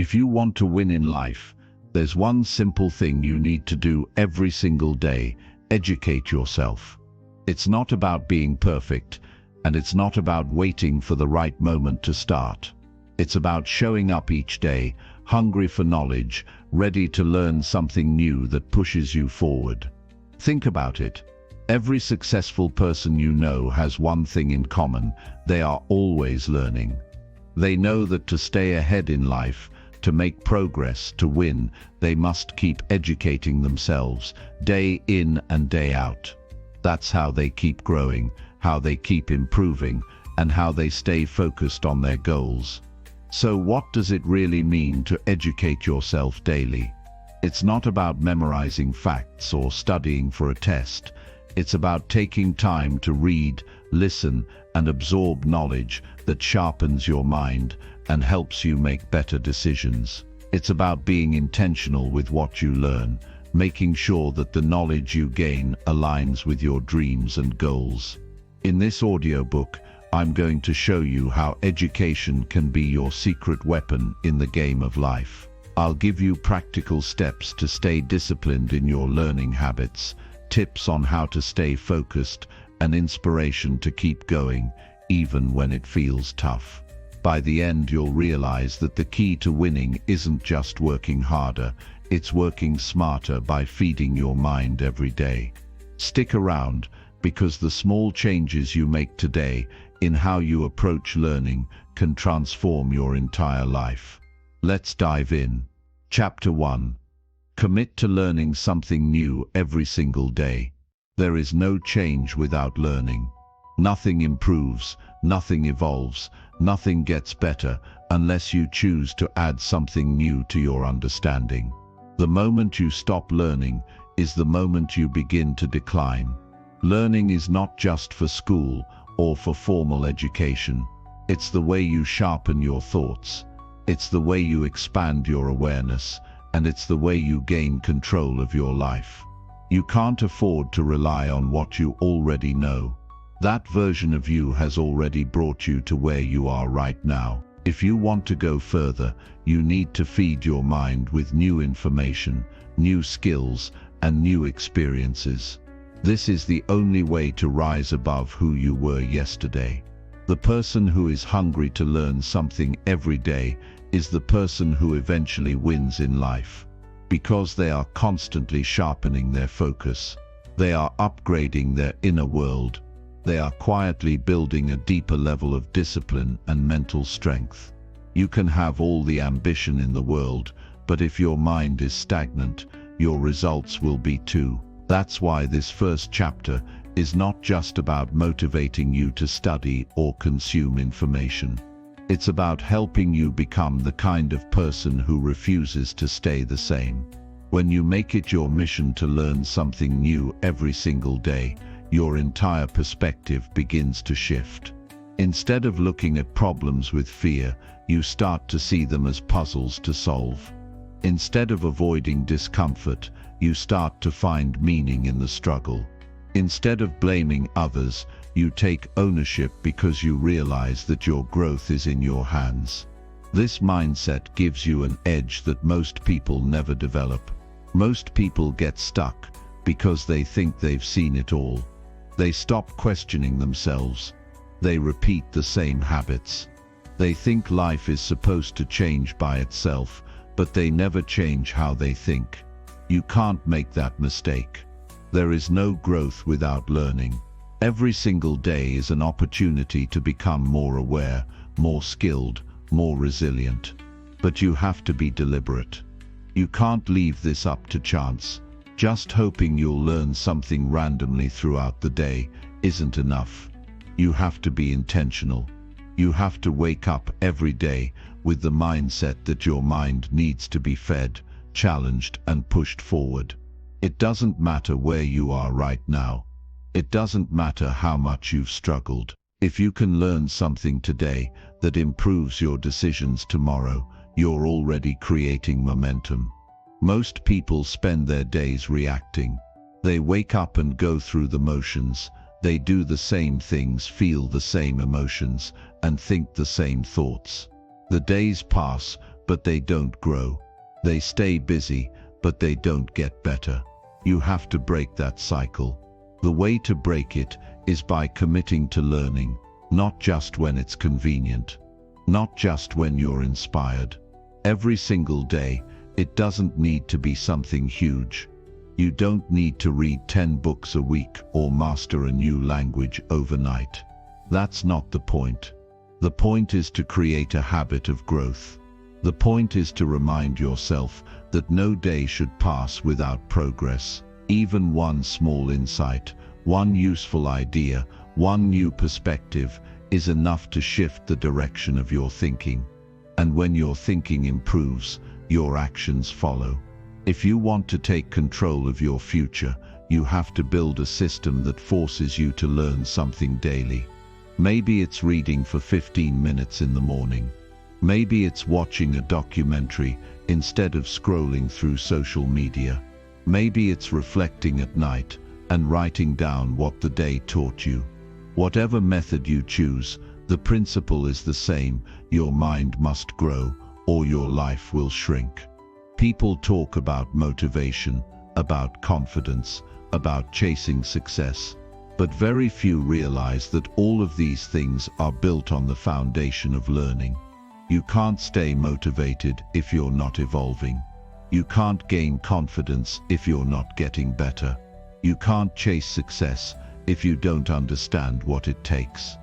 If you want to win in life, there's one simple thing you need to do every single day: educate yourself. It's not about being perfect, and it's not about waiting for the right moment to start. It's about showing up each day, hungry for knowledge, ready to learn something new that pushes you forward. Think about it. Every successful person you know has one thing in common: they are always learning. They know that to stay ahead in life, to make progress, to win, they must keep educating themselves, day in and day out. That's how they keep growing, how they keep improving, and how they stay focused on their goals. So what does it really mean to educate yourself daily? It's not about memorizing facts or studying for a test. It's about taking time to read, listen, and absorb knowledge that sharpens your mind and helps you make better decisions. It's about being intentional with what you learn, making sure that the knowledge you gain aligns with your dreams and goals. In this audiobook, I'm going to show you how education can be your secret weapon in the game of life. I'll give you practical steps to stay disciplined in your learning habits, tips on how to stay focused, and inspiration to keep going, even when it feels tough. By the end, you'll realize that the key to winning isn't just working harder, it's working smarter by feeding your mind every day. Stick around, because the small changes you make today in how you approach learning can transform your entire life. Let's dive in. Chapter 1. Commit to learning something new every single day. There is no change without learning. Nothing improves, nothing evolves, nothing gets better unless you choose to add something new to your understanding. The moment you stop learning is the moment you begin to decline. Learning is not just for school or for formal education. It's the way you sharpen your thoughts. It's the way you expand your awareness, and it's the way you gain control of your life. You can't afford to rely on what you already know. That version of you has already brought you to where you are right now. If you want to go further, you need to feed your mind with new information, new skills, and new experiences. This is the only way to rise above who you were yesterday. The person who is hungry to learn something every day is the person who eventually wins in life, because they are constantly sharpening their focus. They are upgrading their inner world. They are quietly building a deeper level of discipline and mental strength. You can have all the ambition in the world, but if your mind is stagnant, your results will be too. That's why this first chapter is not just about motivating you to study or consume information. It's about helping you become the kind of person who refuses to stay the same. When you make it your mission to learn something new every single day, your entire perspective begins to shift. Instead of looking at problems with fear, you start to see them as puzzles to solve. Instead of avoiding discomfort, you start to find meaning in the struggle. Instead of blaming others, you take ownership because you realize that your growth is in your hands. This mindset gives you an edge that most people never develop. Most people get stuck because they think they've seen it all. They stop questioning themselves. They repeat the same habits. They think life is supposed to change by itself, but they never change how they think. You can't make that mistake. There is no growth without learning. Every single day is an opportunity to become more aware, more skilled, more resilient. But you have to be deliberate. You can't leave this up to chance. Just hoping you'll learn something randomly throughout the day isn't enough. You have to be intentional. You have to wake up every day with the mindset that your mind needs to be fed, challenged, and pushed forward. It doesn't matter where you are right now. It doesn't matter how much you've struggled. If you can learn something today that improves your decisions tomorrow, you're already creating momentum. Most people spend their days reacting. They wake up and go through the motions. They do the same things, feel the same emotions, and think the same thoughts. The days pass but they don't grow. They stay busy, but they don't get better. You have to break that cycle. The way to break it is by committing to learning, not just when it's convenient, not just when you're inspired. Every single day. It doesn't need to be something huge. You don't need to read 10 books a week or master a new language overnight. That's not the point. The point is to create a habit of growth. The point is to remind yourself that no day should pass without progress. Even one small insight, one useful idea, one new perspective is enough to shift the direction of your thinking. And when your thinking improves, your actions follow. If you want to take control of your future, you have to build a system that forces you to learn something daily. Maybe it's reading for 15 minutes in the morning. Maybe it's watching a documentary instead of scrolling through social media. Maybe it's reflecting at night and writing down what the day taught you. Whatever method you choose, the principle is the same. Your mind must grow, or your life will shrink. People talk about motivation, about confidence, about chasing success, but very few realize that all of these things are built on the foundation of learning. You can't stay motivated if you're not evolving. You can't gain confidence if you're not getting better. You can't chase success if you don't understand what it takes.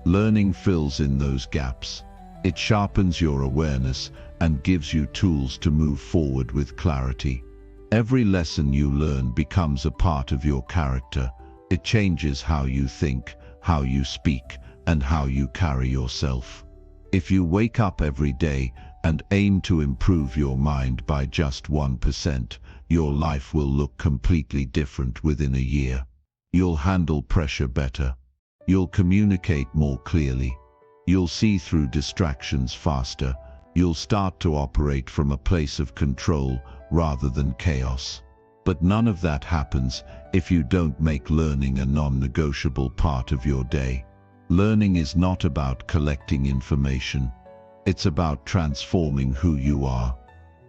Learning fills in those gaps. It sharpens your awareness and gives you tools to move forward with clarity. Every lesson you learn becomes a part of your character. It changes how you think, how you speak, and how you carry yourself. If you wake up every day and aim to improve your mind by just 1%, your life will look completely different within a year. You'll handle pressure better. You'll communicate more clearly. You'll see through distractions faster. You'll start to operate from a place of control rather than chaos. But none of that happens if you don't make learning a non-negotiable part of your day. Learning is not about collecting information. It's about transforming who you are.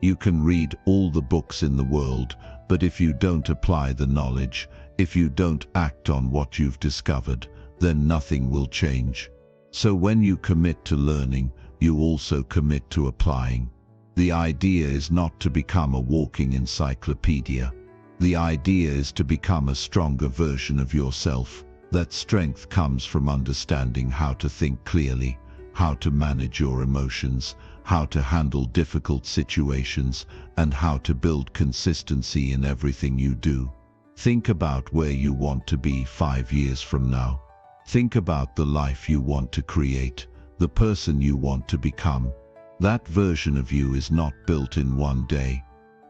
You can read all the books in the world, but if you don't apply the knowledge, if you don't act on what you've discovered, then nothing will change. So when you commit to learning, you also commit to applying. The idea is not to become a walking encyclopedia. The idea is to become a stronger version of yourself. That strength comes from understanding how to think clearly, how to manage your emotions, how to handle difficult situations, and how to build consistency in everything you do. Think about where you want to be 5 years from now. Think about the life you want to create, the person you want to become. That version of you is not built in one day.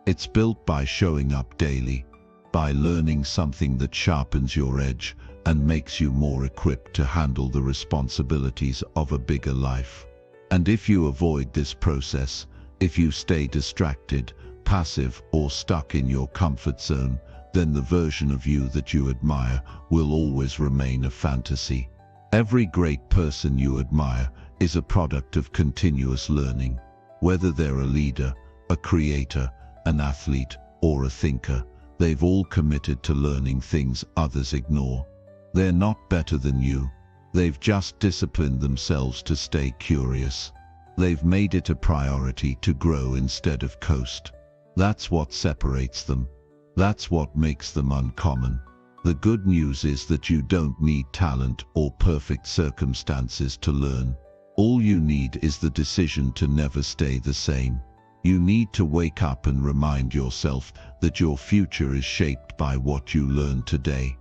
It's built by showing up daily, by learning something that sharpens your edge and makes you more equipped to handle the responsibilities of a bigger life. And if you avoid this process, if you stay distracted, passive, or stuck in your comfort zone, then the version of you that you admire will always remain a fantasy. Every great person you admire is a product of continuous learning. Whether they're a leader, a creator, an athlete, or a thinker, they've all committed to learning things others ignore. They're not better than you. They've just disciplined themselves to stay curious. They've made it a priority to grow instead of coast. That's what separates them. That's what makes them uncommon. The good news is that you don't need talent or perfect circumstances to learn. All you need is the decision to never stay the same. You need to wake up and remind yourself that your future is shaped by what you learn today.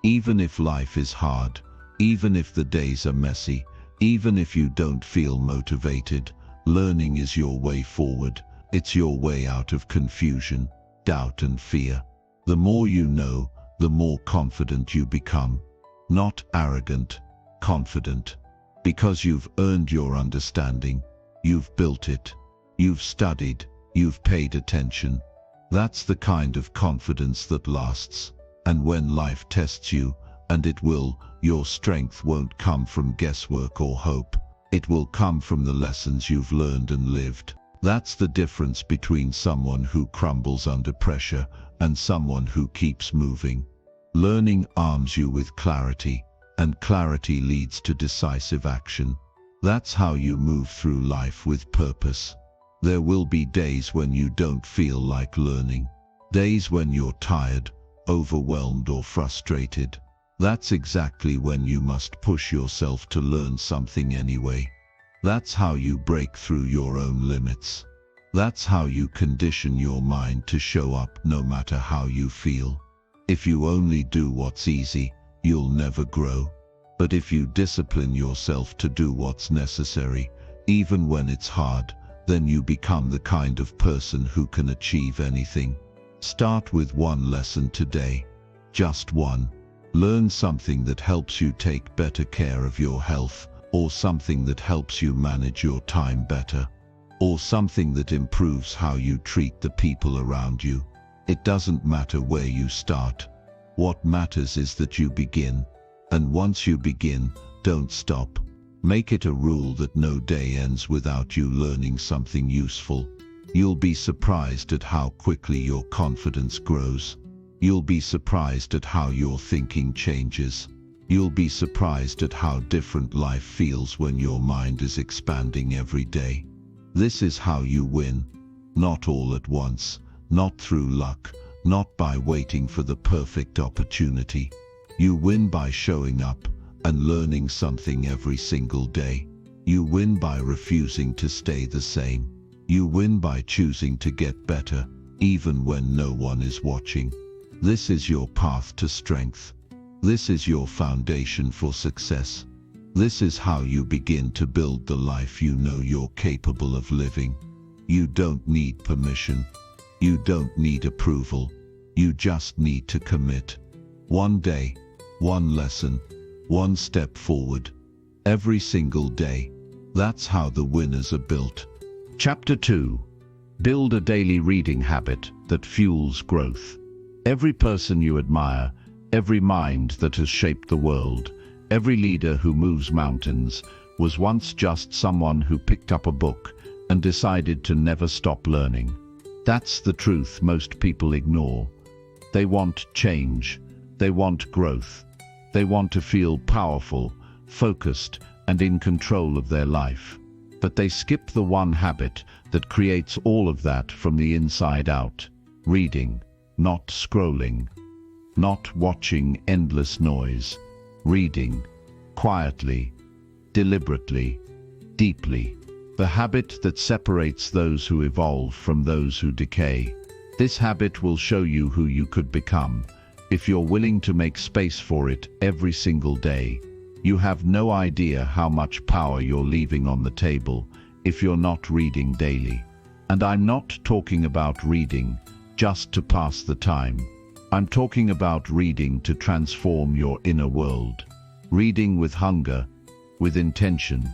Even if life is hard, even if the days are messy, even if you don't feel motivated, learning is your way forward. It's your way out of confusion, doubt, and fear. The more you know, the more confident you become. Not arrogant, confident. Because you've earned your understanding, you've built it, you've studied, you've paid attention. That's the kind of confidence that lasts. And when life tests you, and it will, your strength won't come from guesswork or hope. It will come from the lessons you've learned and lived. That's the difference between someone who crumbles under pressure and someone who keeps moving. Learning arms you with clarity, and clarity leads to decisive action. That's how you move through life with purpose. There will be days when you don't feel like learning. Days when you're tired, overwhelmed or frustrated. That's exactly when you must push yourself to learn something anyway. That's how you break through your own limits. That's how you condition your mind to show up no matter how you feel. If you only do what's easy, you'll never grow. But if you discipline yourself to do what's necessary, even when it's hard, then you become the kind of person who can achieve anything. Start with one lesson today. Just one. Learn something that helps you take better care of your health, or something that helps you manage your time better, or something that improves how you treat the people around you. It doesn't matter where you start. What matters is that you begin. And once you begin, don't stop. Make it a rule that no day ends without you learning something useful. You'll be surprised at how quickly your confidence grows. You'll be surprised at how your thinking changes. You'll be surprised at how different life feels when your mind is expanding every day. This is how you win. Not all at once, not through luck, not by waiting for the perfect opportunity. You win by showing up and learning something every single day. You win by refusing to stay the same. You win by choosing to get better, even when no one is watching. This is your path to strength. This is your foundation for success. This is how you begin to build the life you know you're capable of living. You don't need permission. You don't need approval. You just need to commit. One day, one lesson, one step forward. Every single day. That's how the winners are built. Chapter 2. Build a daily reading habit that fuels growth. Every person you admire, every mind that has shaped the world, every leader who moves mountains, was once just someone who picked up a book and decided to never stop learning. That's the truth most people ignore. They want change. They want growth. They want to feel powerful, focused, and in control of their life. But they skip the one habit that creates all of that from the inside out. Reading, not scrolling. Not watching endless noise. Reading, quietly, deliberately, deeply. The habit that separates those who evolve from those who decay. This habit will show you who you could become, if you're willing to make space for it every single day. You have no idea how much power you're leaving on the table if you're not reading daily. And I'm not talking about reading just to pass the time. I'm talking about reading to transform your inner world. Reading with hunger, with intention,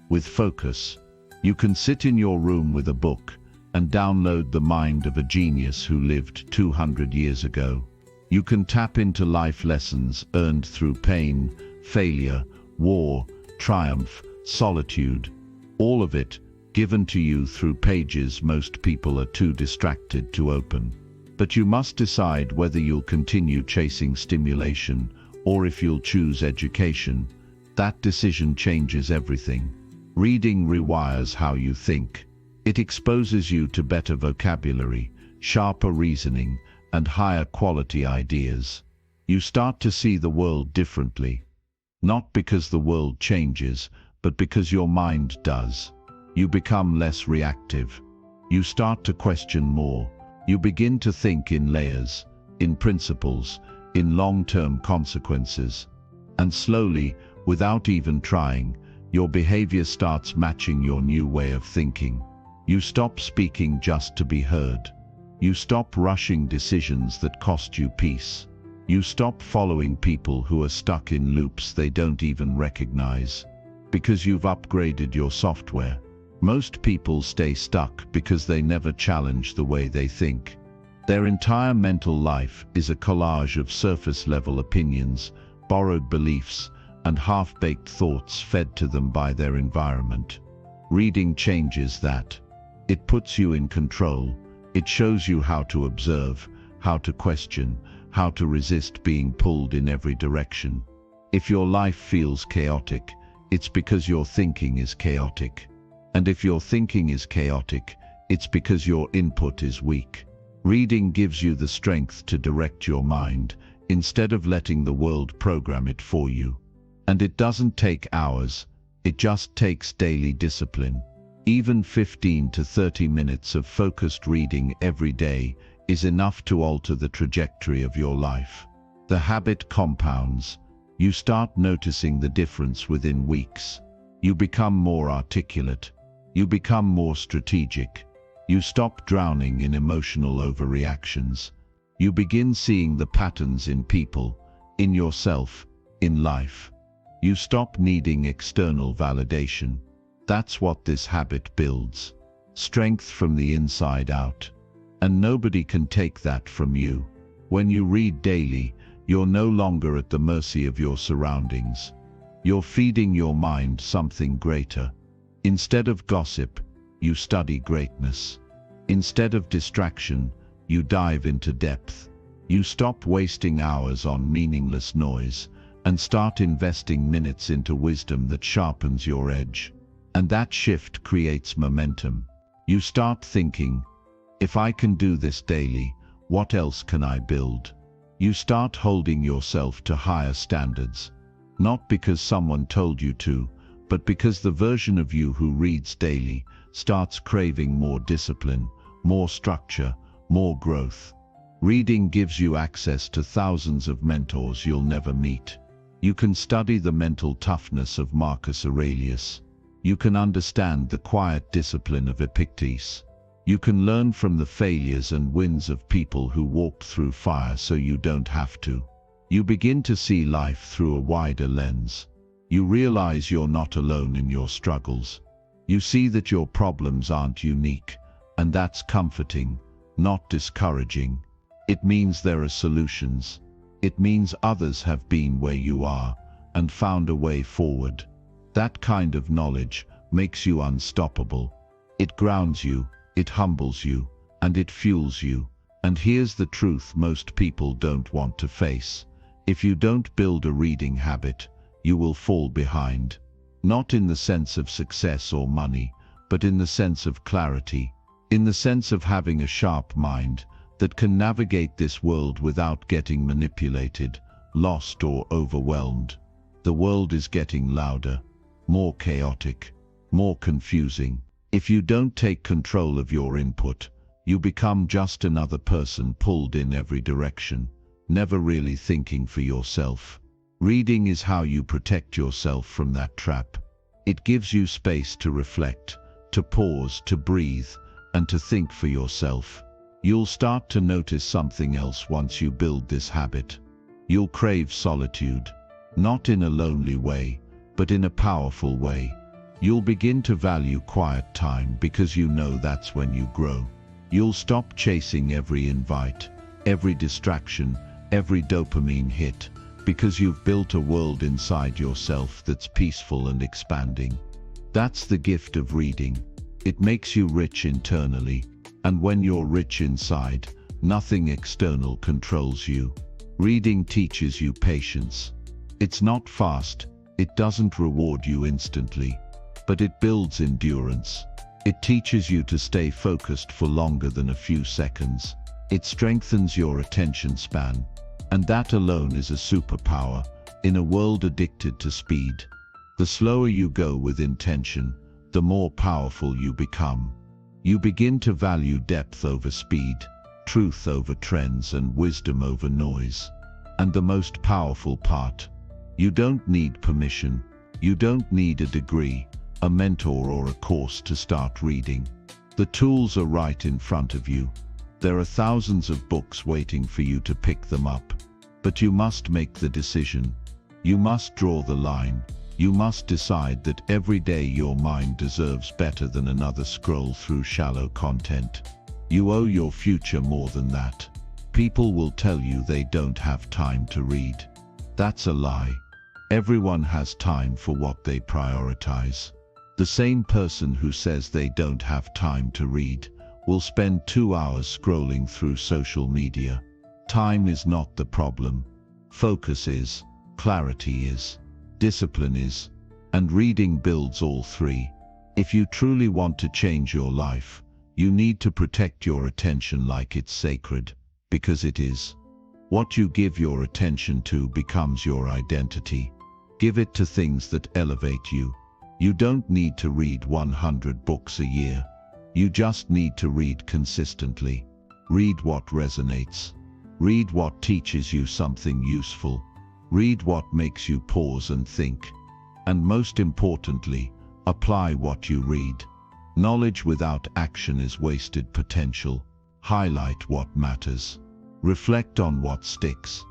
with focus. You can sit in your room with a book and download the mind of a genius who lived 200 years ago. You can tap into life lessons earned through pain, failure, war, triumph, solitude. All of it given to you through pages most people are too distracted to open. But you must decide whether you'll continue chasing stimulation or if you'll choose education. That decision changes everything. Reading rewires how you think. It exposes you to better vocabulary, sharper reasoning, and higher quality ideas. You start to see the world differently. Not because the world changes, but because your mind does. You become less reactive. You start to question more. You begin to think in layers, in principles, in long-term consequences. And slowly, without even trying, your behavior starts matching your new way of thinking. You stop speaking just to be heard. You stop rushing decisions that cost you peace. You stop following people who are stuck in loops they don't even recognize. Because you've upgraded your software. Most people stay stuck because they never challenge the way they think. Their entire mental life is a collage of surface-level opinions, borrowed beliefs, and half-baked thoughts fed to them by their environment. Reading changes that. It puts you in control. It shows you how to observe, how to question, how to resist being pulled in every direction. If your life feels chaotic, it's because your thinking is chaotic. And if your thinking is chaotic, it's because your input is weak. Reading gives you the strength to direct your mind, instead of letting the world program it for you. And it doesn't take hours, it just takes daily discipline. Even 15 to 30 minutes of focused reading every day is enough to alter the trajectory of your life. The habit compounds. You start noticing the difference within weeks. You become more articulate. You become more strategic. You stop drowning in emotional overreactions. You begin seeing the patterns in people, in yourself, in life. You stop needing external validation. That's what this habit builds. Strength from the inside out. And nobody can take that from you. When you read daily, you're no longer at the mercy of your surroundings. You're feeding your mind something greater. Instead of gossip, you study greatness. Instead of distraction, you dive into depth. You stop wasting hours on meaningless noise and start investing minutes into wisdom that sharpens your edge. And that shift creates momentum. You start thinking, if I can do this daily, what else can I build? You start holding yourself to higher standards, not because someone told you to, but because the version of you who reads daily starts craving more discipline, more structure, more growth. Reading gives you access to thousands of mentors you'll never meet. You can study the mental toughness of Marcus Aurelius. You can understand the quiet discipline of Epictetus. You can learn from the failures and wins of people who walked through fire so you don't have to. You begin to see life through a wider lens. You realize you're not alone in your struggles. You see that your problems aren't unique, and that's comforting, not discouraging. It means there are solutions. It means others have been where you are and found a way forward. That kind of knowledge makes you unstoppable. It grounds you, it humbles you, and it fuels you. And here's the truth most people don't want to face. If you don't build a reading habit, you will fall behind. Not in the sense of success or money, but in the sense of clarity, in the sense of having a sharp mind that can navigate this world without getting manipulated, lost, or overwhelmed. The world is getting louder, more chaotic, more confusing. If you don't take control of your input, you become just another person pulled in every direction, never really thinking for yourself. Reading is how you protect yourself from that trap. It gives you space to reflect, to pause, to breathe, and to think for yourself. You'll start to notice something else once you build this habit. You'll crave solitude, not in a lonely way, but in a powerful way. You'll begin to value quiet time because you know that's when you grow. You'll stop chasing every invite, every distraction, every dopamine hit, because you've built a world inside yourself that's peaceful and expanding. That's the gift of reading. It makes you rich internally, and when you're rich inside, nothing external controls you. Reading teaches you patience. It's not fast, it doesn't reward you instantly, but it builds endurance. It teaches you to stay focused for longer than a few seconds. It strengthens your attention span. And that alone is a superpower in a world addicted to speed. The slower you go with intention, the more powerful you become. You begin to value depth over speed, truth over trends, and wisdom over noise. And the most powerful part, you don't need permission. You don't need a degree, a mentor, or a course to start reading. The tools are right in front of you. There are thousands of books waiting for you to pick them up. But you must make the decision. You must draw the line. You must decide that every day your mind deserves better than another scroll through shallow content. You owe your future more than that. People will tell you they don't have time to read. That's a lie. Everyone has time for what they prioritize. The same person who says they don't have time to read will spend 2 hours scrolling through social media. Time is not the problem. Focus is, clarity is, discipline is, and reading builds all three. If you truly want to change your life, you need to protect your attention like it's sacred, because it is. What you give your attention to becomes your identity. Give it to things that elevate you. You don't need to read 100 books a year. You just need to read consistently. Read what resonates. Read what teaches you something useful. Read what makes you pause and think. And most importantly, apply what you read. Knowledge without action is wasted potential. Highlight what matters. Reflect on what sticks.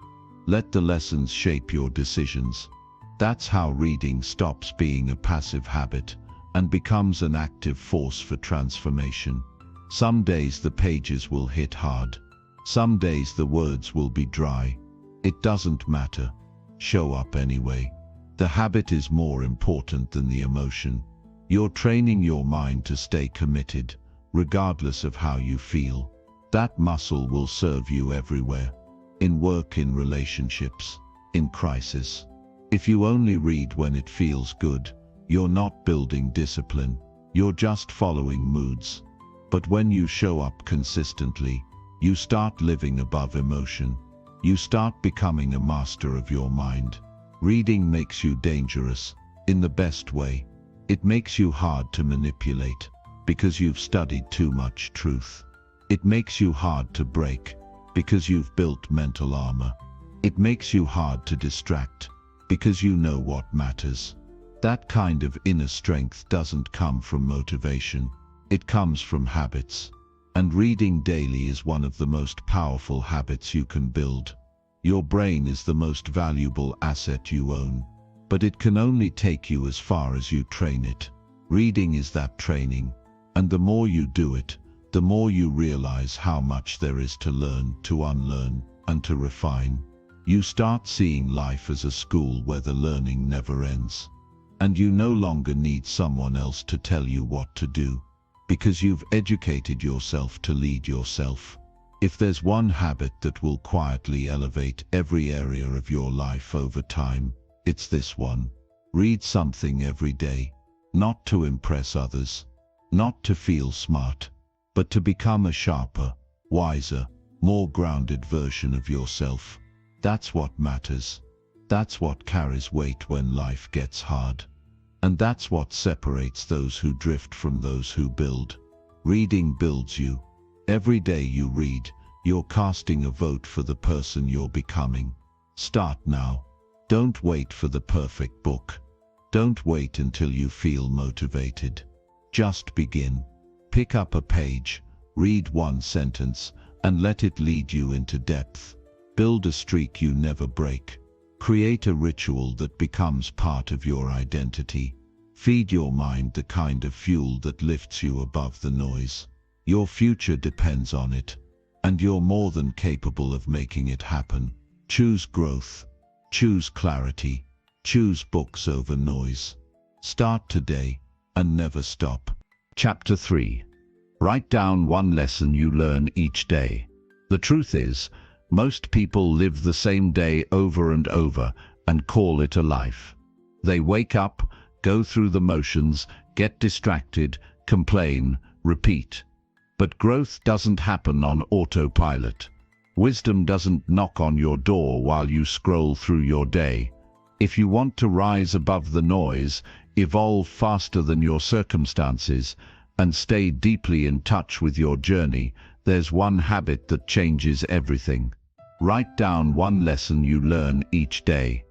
Let the lessons shape your decisions. That's how reading stops being a passive habit and becomes an active force for transformation. Some days the pages will hit hard. Some days the words will be dry. It doesn't matter. Show up anyway. The habit is more important than the emotion. You're training your mind to stay committed, regardless of how you feel. That muscle will serve you everywhere. In work, in relationships, in crisis. If you only read when it feels good, you're not building discipline. You're just following moods. But when you show up consistently, you start living above emotion. You start becoming a master of your mind. Reading makes you dangerous, in the best way. It makes you hard to manipulate, because you've studied too much truth. It makes you hard to break, because you've built mental armor. It makes you hard to distract, because you know what matters. That kind of inner strength doesn't come from motivation. It comes from habits. And reading daily is one of the most powerful habits you can build. Your brain is the most valuable asset you own, but it can only take you as far as you train it. Reading is that training, and the more you do it, the more you realize how much there is to learn, to unlearn, and to refine. You start seeing life as a school where the learning never ends. And you no longer need someone else to tell you what to do, because you've educated yourself to lead yourself. If there's one habit that will quietly elevate every area of your life over time, it's this one. Read something every day, not to impress others, not to feel smart, but to become a sharper, wiser, more grounded version of yourself. That's what matters. That's what carries weight when life gets hard. And that's what separates those who drift from those who build. Reading builds you. Every day you read, you're casting a vote for the person you're becoming. Start now. Don't wait for the perfect book. Don't wait until you feel motivated. Just begin. Pick up a page, read one sentence, and let it lead you into depth. Build a streak you never break. Create a ritual that becomes part of your identity. Feed your mind the kind of fuel that lifts you above the noise. Your future depends on it, and you're more than capable of making it happen. Choose growth. Choose clarity. Choose books over noise. Start today and never stop. Chapter 3. Write down one lesson you learn each day. The truth is, most people live the same day over and over and call it a life. They wake up, go through the motions, get distracted, complain, repeat. But growth doesn't happen on autopilot. Wisdom doesn't knock on your door while you scroll through your day. If you want to rise above the noise, evolve faster than your circumstances, and stay deeply in touch with your journey, there's one habit that changes everything. Write down one lesson you learn each day.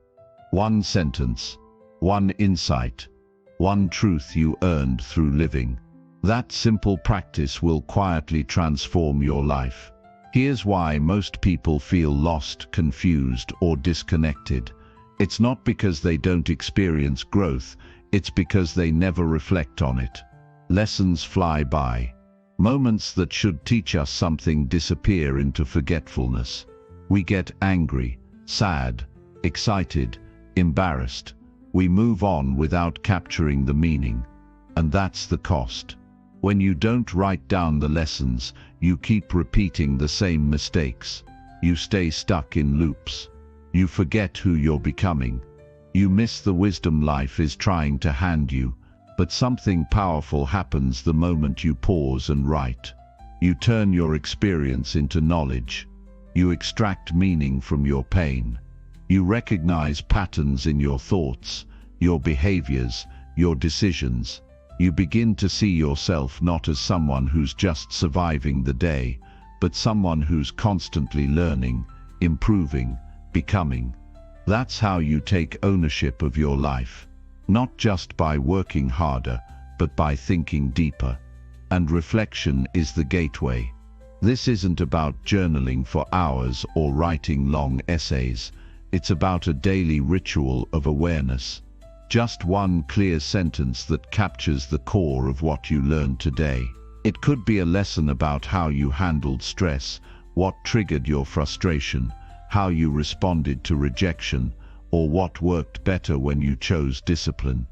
One sentence, one insight, one truth you earned through living. That simple practice will quietly transform your life. Here's why most people feel lost, confused, or disconnected. It's not because they don't experience growth, it's because they never reflect on it. Lessons fly by. Moments that should teach us something disappear into forgetfulness. We get angry, sad, excited, embarrassed. We move on without capturing the meaning. And that's the cost. When you don't write down the lessons, you keep repeating the same mistakes. You stay stuck in loops. You forget who you're becoming. You miss the wisdom life is trying to hand you. But something powerful happens the moment you pause and write. You turn your experience into knowledge. You extract meaning from your pain. You recognize patterns in your thoughts, your behaviors, your decisions. You begin to see yourself not as someone who's just surviving the day, but someone who's constantly learning, improving, becoming. That's how you take ownership of your life. Not just by working harder, but by thinking deeper. And reflection is the gateway. This isn't about journaling for hours or writing long essays. It's about a daily ritual of awareness. Just one clear sentence that captures the core of what you learned today. It could be a lesson about how you handled stress, what triggered your frustration, how you responded to rejection, or what worked better when you chose discipline.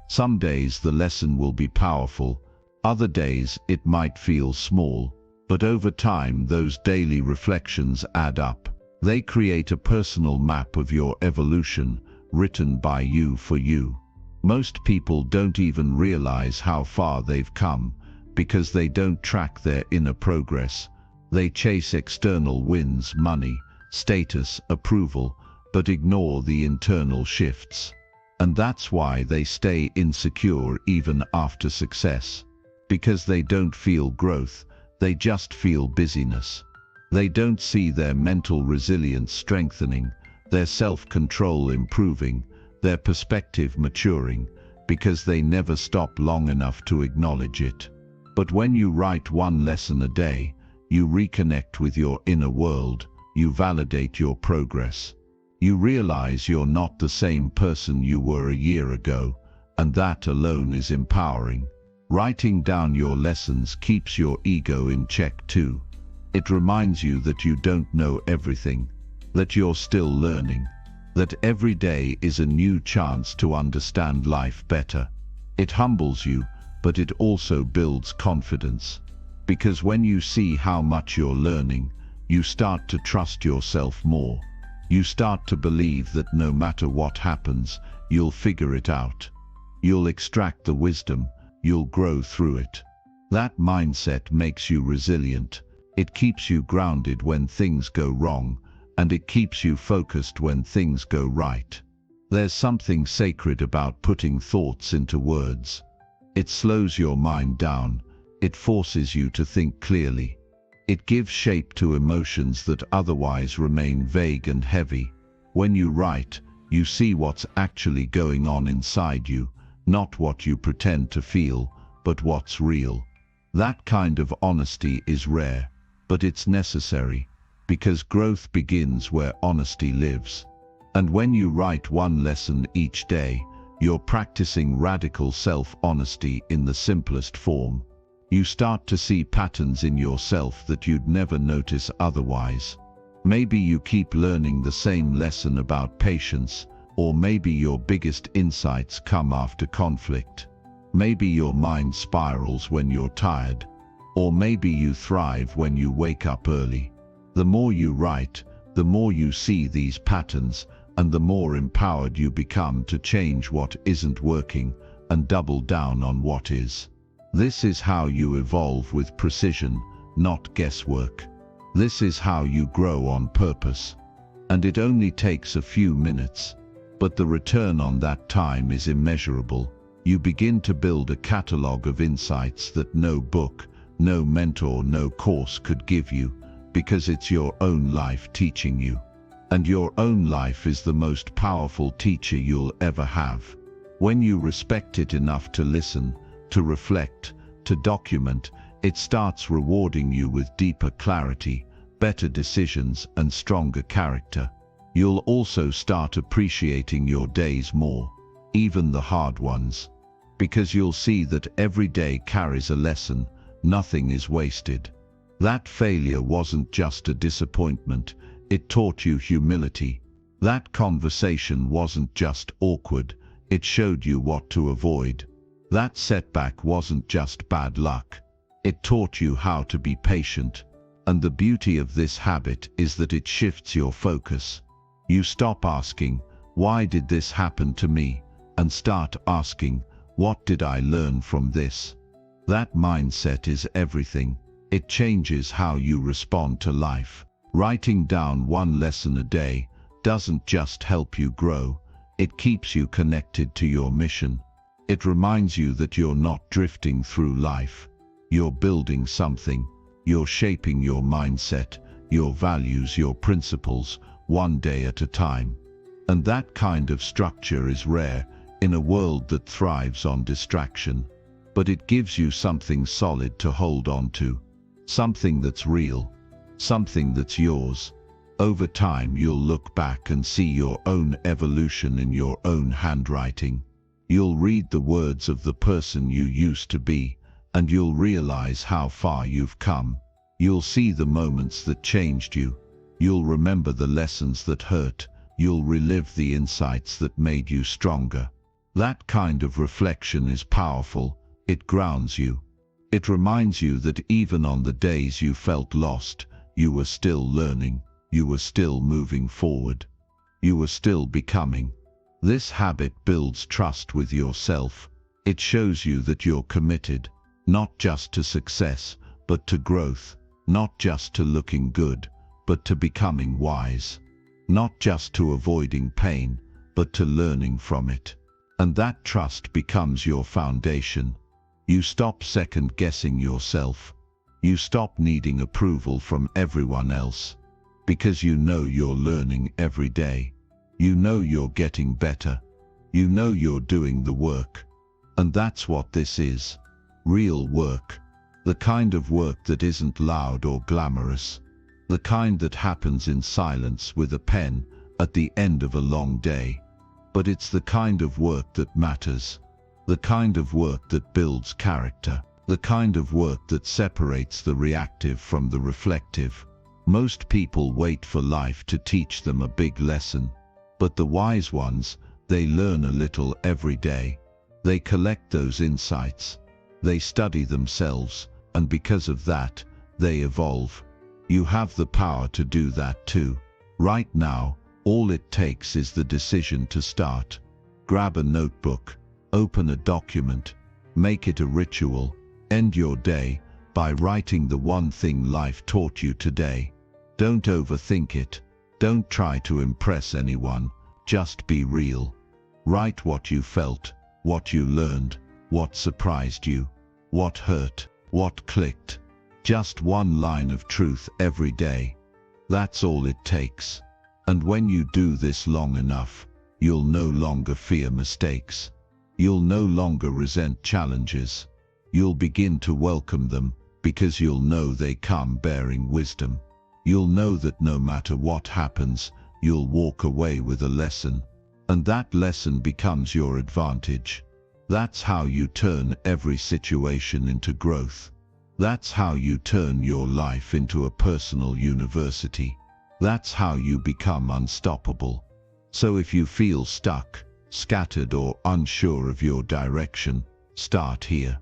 Some days the lesson will be powerful, other days it might feel small, but over time those daily reflections add up. They create a personal map of your evolution, written by you for you. Most people don't even realize how far they've come, because they don't track their inner progress. They chase external wins, money, status, approval, but ignore the internal shifts. And that's why they stay insecure even after success. Because they don't feel growth, they just feel busyness. They don't see their mental resilience strengthening, their self-control improving, their perspective maturing, because they never stop long enough to acknowledge it. But when you write one lesson a day, you reconnect with your inner world, you validate your progress. You realize you're not the same person you were a year ago, and that alone is empowering. Writing down your lessons keeps your ego in check too. It reminds you that you don't know everything, that you're still learning, that every day is a new chance to understand life better. It humbles you, but it also builds confidence. Because when you see how much you're learning, you start to trust yourself more. You start to believe that no matter what happens, you'll figure it out. You'll extract the wisdom, you'll grow through it. That mindset makes you resilient. It keeps you grounded when things go wrong, and it keeps you focused when things go right. There's something sacred about putting thoughts into words. It slows your mind down. It forces you to think clearly. It gives shape to emotions that otherwise remain vague and heavy. When you write, you see what's actually going on inside you, not what you pretend to feel, but what's real. That kind of honesty is rare, but it's necessary, because growth begins where honesty lives. And when you write one lesson each day, you're practicing radical self-honesty in the simplest form. You start to see patterns in yourself that you'd never notice otherwise. Maybe you keep learning the same lesson about patience, or maybe your biggest insights come after conflict. Maybe your mind spirals when you're tired, or maybe you thrive when you wake up early. The more you write, the more you see these patterns, and the more empowered you become to change what isn't working and double down on what is. This is how you evolve with precision, not guesswork. This is how you grow on purpose. And it only takes a few minutes, but the return on that time is immeasurable. You begin to build a catalog of insights that no book, no mentor, no course could give you, because it's your own life teaching you. And your own life is the most powerful teacher you'll ever have. When you respect it enough to listen, to reflect, to document, it starts rewarding you with deeper clarity, better decisions, and stronger character. You'll also start appreciating your days more, even the hard ones, because you'll see that every day carries a lesson, nothing is wasted. That failure wasn't just a disappointment, it taught you humility. That conversation wasn't just awkward, it showed you what to avoid. That setback wasn't just bad luck. It taught you how to be patient. And the beauty of this habit is that it shifts your focus. You stop asking, "Why did this happen to me?" and start asking, "What did I learn from this?" That mindset is everything. It changes how you respond to life. Writing down one lesson a day doesn't just help you grow, it keeps you connected to your mission. It reminds you that you're not drifting through life. You're building something. You're shaping your mindset, your values, your principles, one day at a time. And that kind of structure is rare in a world that thrives on distraction. But it gives you something solid to hold on to, something that's real, something that's yours. Over time, you'll look back and see your own evolution in your own handwriting. You'll read the words of the person you used to be, and you'll realize how far you've come. You'll see the moments that changed you. You'll remember the lessons that hurt. You'll relive the insights that made you stronger. That kind of reflection is powerful. It grounds you. It reminds you that even on the days you felt lost, you were still learning. You were still moving forward. You were still becoming. This habit builds trust with yourself. It shows you that you're committed, not just to success, but to growth, not just to looking good, but to becoming wise, not just to avoiding pain, but to learning from it. And that trust becomes your foundation. You stop second-guessing yourself. You stop needing approval from everyone else, because you know you're learning every day. You know you're getting better. You know you're doing the work. And that's what this is. Real work. The kind of work that isn't loud or glamorous. The kind that happens in silence with a pen at the end of a long day. But it's the kind of work that matters. The kind of work that builds character. The kind of work that separates the reactive from the reflective. Most people wait for life to teach them a big lesson. But the wise ones, they learn a little every day. They collect those insights. They study themselves, and because of that, they evolve. You have the power to do that too. Right now, all it takes is the decision to start. Grab a notebook, open a document, make it a ritual. End your day by writing the one thing life taught you today. Don't overthink it. Don't try to impress anyone. Just be real. Write what you felt, what you learned, what surprised you, what hurt, what clicked. Just one line of truth every day. That's all it takes. And when you do this long enough, you'll no longer fear mistakes. You'll no longer resent challenges. You'll begin to welcome them, because you'll know they come bearing wisdom. You'll know that no matter what happens, you'll walk away with a lesson. And that lesson becomes your advantage. That's how you turn every situation into growth. That's how you turn your life into a personal university. That's how you become unstoppable. So if you feel stuck, scattered or unsure of your direction, start here.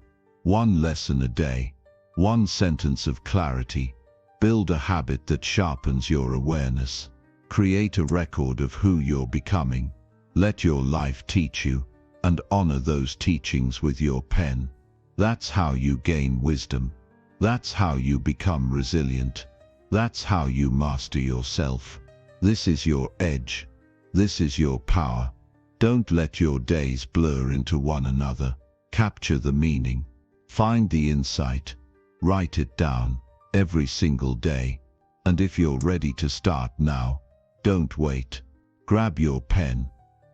One lesson a day. One sentence of clarity. Build a habit that sharpens your awareness. Create a record of who you're becoming. Let your life teach you, and honor those teachings with your pen. That's how you gain wisdom. That's how you become resilient. That's how you master yourself. This is your edge. This is your power. Don't let your days blur into one another. Capture the meaning. Find the insight. Write it down. Every single day. And if you're ready to start now, don't wait. Grab your pen.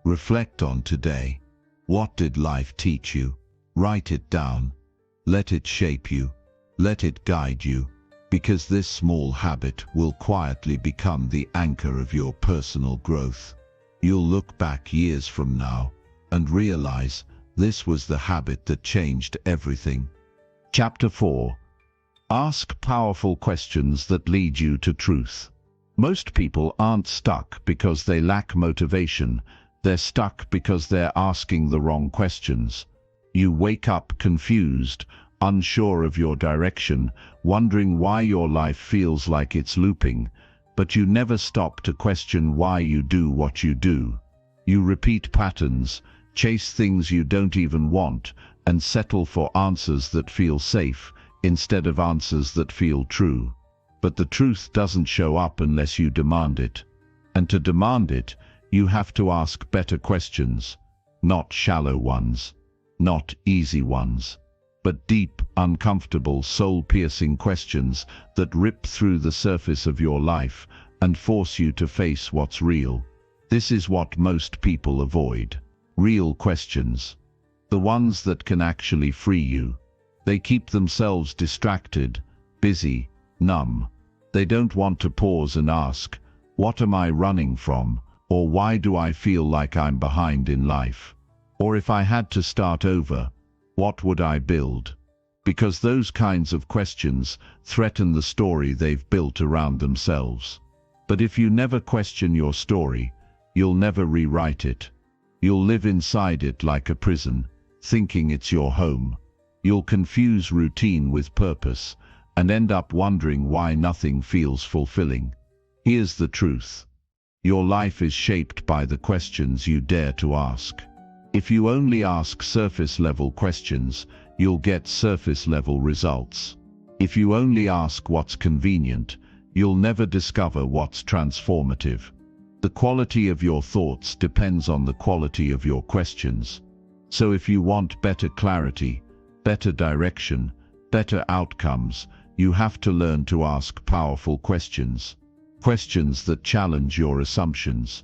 Reflect on today. What did life teach you? Write it down. Let it shape you. Let it guide you. Because this small habit will quietly become the anchor of your personal growth. You'll look back years from now and realize this was the habit that changed everything. Chapter 4. Ask powerful questions that lead you to truth. Most people aren't stuck because they lack motivation. They're stuck because they're asking the wrong questions. You wake up confused, unsure of your direction, wondering why your life feels like it's looping, but you never stop to question why you do what you do. You repeat patterns, chase things you don't even want, and settle for answers that feel safe, instead of answers that feel true. But the truth doesn't show up unless you demand it. And to demand it, you have to ask better questions. Not shallow ones, not easy ones, but deep, uncomfortable, soul-piercing questions that rip through the surface of your life and force you to face what's real. This is what most people avoid. Real questions. The ones that can actually free you. They keep themselves distracted, busy, numb. They don't want to pause and ask, what am I running from? Or why do I feel like I'm behind in life? Or if I had to start over, what would I build? Because those kinds of questions threaten the story they've built around themselves. But if you never question your story, you'll never rewrite it. You'll live inside it like a prison, thinking it's your home. You'll confuse routine with purpose, and end up wondering why nothing feels fulfilling. Here's the truth. Your life is shaped by the questions you dare to ask. If you only ask surface-level questions, you'll get surface-level results. If you only ask what's convenient, you'll never discover what's transformative. The quality of your thoughts depends on the quality of your questions. So if you want better clarity, better direction, better outcomes, you have to learn to ask powerful questions. Questions that challenge your assumptions.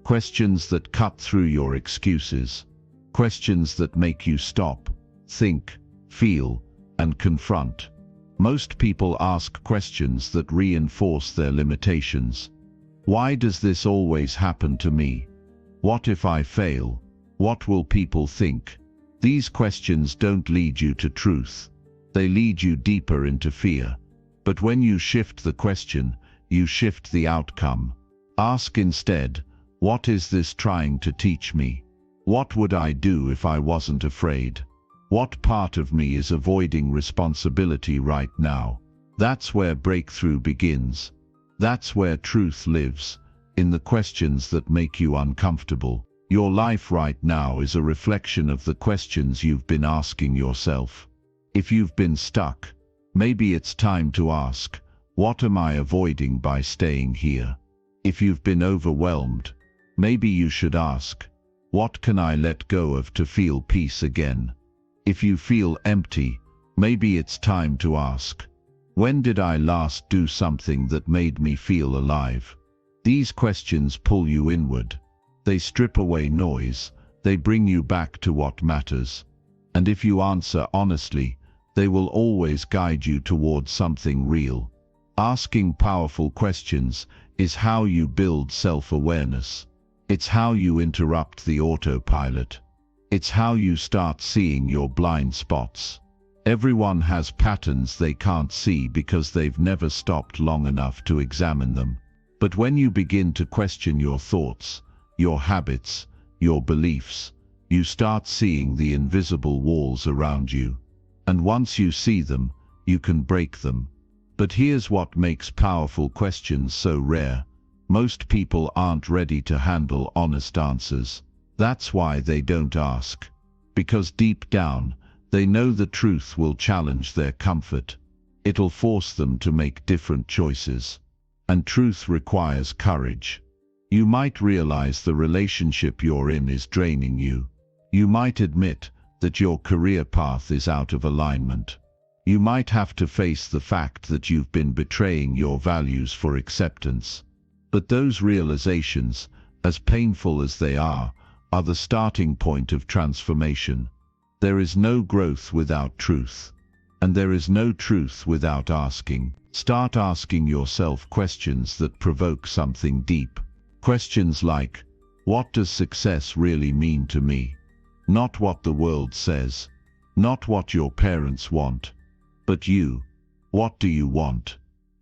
Questions that cut through your excuses. Questions that make you stop, think, feel, and confront. Most people ask questions that reinforce their limitations. Why does this always happen to me? What if I fail? What will people think? These questions don't lead you to truth. They lead you deeper into fear. But when you shift the question, you shift the outcome. Ask instead, what is this trying to teach me? What would I do if I wasn't afraid? What part of me is avoiding responsibility right now? That's where breakthrough begins. That's where truth lives, in the questions that make you uncomfortable. Your life right now is a reflection of the questions you've been asking yourself. If you've been stuck, maybe it's time to ask, what am I avoiding by staying here? If you've been overwhelmed, maybe you should ask, what can I let go of to feel peace again? If you feel empty, maybe it's time to ask, when did I last do something that made me feel alive? These questions pull you inward. They strip away noise. They bring you back to what matters. And if you answer honestly, they will always guide you towards something real. Asking powerful questions is how you build self-awareness. It's how you interrupt the autopilot. It's how you start seeing your blind spots. Everyone has patterns they can't see because they've never stopped long enough to examine them. But when you begin to question your thoughts, your habits, your beliefs, you start seeing the invisible walls around you. And once you see them, you can break them. But here's what makes powerful questions so rare. Most people aren't ready to handle honest answers. That's why they don't ask. Because deep down, they know the truth will challenge their comfort. It'll force them to make different choices. And truth requires courage. You might realize the relationship you're in is draining you. You might admit that your career path is out of alignment. You might have to face the fact that you've been betraying your values for acceptance. But those realizations, as painful as they are the starting point of transformation. There is no growth without truth. And there is no truth without asking. Start asking yourself questions that provoke something deep. Questions like, what does success really mean to me? Not what the world says. Not what your parents want. But you. What do you want?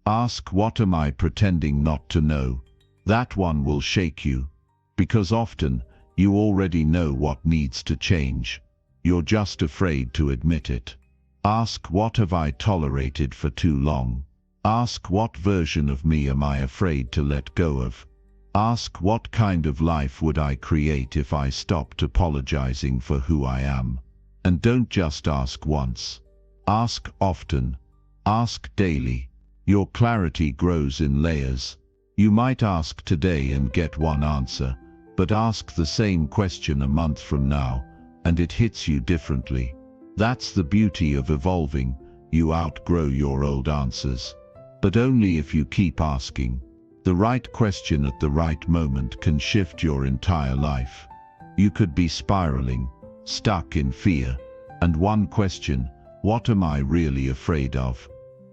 Ask, what am I pretending not to know? That one will shake you. Because often, you already know what needs to change. You're just afraid to admit it. Ask, what have I tolerated for too long? Ask, what version of me am I afraid to let go of? Ask, what kind of life would I create if I stopped apologizing for who I am? And don't just ask once. Ask often. Ask daily. Your clarity grows in layers. You might ask today and get one answer, but ask the same question a month from now, and it hits you differently. That's the beauty of evolving. You outgrow your old answers. But only if you keep asking. The right question at the right moment can shift your entire life. You could be spiraling, stuck in fear, and one question, what am I really afraid of,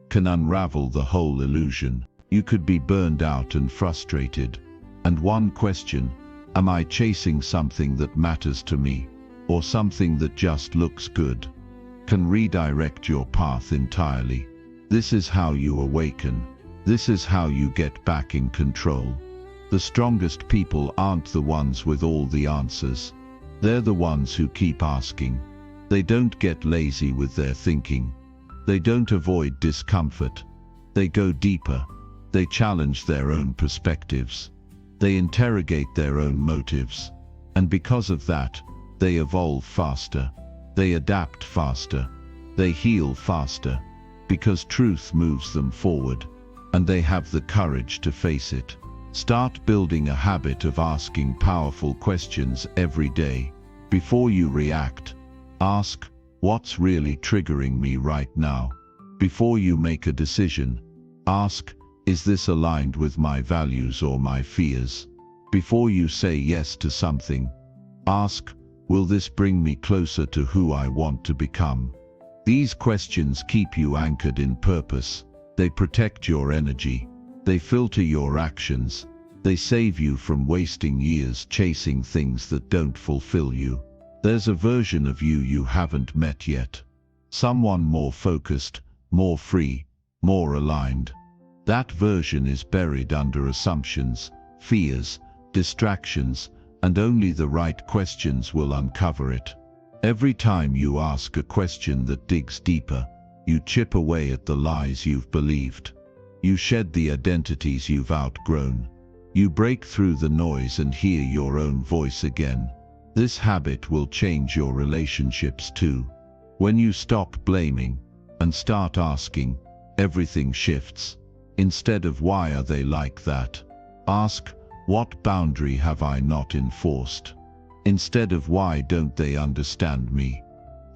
can unravel the whole illusion. You could be burned out and frustrated, and one question, am I chasing something that matters to me, or something that just looks good, can redirect your path entirely. This is how you awaken. This is how you get back in control. The strongest people aren't the ones with all the answers. They're the ones who keep asking. They don't get lazy with their thinking. They don't avoid discomfort. They go deeper. They challenge their own perspectives. They interrogate their own motives. And because of that, they evolve faster. They adapt faster. They heal faster. Because truth moves them forward. And they have the courage to face it. Start building a habit of asking powerful questions every day. Before you react, ask, what's really triggering me right now? Before you make a decision, ask, is this aligned with my values or my fears? Before you say yes to something, ask, will this bring me closer to who I want to become? These questions keep you anchored in purpose. They protect your energy. They filter your actions. They save you from wasting years chasing things that don't fulfill you. There's a version of you you haven't met yet. Someone more focused, more free, more aligned. That version is buried under assumptions, fears, distractions, and only the right questions will uncover it. Every time you ask a question that digs deeper, you chip away at the lies you've believed. You shed the identities you've outgrown. You break through the noise and hear your own voice again. This habit will change your relationships too. When you stop blaming and start asking, everything shifts. Instead of why are they like that, ask, what boundary have I not enforced? Instead of why don't they understand me,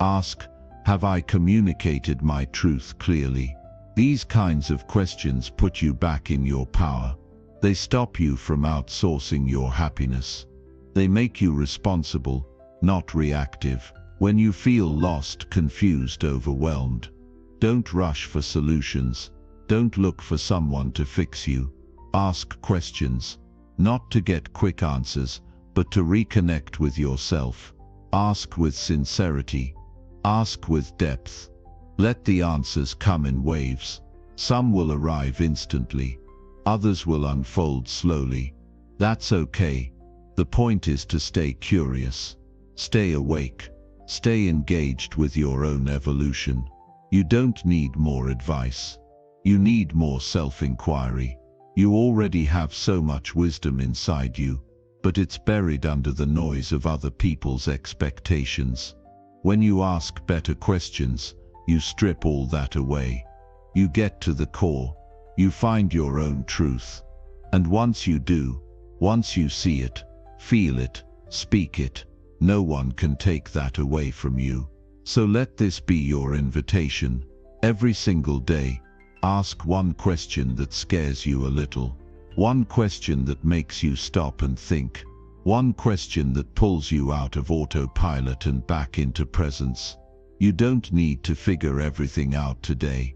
ask, have I communicated my truth clearly? These kinds of questions put you back in your power. They stop you from outsourcing your happiness. They make you responsible, not reactive. When you feel lost, confused, overwhelmed, don't rush for solutions. Don't look for someone to fix you. Ask questions, not to get quick answers, but to reconnect with yourself. Ask with sincerity. Ask with depth. Let the answers come in waves. Some will arrive instantly. Others will unfold slowly. That's okay. The point is to stay curious. Stay awake. Stay engaged with your own evolution. You don't need more advice. You need more self-inquiry. You already have so much wisdom inside you, but it's buried under the noise of other people's expectations. When you ask better questions, you strip all that away. You get to the core. You find your own truth. And once you do, once you see it, feel it, speak it, no one can take that away from you. So let this be your invitation. Every single day, ask one question that scares you a little. One question that makes you stop and think. One question that pulls you out of autopilot and back into presence. You don't need to figure everything out today.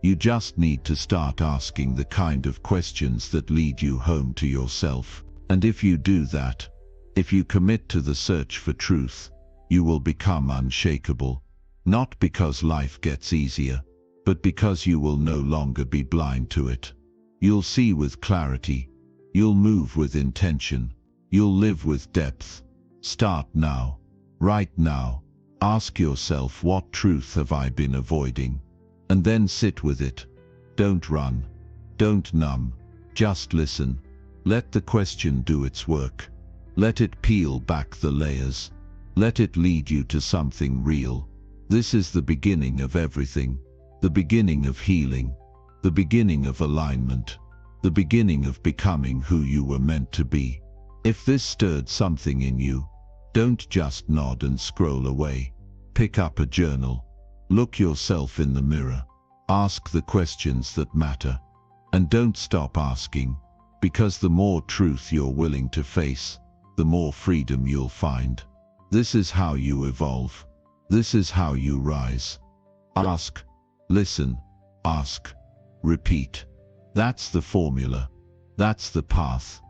You just need to start asking the kind of questions that lead you home to yourself. And if you do that, if you commit to the search for truth, you will become unshakable. Not because life gets easier, but because you will no longer be blind to it. You'll see with clarity. You'll move with intention. You'll live with depth. Start now. Right now. Ask yourself, what truth have I been avoiding? And then sit with it. Don't run. Don't numb. Just listen. Let the question do its work. Let it peel back the layers. Let it lead you to something real. This is the beginning of everything. The beginning of healing. The beginning of alignment. The beginning of becoming who you were meant to be. If this stirred something in you, don't just nod and scroll away. Pick up a journal. Look yourself in the mirror. Ask the questions that matter. And don't stop asking, because the more truth you're willing to face, the more freedom you'll find. This is how you evolve. This is how you rise. Ask, listen, ask, repeat. That's the formula. That's the path.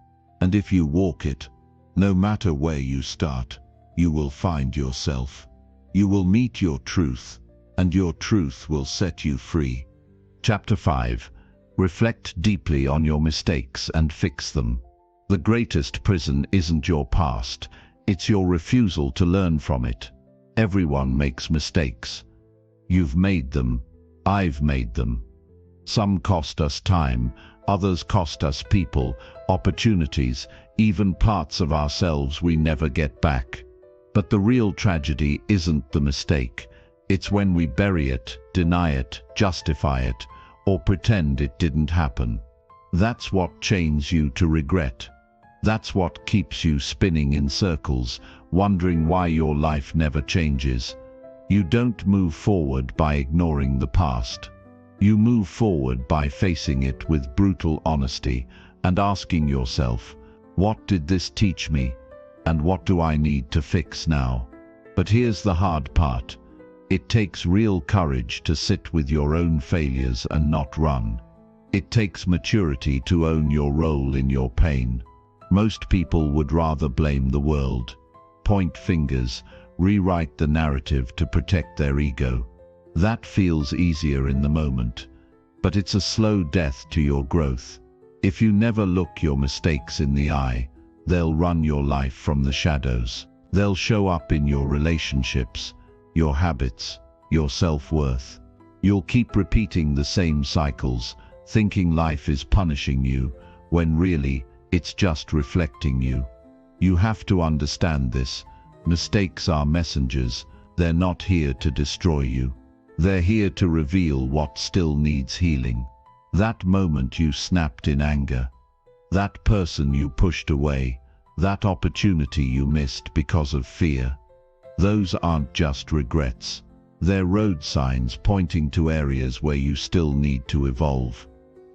And if you walk it, no matter where you start, you will find yourself. You will meet your truth, and your truth will set you free. Chapter 5. Reflect deeply on your mistakes and fix them. The greatest prison isn't your past, it's your refusal to learn from it. Everyone makes mistakes. You've made them. I've made them. Some cost us time, others cost us people, opportunities, even parts of ourselves we never get back. But the real tragedy isn't the mistake. It's when we bury it, deny it, justify it, or pretend it didn't happen. That's what chains you to regret. That's what keeps you spinning in circles, wondering why your life never changes. You don't move forward by ignoring the past. You move forward by facing it with brutal honesty and asking yourself, what did this teach me? And what do I need to fix now? But here's the hard part. It takes real courage to sit with your own failures and not run. It takes maturity to own your role in your pain. Most people would rather blame the world, point fingers, rewrite the narrative to protect their ego. That feels easier in the moment, but it's a slow death to your growth. If you never look your mistakes in the eye, they'll run your life from the shadows. They'll show up in your relationships, your habits, your self-worth. You'll keep repeating the same cycles, thinking life is punishing you, when really, it's just reflecting you. You have to understand this. Mistakes are messengers. They're not here to destroy you. They're here to reveal what still needs healing. That moment you snapped in anger, that person you pushed away, that opportunity you missed because of fear. Those aren't just regrets. They're road signs pointing to areas where you still need to evolve.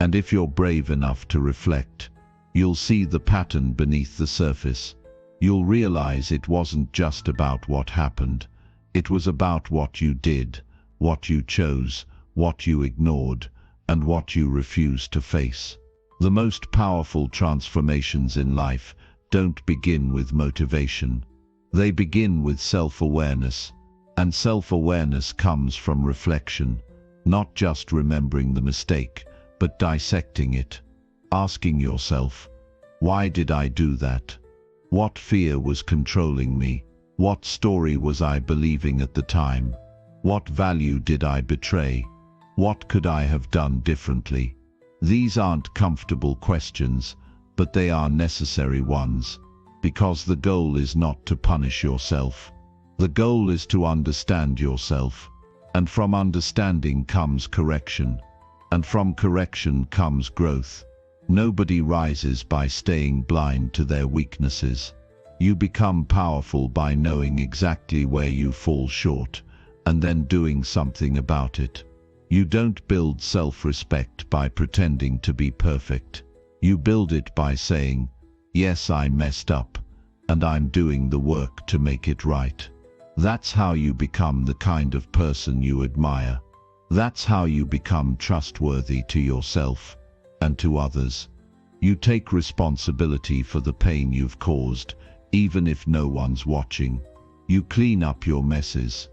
And if you're brave enough to reflect, you'll see the pattern beneath the surface. You'll realize it wasn't just about what happened. It was about what you did, what you chose, what you ignored, and what you refused to face. The most powerful transformations in life don't begin with motivation. They begin with self-awareness, and self-awareness comes from reflection, not just remembering the mistake, but dissecting it, asking yourself, why did I do that? What fear was controlling me? What story was I believing at the time? What value did I betray? What could I have done differently? These aren't comfortable questions, but they are necessary ones, because the goal is not to punish yourself. The goal is to understand yourself, and from understanding comes correction, and from correction comes growth. Nobody rises by staying blind to their weaknesses. You become powerful by knowing exactly where you fall short, and then doing something about it. You don't build self-respect by pretending to be perfect. You build it by saying, yes, I messed up, and I'm doing the work to make it right. That's how you become the kind of person you admire. That's how you become trustworthy to yourself and to others. You take responsibility for the pain you've caused, even if no one's watching. You clean up your messes.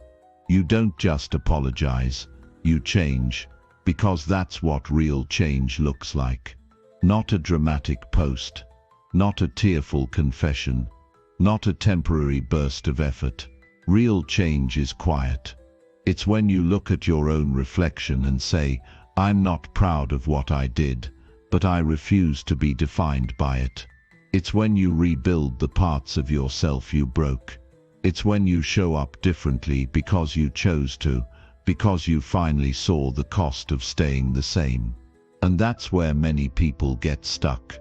You don't just apologize, you change, because that's what real change looks like. Not a dramatic post, not a tearful confession, not a temporary burst of effort. Real change is quiet. It's when you look at your own reflection and say, I'm not proud of what I did, but I refuse to be defined by it. It's when you rebuild the parts of yourself you broke. It's when you show up differently because you chose to, because you finally saw the cost of staying the same. And that's where many people get stuck.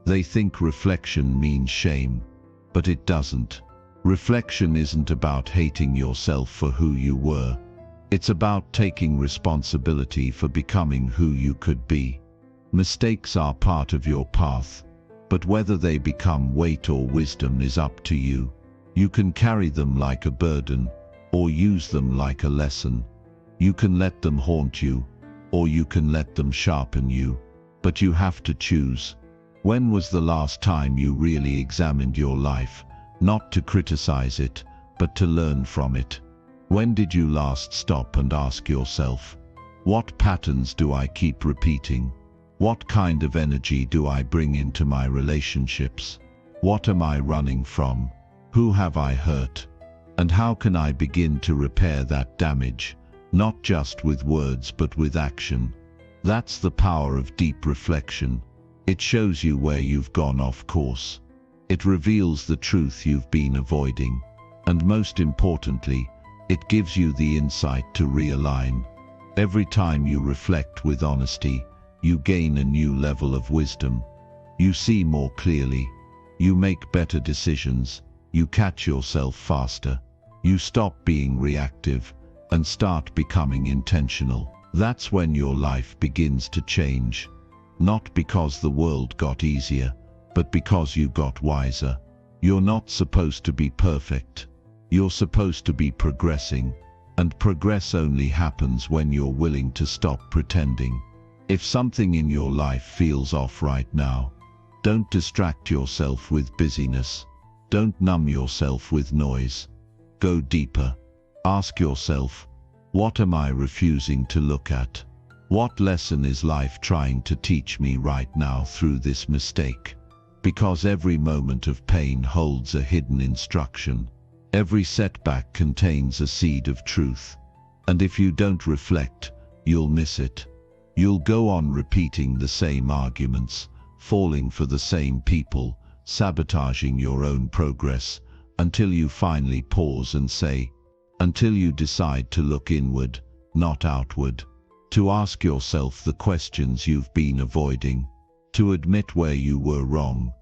They think reflection means shame, but it doesn't. Reflection isn't about hating yourself for who you were. It's about taking responsibility for becoming who you could be. Mistakes are part of your path, but whether they become weight or wisdom is up to you. You can carry them like a burden, or use them like a lesson. You can let them haunt you, or you can let them sharpen you, but you have to choose. When was the last time you really examined your life, not to criticize it, but to learn from it? When did you last stop and ask yourself, what patterns do I keep repeating? What kind of energy do I bring into my relationships? What am I running from? Who have I hurt? And how can I begin to repair that damage, not just with words but with action? That's the power of deep reflection. It shows you where you've gone off course. It reveals the truth you've been avoiding. And most importantly, it gives you the insight to realign. Every time you reflect with honesty, you gain a new level of wisdom. You see more clearly. You make better decisions. You catch yourself faster. You stop being reactive and start becoming intentional. That's when your life begins to change. Not because the world got easier, but because you got wiser. You're not supposed to be perfect. You're supposed to be progressing, and progress only happens when you're willing to stop pretending. If something in your life feels off right now, don't distract yourself with busyness. Don't numb yourself with noise. Go deeper. Ask yourself, what am I refusing to look at? What lesson is life trying to teach me right now through this mistake? Because every moment of pain holds a hidden instruction. Every setback contains a seed of truth. And if you don't reflect, you'll miss it. You'll go on repeating the same arguments, falling for the same people, sabotaging your own progress, until you finally pause and say, until you decide to look inward, not outward. To ask yourself the questions you've been avoiding. To admit where you were wrong.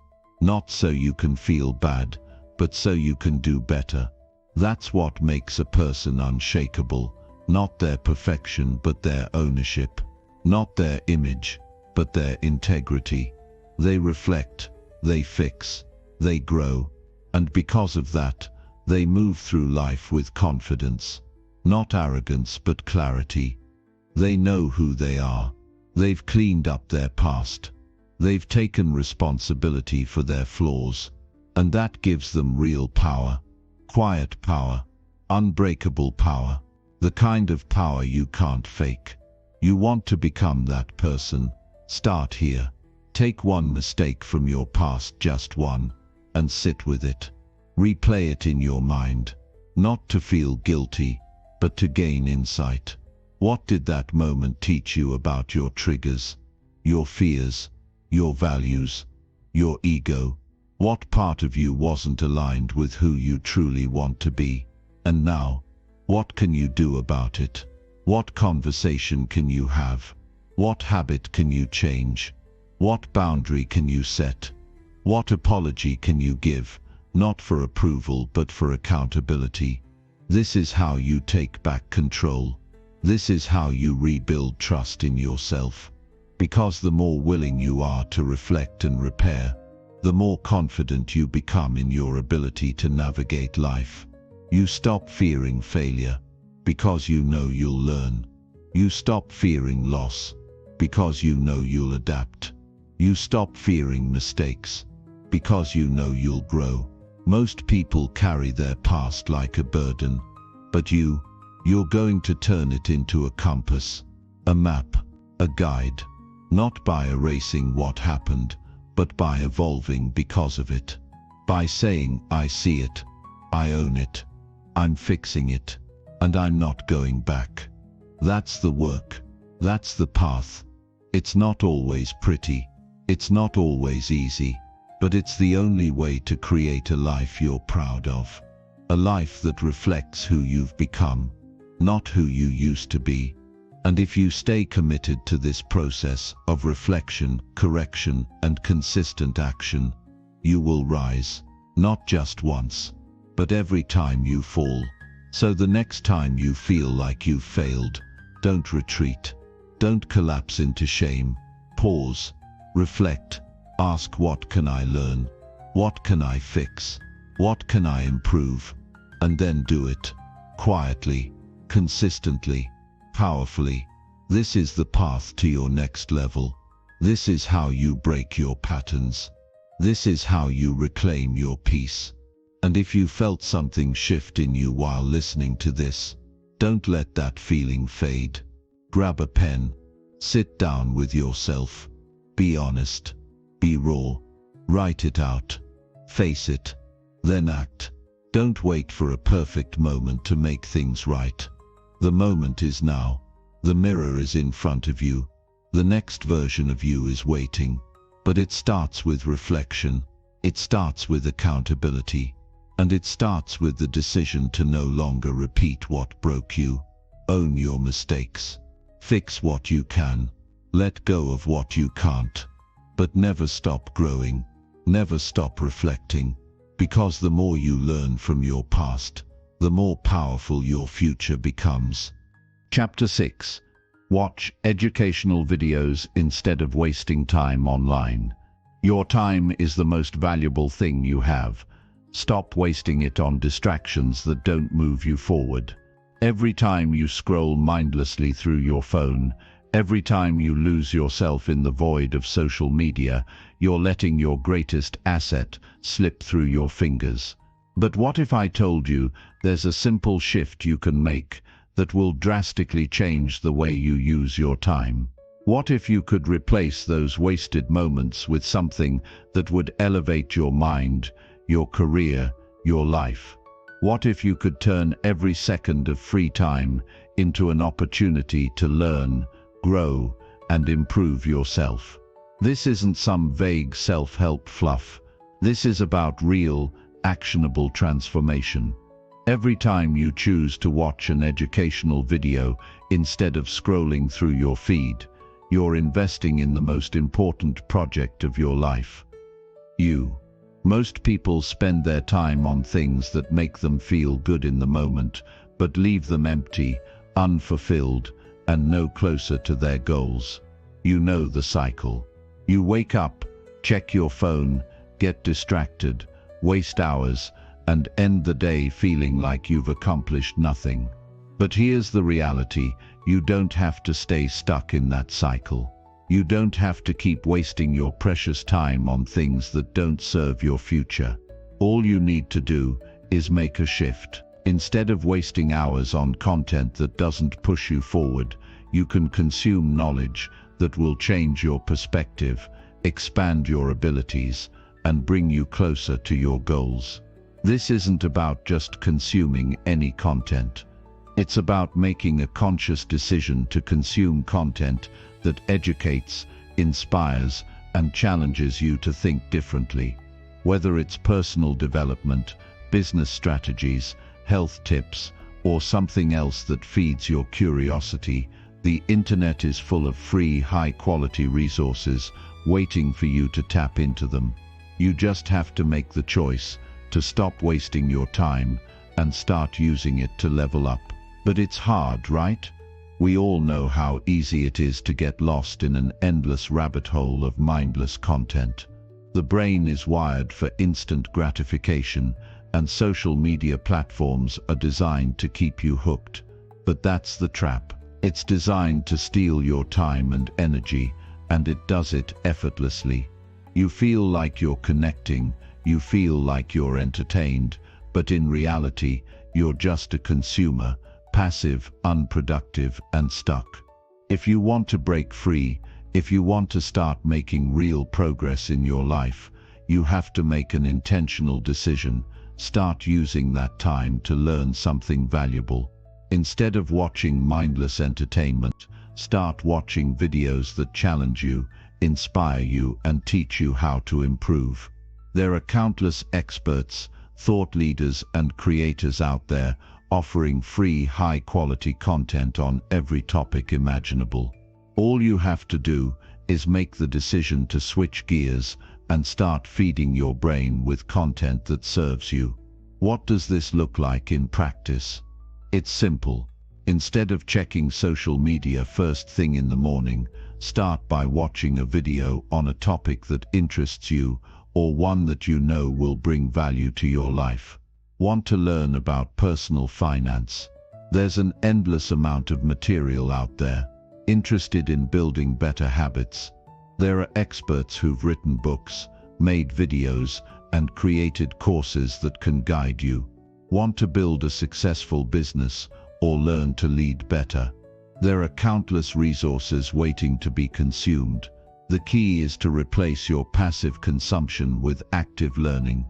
Not so you can feel bad, but so you can do better. That's what makes a person unshakable, not their perfection but their ownership, not their image, but their integrity. They reflect, they fix, they grow, and because of that, they move through life with confidence, not arrogance but clarity. They know who they are. They've cleaned up their past. They've taken responsibility for their flaws. And that gives them real power, quiet power, unbreakable power, the kind of power you can't fake. You want to become that person? Start here. Take one mistake from your past, just one, and sit with it. Replay it in your mind, not to feel guilty, but to gain insight. What did that moment teach you about your triggers, your fears, your values, your ego? What part of you wasn't aligned with who you truly want to be? And now, what can you do about it? What conversation can you have? What habit can you change? What boundary can you set? What apology can you give, not for approval but for accountability? This is how you take back control. This is how you rebuild trust in yourself. Because the more willing you are to reflect and repair, the more confident you become in your ability to navigate life. You stop fearing failure, because you know you'll learn. You stop fearing loss, because you know you'll adapt. You stop fearing mistakes, because you know you'll grow. Most people carry their past like a burden, but you're going to turn it into a compass, a map, a guide, not by erasing what happened, but by evolving because of it. By saying, I see it, I own it, I'm fixing it, and I'm not going back. That's the work. That's the path. It's not always pretty. It's not always easy, but it's the only way to create a life you're proud of. A life that reflects who you've become, not who you used to be. And if you stay committed to this process of reflection, correction, and consistent action, you will rise, not just once, but every time you fall. So the next time you feel like you've failed, don't retreat. Don't collapse into shame. Pause, reflect, ask, what can I learn? What can I fix? What can I improve? And then do it. Quietly, consistently, powerfully. This is the path to your next level. This is how you break your patterns. This is how you reclaim your peace. And if you felt something shift in you while listening to this, don't let that feeling fade. Grab a pen, sit down with yourself, be honest, be raw, write it out, face it, then act. Don't wait for a perfect moment to make things right. The moment is now. The mirror is in front of you. The next version of you is waiting. But it starts with reflection. It starts with accountability. And it starts with the decision to no longer repeat what broke you. Own your mistakes. Fix what you can. Let go of what you can't. But never stop growing. Never stop reflecting. Because the more you learn from your past, the more powerful your future becomes. Chapter 6. Watch educational videos instead of wasting time online. Your time is the most valuable thing you have. Stop wasting it on distractions that don't move you forward. Every time you scroll mindlessly through your phone, every time you lose yourself in the void of social media, you're letting your greatest asset slip through your fingers. But what if I told you there's a simple shift you can make that will drastically change the way you use your time? What if you could replace those wasted moments with something that would elevate your mind, your career, your life? What if you could turn every second of free time into an opportunity to learn, grow, and improve yourself? This isn't some vague self-help fluff. This is about real, actionable transformation. Every time you choose to watch an educational video instead of scrolling through your feed, you're investing in the most important project of your life. You. Most people spend their time on things that make them feel good in the moment, but leave them empty, unfulfilled, and no closer to their goals. You know the cycle. You wake up, check your phone, get distracted, waste hours, and end the day feeling like you've accomplished nothing. But here's the reality: you don't have to stay stuck in that cycle. You don't have to keep wasting your precious time on things that don't serve your future. All you need to do is make a shift. Instead of wasting hours on content that doesn't push you forward, you can consume knowledge that will change your perspective, expand your abilities, and bring you closer to your goals. This isn't about just consuming any content. It's about making a conscious decision to consume content that educates, inspires, and challenges you to think differently. Whether it's personal development, business strategies, health tips, or something else that feeds your curiosity, the internet is full of free, high-quality resources waiting for you to tap into them. You just have to make the choice to stop wasting your time and start using it to level up. But it's hard, right? We all know how easy it is to get lost in an endless rabbit hole of mindless content. The brain is wired for instant gratification, and social media platforms are designed to keep you hooked. But that's the trap. It's designed to steal your time and energy, and it does it effortlessly. You feel like you're connecting, you feel like you're entertained, but in reality, you're just a consumer, passive, unproductive, and stuck. If you want to break free, if you want to start making real progress in your life, you have to make an intentional decision. Start using that time to learn something valuable. Instead of watching mindless entertainment, start watching videos that challenge you, inspire you, and teach you how to improve. There are countless experts, thought leaders, and creators out there offering free, high-quality content on every topic imaginable. All you have to do is make the decision to switch gears and start feeding your brain with content that serves you. What does this look like in practice? It's simple. Instead of checking social media first thing in the morning, start by watching a video on a topic that interests you or one that you know will bring value to your life. Want to learn about personal finance? There's an endless amount of material out there. Interested in building better habits? There are experts who've written books, made videos, and created courses that can guide you. Want to build a successful business or learn to lead better? There are countless resources waiting to be consumed. The key is to replace your passive consumption with active learning.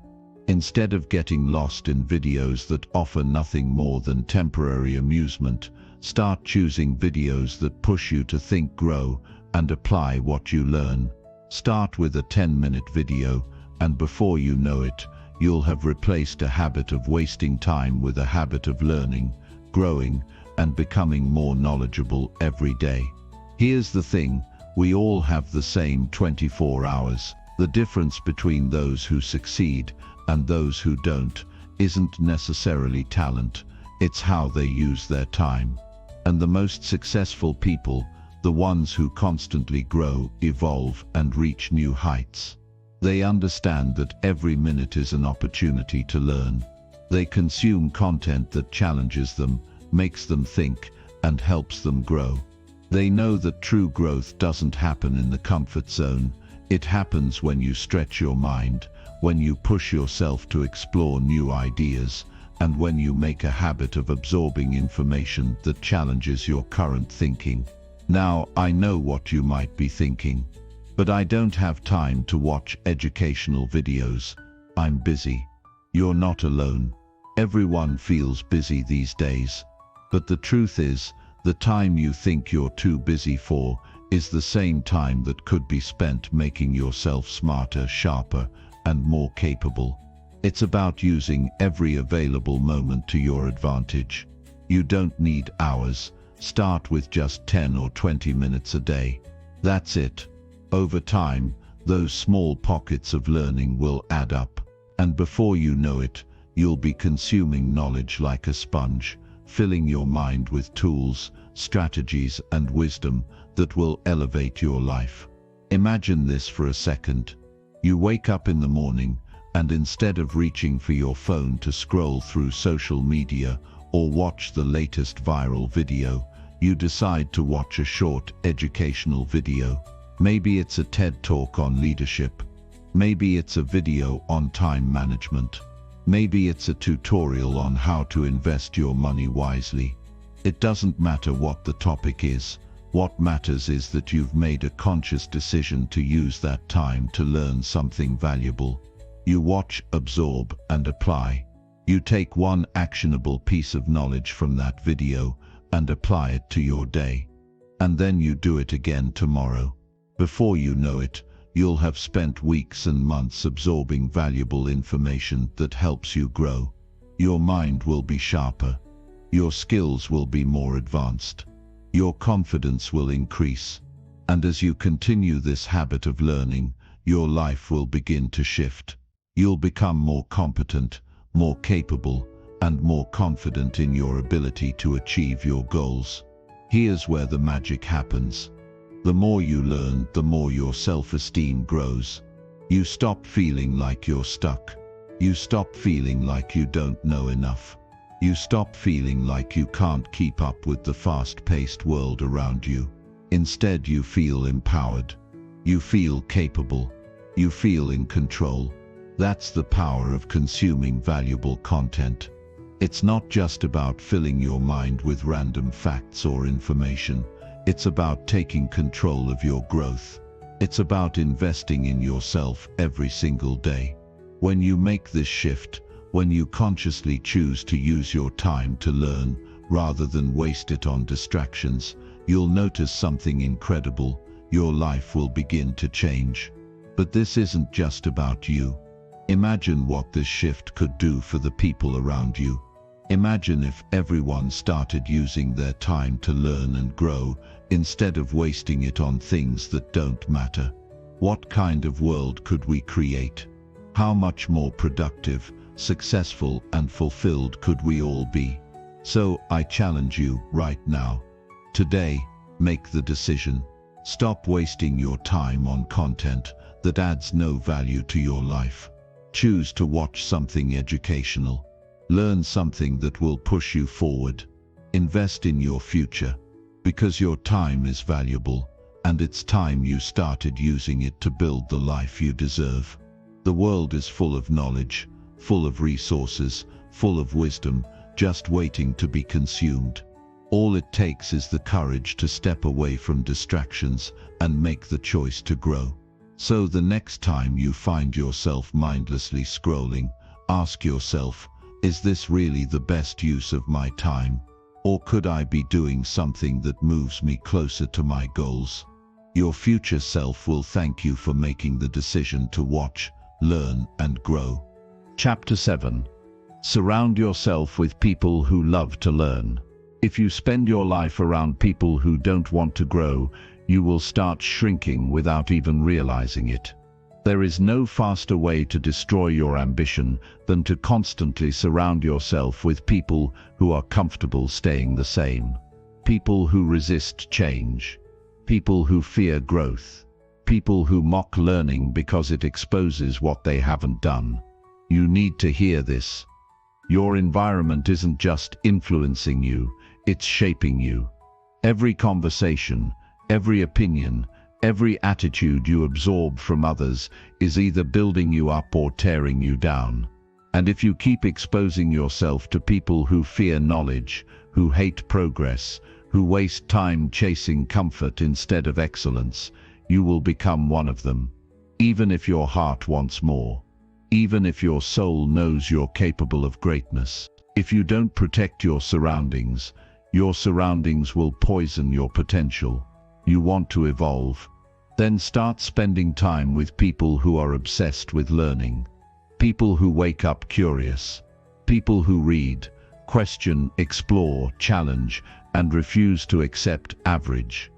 Instead of getting lost in videos that offer nothing more than temporary amusement, start choosing videos that push you to think, grow, and apply what you learn. Start with a 10-minute video, and before you know it, you'll have replaced a habit of wasting time with a habit of learning, growing, and becoming more knowledgeable every day. Here's the thing, we all have the same 24 hours. The difference between those who succeed and those who don't isn't necessarily talent, it's how they use their time. And the most successful people, the ones who constantly grow, evolve, and reach new heights. They understand that every minute is an opportunity to learn. They consume content that challenges them, makes them think, and helps them grow. They know that true growth doesn't happen in the comfort zone. It happens when you stretch your mind, when you push yourself to explore new ideas, and when you make a habit of absorbing information that challenges your current thinking. Now, I know what you might be thinking, but I don't have time to watch educational videos. I'm busy. You're not alone. Everyone feels busy these days. But the truth is, the time you think you're too busy for is the same time that could be spent making yourself smarter, sharper, and more capable. It's about using every available moment to your advantage. You don't need hours. Start with just 10 or 20 minutes a day. That's it. Over time, those small pockets of learning will add up. And before you know it, you'll be consuming knowledge like a sponge, filling your mind with tools, strategies, and wisdom that will elevate your life. Imagine this for a second. You wake up in the morning, and instead of reaching for your phone to scroll through social media or watch the latest viral video, you decide to watch a short educational video. Maybe it's a TED Talk on leadership. Maybe it's a video on time management. Maybe it's a tutorial on how to invest your money wisely. It doesn't matter what the topic is. What matters is that you've made a conscious decision to use that time to learn something valuable. You watch, absorb, and apply. You take one actionable piece of knowledge from that video and apply it to your day. And then you do it again tomorrow. Before you know it, you'll have spent weeks and months absorbing valuable information that helps you grow. Your mind will be sharper. Your skills will be more advanced. Your confidence will increase. And as you continue this habit of learning, your life will begin to shift. You'll become more competent, more capable, and more confident in your ability to achieve your goals. Here's where the magic happens. The more you learn, the more your self-esteem grows. You stop feeling like you're stuck. You stop feeling like you don't know enough. You stop feeling like you can't keep up with the fast-paced world around you. Instead, you feel empowered. You feel capable. You feel in control. That's the power of consuming valuable content. It's not just about filling your mind with random facts or information. It's about taking control of your growth. It's about investing in yourself every single day. When you make this shift, When you consciously choose to use your time to learn rather than waste it on distractions, you'll notice something incredible. Your life will begin to change. But this isn't just about you. Imagine what this shift could do for the people around you. Imagine if everyone started using their time to learn and grow instead of wasting it on things that don't matter. What kind of world could we create? How much more productive, successful, and fulfilled could we all be? So I challenge you right now. Today, make the decision. Stop wasting your time on content that adds no value to your life. Choose to watch something educational. Learn something that will push you forward. Invest in your future, because your time is valuable, and it's time you started using it to build the life you deserve. The world is full of knowledge, full of resources, full of wisdom, just waiting to be consumed. All it takes is the courage to step away from distractions and make the choice to grow. So the next time you find yourself mindlessly scrolling, ask yourself, is this really the best use of my time? Or could I be doing something that moves me closer to my goals? Your future self will thank you for making the decision to watch, learn, and grow. Chapter 7. Surround yourself with people who love to learn. If you spend your life around people who don't want to grow, you will start shrinking without even realizing it. There is no faster way to destroy your ambition than to constantly surround yourself with people who are comfortable staying the same. People who resist change. People who fear growth. People who mock learning because it exposes what they haven't done. You need to hear this. Your environment isn't just influencing you, it's shaping you. Every conversation, every opinion, every attitude you absorb from others is either building you up or tearing you down. And if you keep exposing yourself to people who fear knowledge, who hate progress, who waste time chasing comfort instead of excellence, you will become one of them. Even if your heart wants more. Even if your soul knows you're capable of greatness. If you don't protect your surroundings will poison your potential. You want to evolve? Then start spending time with people who are obsessed with learning. People who wake up curious. People who read, question, explore, challenge, and refuse to accept average.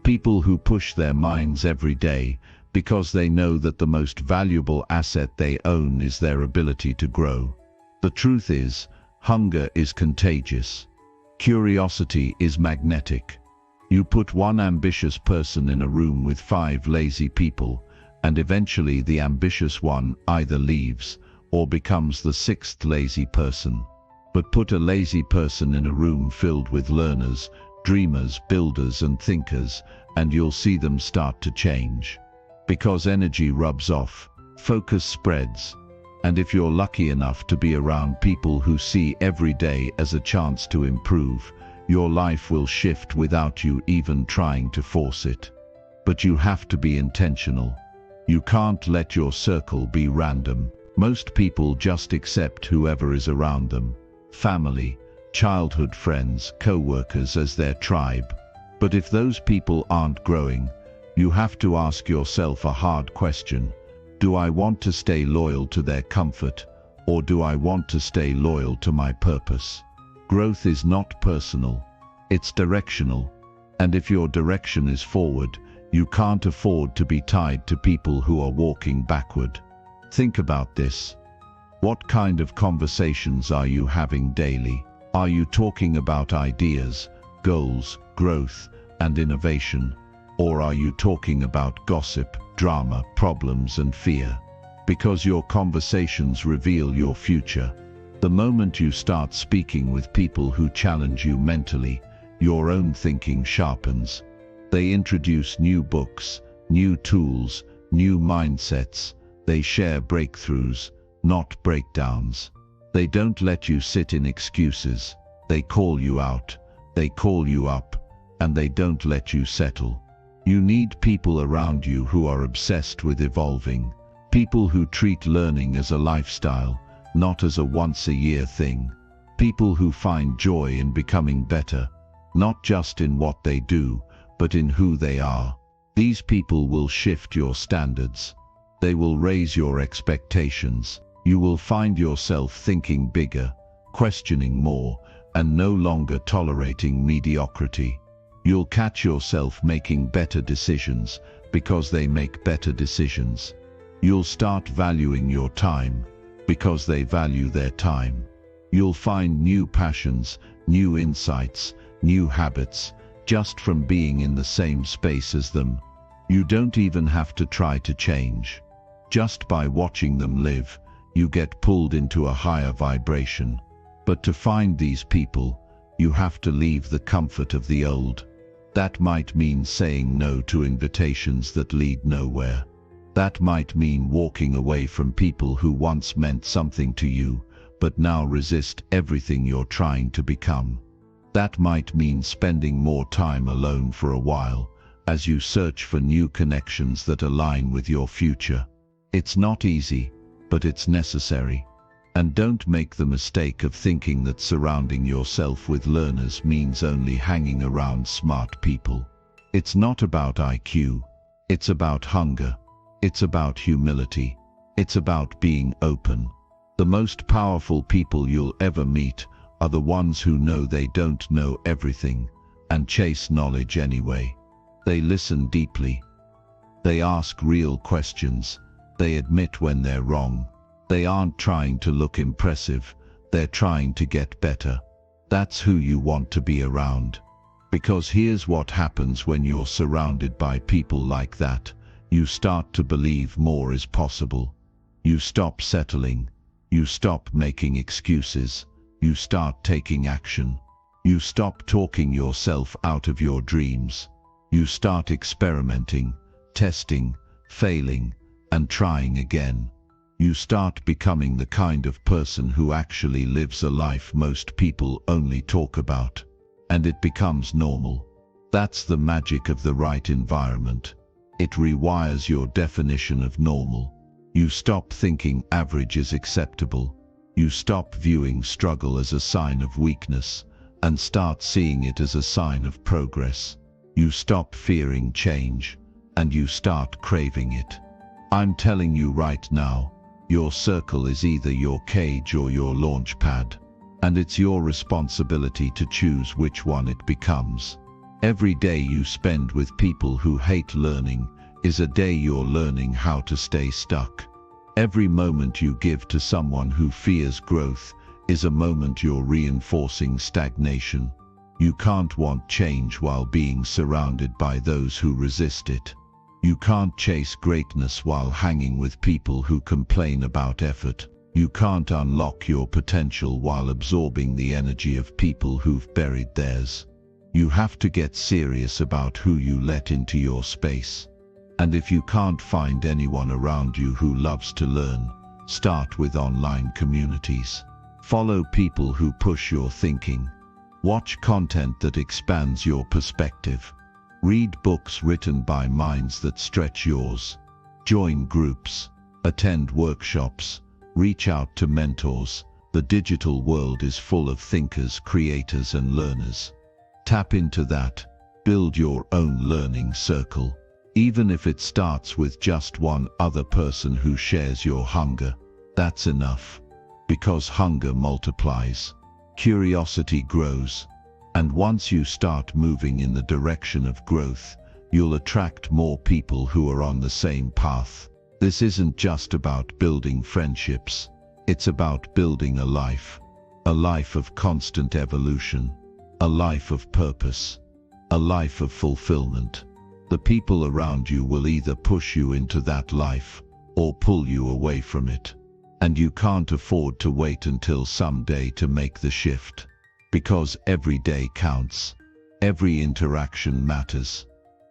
People who push their minds every day because they know that the most valuable asset they own is their ability to grow. The truth is, hunger is contagious. Curiosity is magnetic. You put one ambitious person in a room with 5 lazy people, and eventually the ambitious one either leaves or becomes the 6th lazy person. But put a lazy person in a room filled with learners, dreamers, builders, and thinkers, and you'll see them start to change. Because energy rubs off, focus spreads. And if you're lucky enough to be around people who see every day as a chance to improve, your life will shift without you even trying to force it. But you have to be intentional. You can't let your circle be random. Most people just accept whoever is around them. Family, childhood friends, co-workers as their tribe. But if those people aren't growing, you have to ask yourself a hard question. Do I want to stay loyal to their comfort, or do I want to stay loyal to my purpose? Growth is not personal, it's directional. And if your direction is forward, you can't afford to be tied to people who are walking backward. Think about this. What kind of conversations are you having daily? Are you talking about ideas, goals, growth, and innovation? Or are you talking about gossip, drama, problems, and fear? Because your conversations reveal your future. The moment you start speaking with people who challenge you mentally, your own thinking sharpens. They introduce new books, new tools, new mindsets. They share breakthroughs, not breakdowns. They don't let you sit in excuses. They call you out, they call you up, and they don't let you settle. You need people around you who are obsessed with evolving, people who treat learning as a lifestyle, not as a once-a-year thing. People who find joy in becoming better, not just in what they do, but in who they are. These people will shift your standards. They will raise your expectations. You will find yourself thinking bigger, questioning more, and no longer tolerating mediocrity. You'll catch yourself making better decisions because they make better decisions. You'll start valuing your time because they value their time. You'll find new passions, new insights, new habits, just from being in the same space as them. You don't even have to try to change. Just by watching them live, you get pulled into a higher vibration. But to find these people, you have to leave the comfort of the old. That might mean saying no to invitations that lead nowhere. That might mean walking away from people who once meant something to you, but now resist everything you're trying to become. That might mean spending more time alone for a while, as you search for new connections that align with your future. It's not easy, but it's necessary. And don't make the mistake of thinking that surrounding yourself with learners means only hanging around smart people. It's not about IQ. It's about hunger. It's about humility. It's about being open. The most powerful people you'll ever meet are the ones who know they don't know everything and chase knowledge anyway. They listen deeply. They ask real questions. They admit when they're wrong. They aren't trying to look impressive, they're trying to get better. That's who you want to be around. Because here's what happens when you're surrounded by people like that. You start to believe more is possible. You stop settling. You stop making excuses. You start taking action. You stop talking yourself out of your dreams. You start experimenting, testing, failing, and trying again. You start becoming the kind of person who actually lives a life most people only talk about. And it becomes normal. That's the magic of the right environment. It rewires your definition of normal. You stop thinking average is acceptable. You stop viewing struggle as a sign of weakness and start seeing it as a sign of progress. You stop fearing change and you start craving it. I'm telling you right now, your circle is either your cage or your launch pad, and it's your responsibility to choose which one it becomes. Every day you spend with people who hate learning is a day you're learning how to stay stuck. Every moment you give to someone who fears growth is a moment you're reinforcing stagnation. You can't want change while being surrounded by those who resist it. You can't chase greatness while hanging with people who complain about effort. You can't unlock your potential while absorbing the energy of people who've buried theirs. You have to get serious about who you let into your space. And if you can't find anyone around you who loves to learn, start with online communities. Follow people who push your thinking. Watch content that expands your perspective. Read books written by minds that stretch yours. Join groups. Attend workshops. Reach out to mentors. The digital world is full of thinkers, creators, and learners. Tap into that. Build your own learning circle. Even if it starts with just one other person who shares your hunger, that's enough. Because hunger multiplies. Curiosity grows. And once you start moving in the direction of growth, you'll attract more people who are on the same path. This isn't just about building friendships. It's about building a life of constant evolution, a life of purpose, a life of fulfillment. The people around you will either push you into that life or pull you away from it. And you can't afford to wait until someday to make the shift. Because every day counts. Every interaction matters.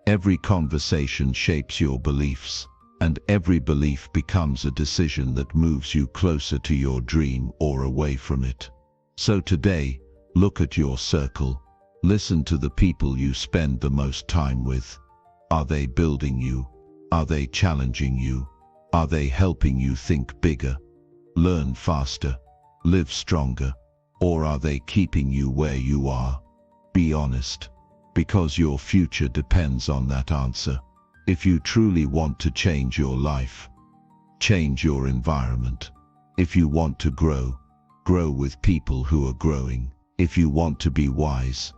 Every conversation shapes your beliefs. And every belief becomes a decision that moves you closer to your dream or away from it. So today, look at your circle. Listen to the people you spend the most time with. Are they building you? Are they challenging you? Are they helping you think bigger? learn faster, live stronger? Or are they keeping you where you are? Be honest, because your future depends on that answer. If you truly want to change your life, change your environment. If you want to grow, grow with people who are growing. If you want to be wise,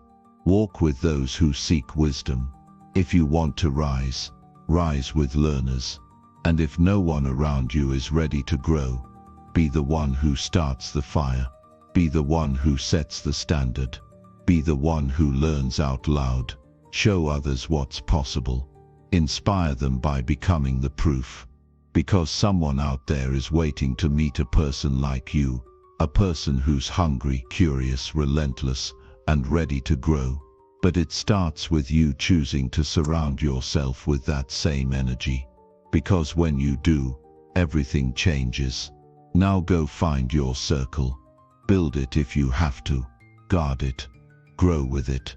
walk with those who seek wisdom. If you want to rise, rise with learners. And if no one around you is ready to grow, be the one who starts the fire. Be the one who sets the standard. Be the one who learns out loud. Show others what's possible. Inspire them by becoming the proof. Because someone out there is waiting to meet a person like you, a person who's hungry, curious, relentless, and ready to grow. But it starts with you choosing to surround yourself with that same energy. Because when you do, everything changes. Now go find your circle. Build it if you have to. Guard it. Grow with it.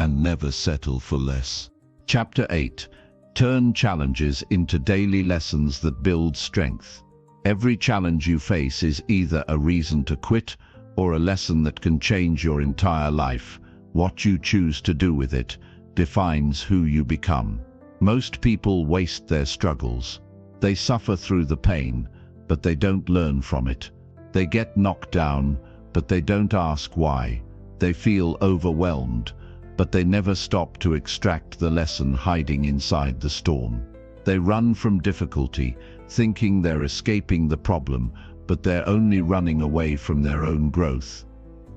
And never settle for less. Chapter 8. Turn challenges into daily lessons that build strength. Every challenge you face is either a reason to quit or a lesson that can change your entire life. What you choose to do with it defines who you become. Most people waste their struggles. They suffer through the pain, but they don't learn from it. They get knocked down, but they don't ask why. They feel overwhelmed, but they never stop to extract the lesson hiding inside the storm. They run from difficulty, thinking they're escaping the problem, but they're only running away from their own growth.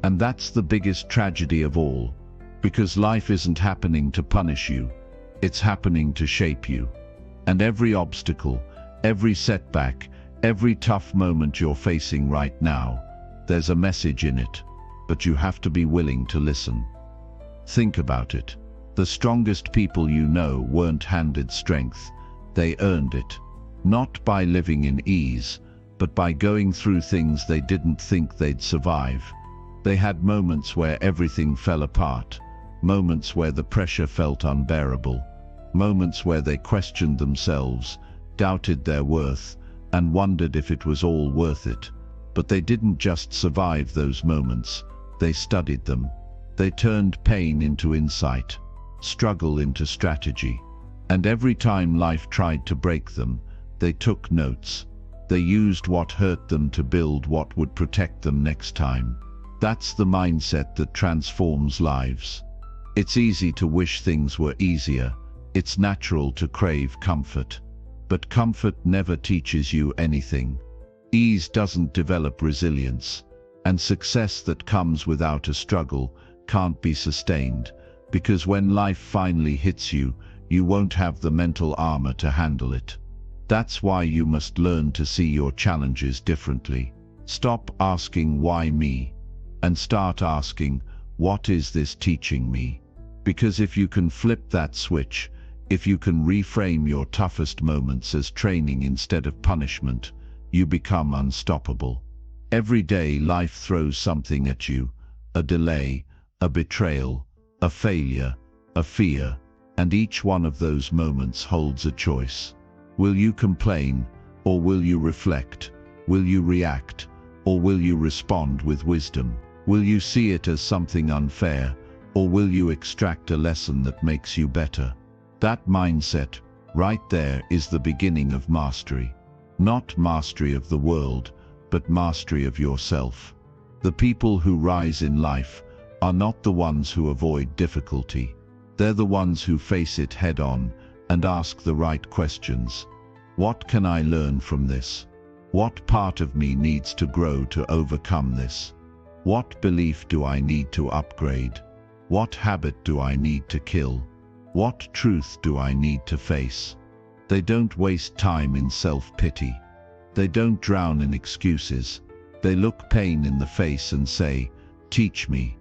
And that's the biggest tragedy of all, because life isn't happening to punish you, it's happening to shape you. And every obstacle, every setback, every tough moment you're facing right now, there's a message in it, but you have to be willing to listen. Think about it. The strongest people you know weren't handed strength. They earned it. Not by living in ease, but by going through things they didn't think they'd survive. They had moments where everything fell apart, moments where the pressure felt unbearable, moments where they questioned themselves, doubted their worth, and wondered if it was all worth it. But they didn't just survive those moments, they studied them. They turned pain into insight, struggle into strategy. And every time life tried to break them, they took notes. They used what hurt them to build what would protect them next time. That's the mindset that transforms lives. It's easy to wish things were easier. It's natural to crave comfort. But comfort never teaches you anything. Ease doesn't develop resilience. And success that comes without a struggle can't be sustained, because when life finally hits you, you won't have the mental armor to handle it. That's why you must learn to see your challenges differently. Stop asking why me, and start asking, what is this teaching me? Because if you can flip that switch, if you can reframe your toughest moments as training instead of punishment, you become unstoppable. Every day life throws something at you, a delay, a betrayal, a failure, a fear, and each one of those moments holds a choice. Will you complain, or will you reflect? Will you react, or will you respond with wisdom? Will you see it as something unfair, or will you extract a lesson that makes you better? That mindset, right there, is the beginning of mastery. Not mastery of the world, but mastery of yourself. The people who rise in life are not the ones who avoid difficulty. They're the ones who face it head-on and ask the right questions. What can I learn from this? What part of me needs to grow to overcome this? What belief do I need to upgrade? What habit do I need to kill? What truth do I need to face? They don't waste time in self-pity. They don't drown in excuses. They look pain in the face and say, "Teach me."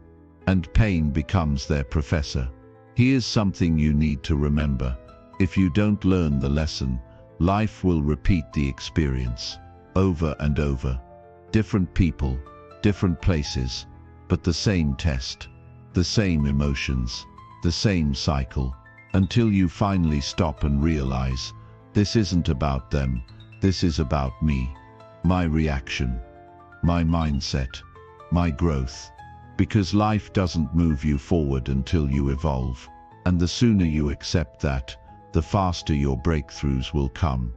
And pain becomes their professor. Here's something you need to remember. If you don't learn the lesson, life will repeat the experience over and over. Different people, different places, but the same test, the same emotions, the same cycle, until you finally stop and realize, this isn't about them, this is about me. my reaction, my mindset, my growth. Because life doesn't move you forward until you evolve. And the sooner you accept that, the faster your breakthroughs will come.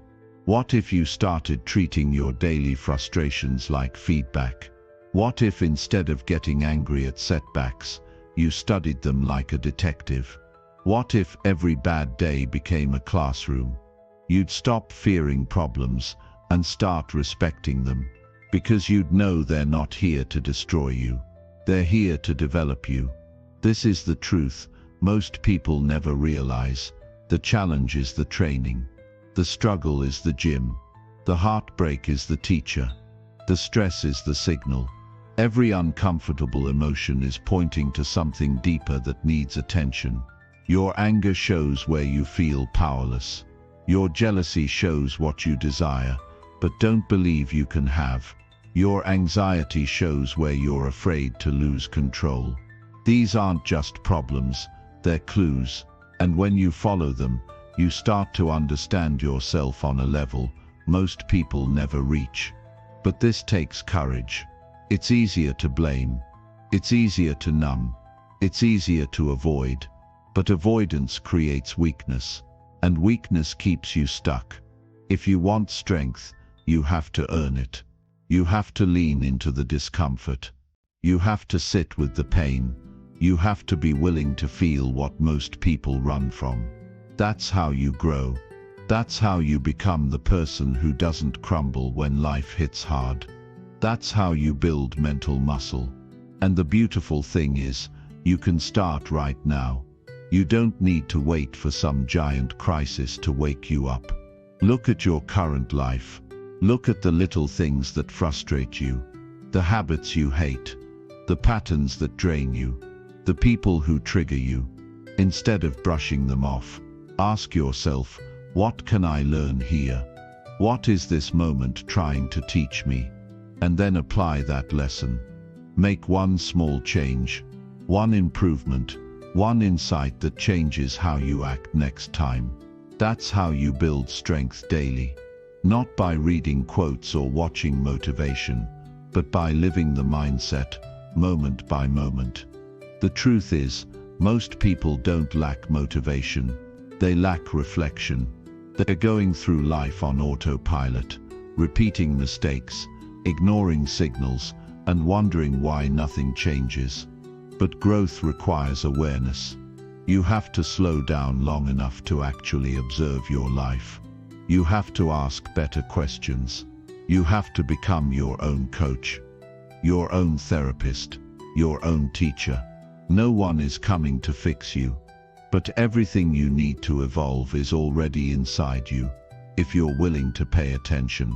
What if you started treating your daily frustrations like feedback? What if instead of getting angry at setbacks, you studied them like a detective? What if every bad day became a classroom? You'd stop fearing problems and start respecting them, because you'd know they're not here to destroy you. They're here to develop you. This is the truth most people never realize. The challenge is the training. The struggle is the gym. The heartbreak is the teacher. The stress is the signal. Every uncomfortable emotion is pointing to something deeper that needs attention. Your anger shows where you feel powerless. Your jealousy shows what you desire, but don't believe you can have. Your anxiety shows where you're afraid to lose control. These aren't just problems, they're clues, and when you follow them, you start to understand yourself on a level most people never reach. But this takes courage. It's easier to blame. It's easier to numb. It's easier to avoid. But avoidance creates weakness, and weakness keeps you stuck. If you want strength, you have to earn it. You have to lean into the discomfort. You have to sit with the pain. You have to be willing to feel what most people run from. That's how you grow. That's how you become the person who doesn't crumble when life hits hard. That's how you build mental muscle. And the beautiful thing is, you can start right now. You don't need to wait for some giant crisis to wake you up. Look at your current life. Look at the little things that frustrate you, the habits you hate, the patterns that drain you, the people who trigger you. Instead of brushing them off, ask yourself, what can I learn here? What is this moment trying to teach me? And then apply that lesson. Make one small change, one improvement, one insight that changes how you act next time. That's how you build strength daily. Not by reading quotes or watching motivation, but by living the mindset, moment by moment. The truth is, most people don't lack motivation, they lack reflection. They're going through life on autopilot, repeating mistakes, ignoring signals, and wondering why nothing changes. But growth requires awareness. You have to slow down long enough to actually observe your life. You have to ask better questions. You have to become your own coach, your own therapist, your own teacher. No one is coming to fix you, but everything you need to evolve is already inside you, if you're willing to pay attention.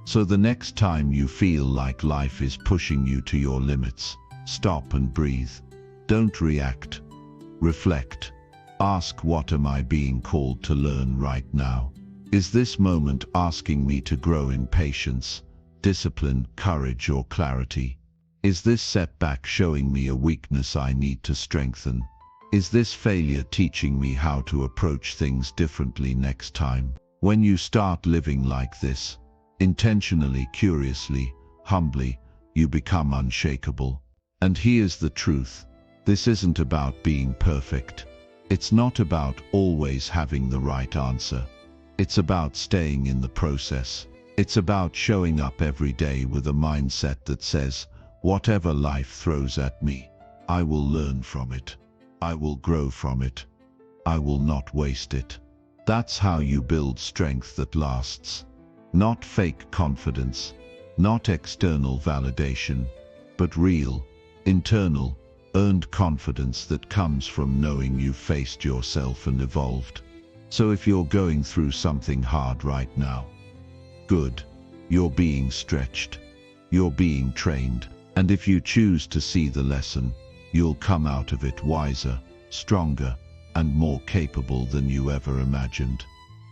So the next time you feel like life is pushing you to your limits, stop and breathe. Don't react. Reflect. Ask, what am I being called to learn right now? Is this moment asking me to grow in patience, discipline, courage, or clarity? Is this setback showing me a weakness I need to strengthen? Is this failure teaching me how to approach things differently next time? When you start living like this, intentionally, curiously, humbly, you become unshakable. And here's the truth. This isn't about being perfect. It's not about always having the right answer. It's about staying in the process. It's about showing up every day with a mindset that says, whatever life throws at me, I will learn from it. I will grow from it. I will not waste it. That's how you build strength that lasts. Not fake confidence, not external validation, but real, internal, earned confidence that comes from knowing you've faced yourself and evolved. So if you're going through something hard right now, good. You're being stretched. You're being trained. And if you choose to see the lesson, you'll come out of it wiser, stronger, and more capable than you ever imagined.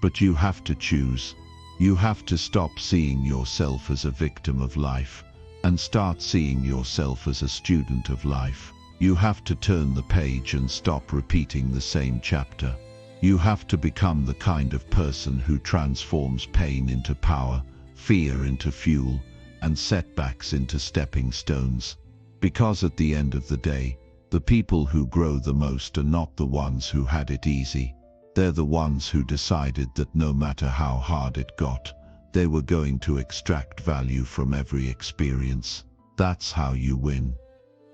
But you have to choose. You have to stop seeing yourself as a victim of life and start seeing yourself as a student of life. You have to turn the page and stop repeating the same chapter. You have to become the kind of person who transforms pain into power, fear into fuel, and setbacks into stepping stones. Because at the end of the day, the people who grow the most are not the ones who had it easy. They're the ones who decided that no matter how hard it got, they were going to extract value from every experience. That's how you win.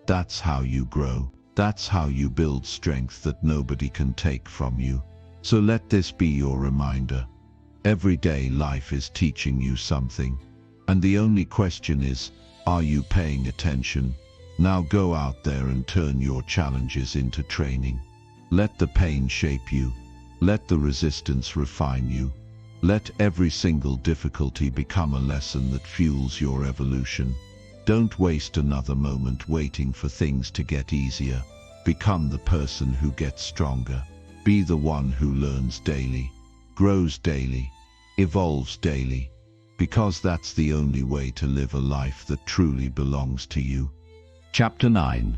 That's how you grow. That's how you build strength that nobody can take from you. So let this be your reminder. Every day life is teaching you something. And the only question is, are you paying attention? Now go out there and turn your challenges into training. Let the pain shape you. Let the resistance refine you. Let every single difficulty become a lesson that fuels your evolution. Don't waste another moment waiting for things to get easier. Become the person who gets stronger. Be the one who learns daily, grows daily, evolves daily, because that's the only way to live a life that truly belongs to you. Chapter 9.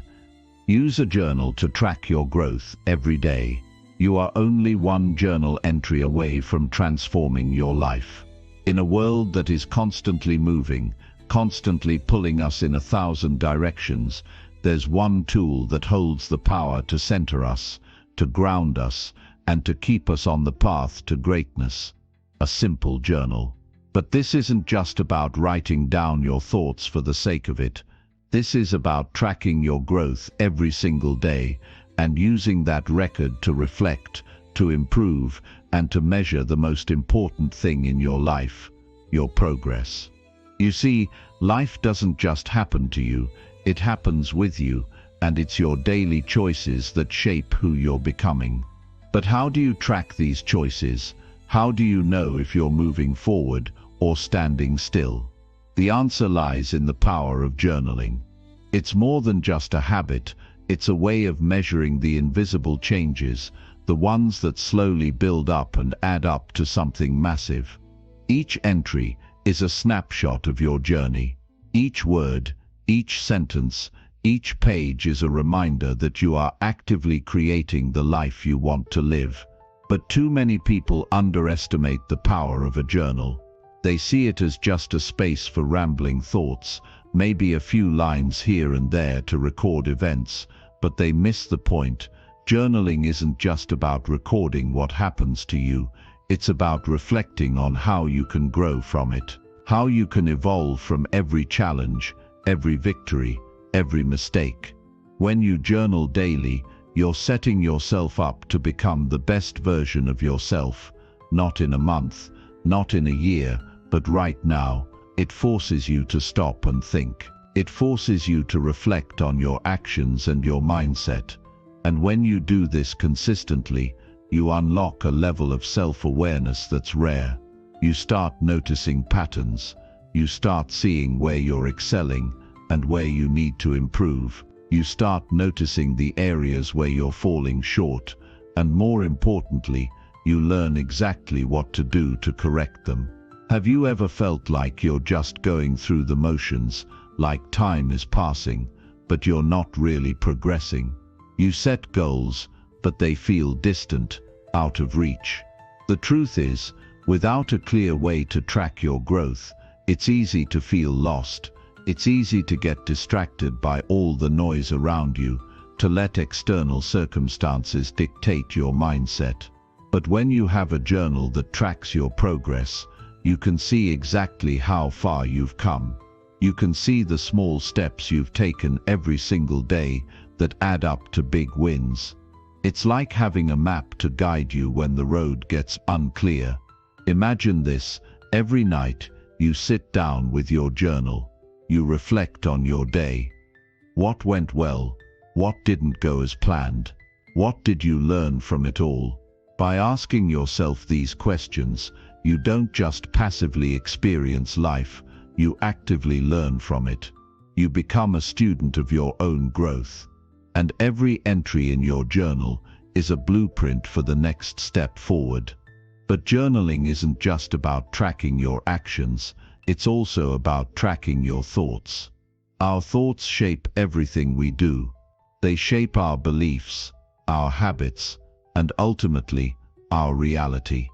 Use a journal to track your growth every day. You are only one journal entry away from transforming your life. In a world that is constantly moving, constantly pulling us in 1,000 directions, there's one tool that holds the power to center us, to ground us, and to keep us on the path to greatness. A simple journal. But this isn't just about writing down your thoughts for the sake of it. This is about tracking your growth every single day and using that record to reflect, to improve, and to measure the most important thing in your life, your progress. You see, life doesn't just happen to you, it happens with you, and it's your daily choices that shape who you're becoming. But how do you track these choices? How do you know if you're moving forward or standing still? The answer lies in the power of journaling. It's more than just a habit, it's a way of measuring the invisible changes, the ones that slowly build up and add up to something massive. Each entry is a snapshot of your journey. Each word, each sentence, each page is a reminder that you are actively creating the life you want to live. But too many people underestimate the power of a journal. They see it as just a space for rambling thoughts, maybe a few lines here and there to record events, but they miss the point. Journaling isn't just about recording what happens to you, it's about reflecting on how you can grow from it, how you can evolve from every challenge, every victory, every mistake. When you journal daily, you're setting yourself up to become the best version of yourself, not in a month, not in a year, but right now. It forces you to stop and think. It forces you to reflect on your actions and your mindset. And when you do this consistently, you unlock a level of self-awareness that's rare. You start noticing patterns. You start seeing where you're excelling and where you need to improve. You start noticing the areas where you're falling short, and more importantly, you learn exactly what to do to correct them. Have you ever felt like you're just going through the motions, like time is passing, but you're not really progressing? You set goals, but they feel distant, out of reach. The truth is, without a clear way to track your growth, it's easy to feel lost. It's easy to get distracted by all the noise around you, to let external circumstances dictate your mindset. But when you have a journal that tracks your progress, you can see exactly how far you've come. You can see the small steps you've taken every single day that add up to big wins. It's like having a map to guide you when the road gets unclear. Imagine this: every night you sit down with your journal. You reflect on your day. What went well? What didn't go as planned? What did you learn from it all? By asking yourself these questions, you don't just passively experience life, you actively learn from it. You become a student of your own growth. And every entry in your journal is a blueprint for the next step forward. But journaling isn't just about tracking your actions, it's also about tracking your thoughts. Our thoughts shape everything we do. They shape our beliefs, our habits, and ultimately, our reality.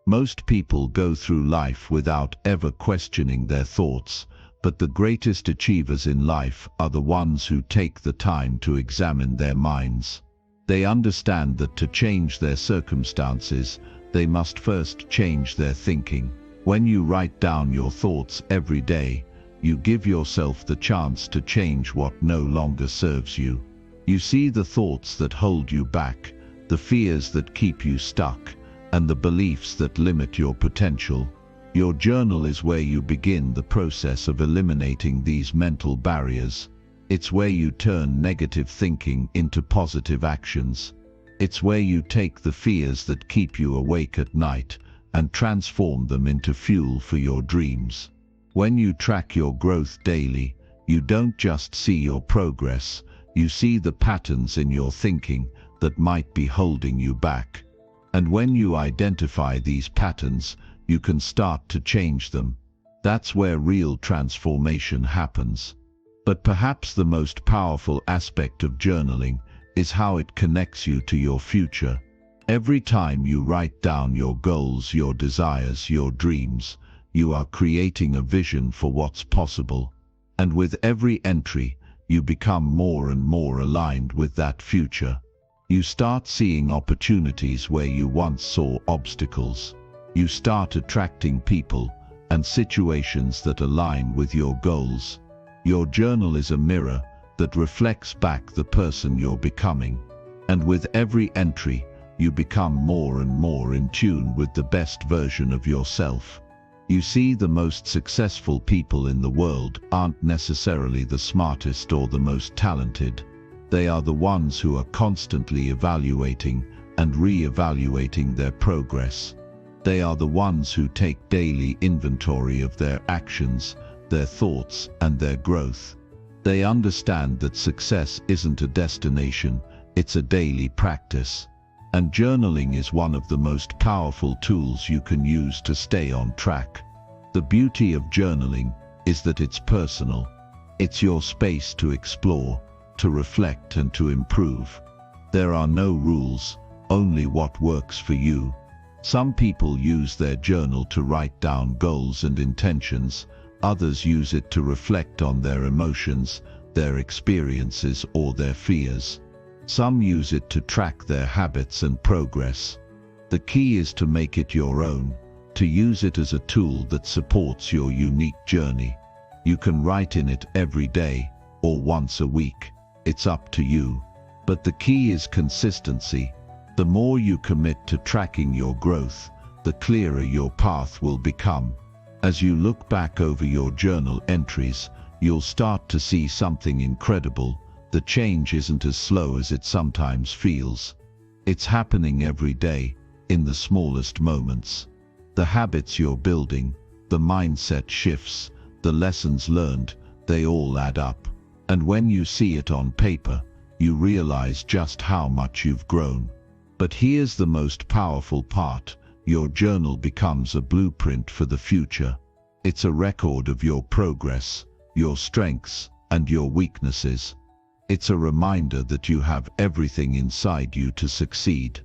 Most people go through life without ever questioning their thoughts, but the greatest achievers in life are the ones who take the time to examine their minds. They understand that to change their circumstances, they must first change their thinking. When you write down your thoughts every day, you give yourself the chance to change what no longer serves you. You see the thoughts that hold you back, the fears that keep you stuck, and the beliefs that limit your potential. Your journal is where you begin the process of eliminating these mental barriers. It's where you turn negative thinking into positive actions. It's where you take the fears that keep you awake at night and transform them into fuel for your dreams. When you track your growth daily, you don't just see your progress, you see the patterns in your thinking that might be holding you back. And when you identify these patterns, you can start to change them. That's where real transformation happens. But perhaps the most powerful aspect of journaling is how it connects you to your future. Every time you write down your goals, your desires, your dreams, you are creating a vision for what's possible. And with every entry, you become more and more aligned with that future. You start seeing opportunities where you once saw obstacles. You start attracting people and situations that align with your goals. Your journal is a mirror that reflects back the person you're becoming. And with every entry, you become more and more in tune with the best version of yourself. You see, the most successful people in the world aren't necessarily the smartest or the most talented. They are the ones who are constantly evaluating and re-evaluating their progress. They are the ones who take daily inventory of their actions, their thoughts, and their growth. They understand that success isn't a destination, it's a daily practice. And journaling is one of the most powerful tools you can use to stay on track. The beauty of journaling is that it's personal. It's your space to explore, to reflect, and to improve. There are no rules, only what works for you. Some people use their journal to write down goals and intentions. Others use it to reflect on their emotions, their experiences, or their fears. Some use it to track their habits and progress. The key is to make it your own, to use it as a tool that supports your unique journey. You can write in it every day or once a week. It's up to you. But the key is consistency. The more you commit to tracking your growth, the clearer your path will become. As you look back over your journal entries, you'll start to see something incredible. The change isn't as slow as it sometimes feels. It's happening every day, in the smallest moments. The habits you're building, the mindset shifts, the lessons learned, they all add up. And when you see it on paper, you realize just how much you've grown. But here's the most powerful part. Your journal becomes a blueprint for the future. It's a record of your progress, your strengths, and your weaknesses. It's a reminder that you have everything inside you to succeed.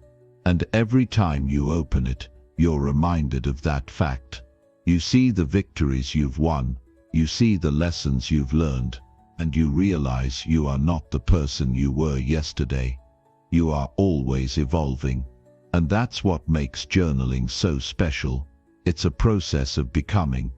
And every time you open it, you're reminded of that fact. You see the victories you've won, you see the lessons you've learned, and you realize you are not the person you were yesterday. You are always evolving. And that's what makes journaling so special. It's a process of becoming.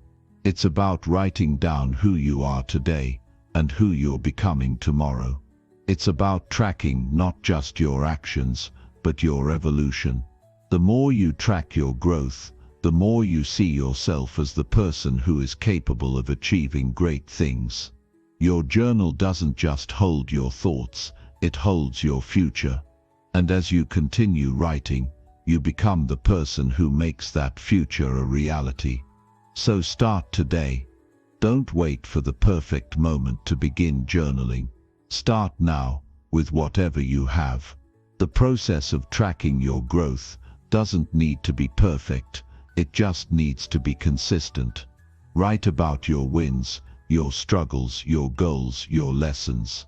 It's about writing down who you are today and who you're becoming tomorrow. It's about tracking not just your actions, but your evolution. The more you track your growth, the more you see yourself as the person who is capable of achieving great things. Your journal doesn't just hold your thoughts, it holds your future. And as you continue writing, you become the person who makes that future a reality. So start today. Don't wait for the perfect moment to begin journaling. Start now, with whatever you have. The process of tracking your growth doesn't need to be perfect, it just needs to be consistent. Write about your wins, your struggles, your goals, your lessons.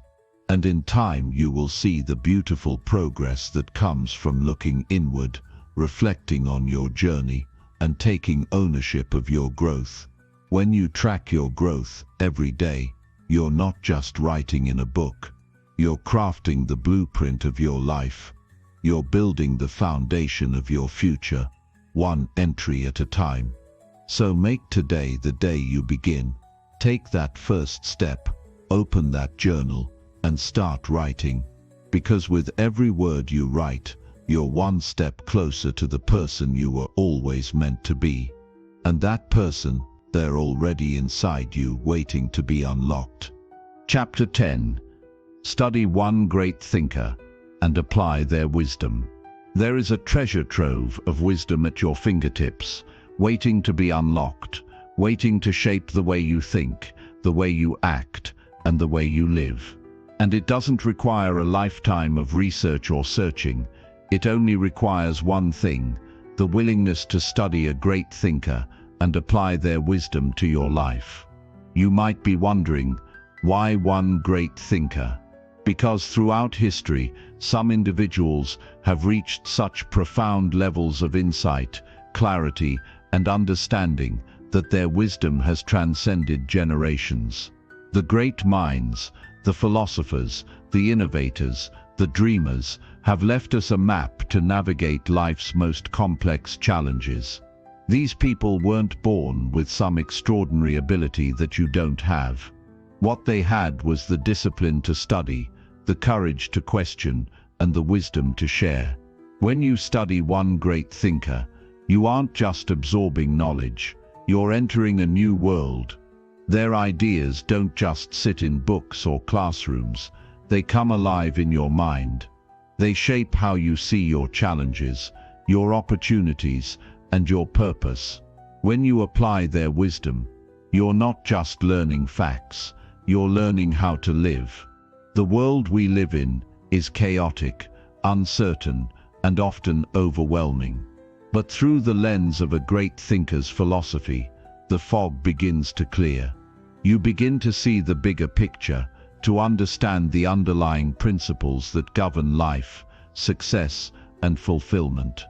And in time you will see the beautiful progress that comes from looking inward, reflecting on your journey, and taking ownership of your growth. When you track your growth every day, you're not just writing in a book. You're crafting the blueprint of your life. You're building the foundation of your future, one entry at a time. So make today the day you begin. Take that first step, open that journal, and start writing. Because with every word you write, you're one step closer to the person you were always meant to be. And that person, they're already inside you, waiting to be unlocked. Chapter 10. Study one great thinker and apply their wisdom. There is a treasure trove of wisdom at your fingertips, waiting to be unlocked, waiting to shape the way you think, the way you act, and the way you live. And it doesn't require a lifetime of research or searching. It only requires one thing: the willingness to study a great thinker and apply their wisdom to your life. You might be wondering, why one great thinker? Because throughout history, some individuals have reached such profound levels of insight, clarity, and understanding that their wisdom has transcended generations. The great minds, the philosophers, the innovators, the dreamers, have left us a map to navigate life's most complex challenges. These people weren't born with some extraordinary ability that you don't have. What they had was the discipline to study, the courage to question, and the wisdom to share. When you study one great thinker, you aren't just absorbing knowledge, you're entering a new world. Their ideas don't just sit in books or classrooms, they come alive in your mind. They shape how you see your challenges, your opportunities, and your purpose. When you apply their wisdom, you're not just learning facts, you're learning how to live. The world we live in is chaotic, uncertain, and often overwhelming. But through the lens of a great thinker's philosophy, the fog begins to clear. You begin to see the bigger picture, to understand the underlying principles that govern life, success, and fulfillment.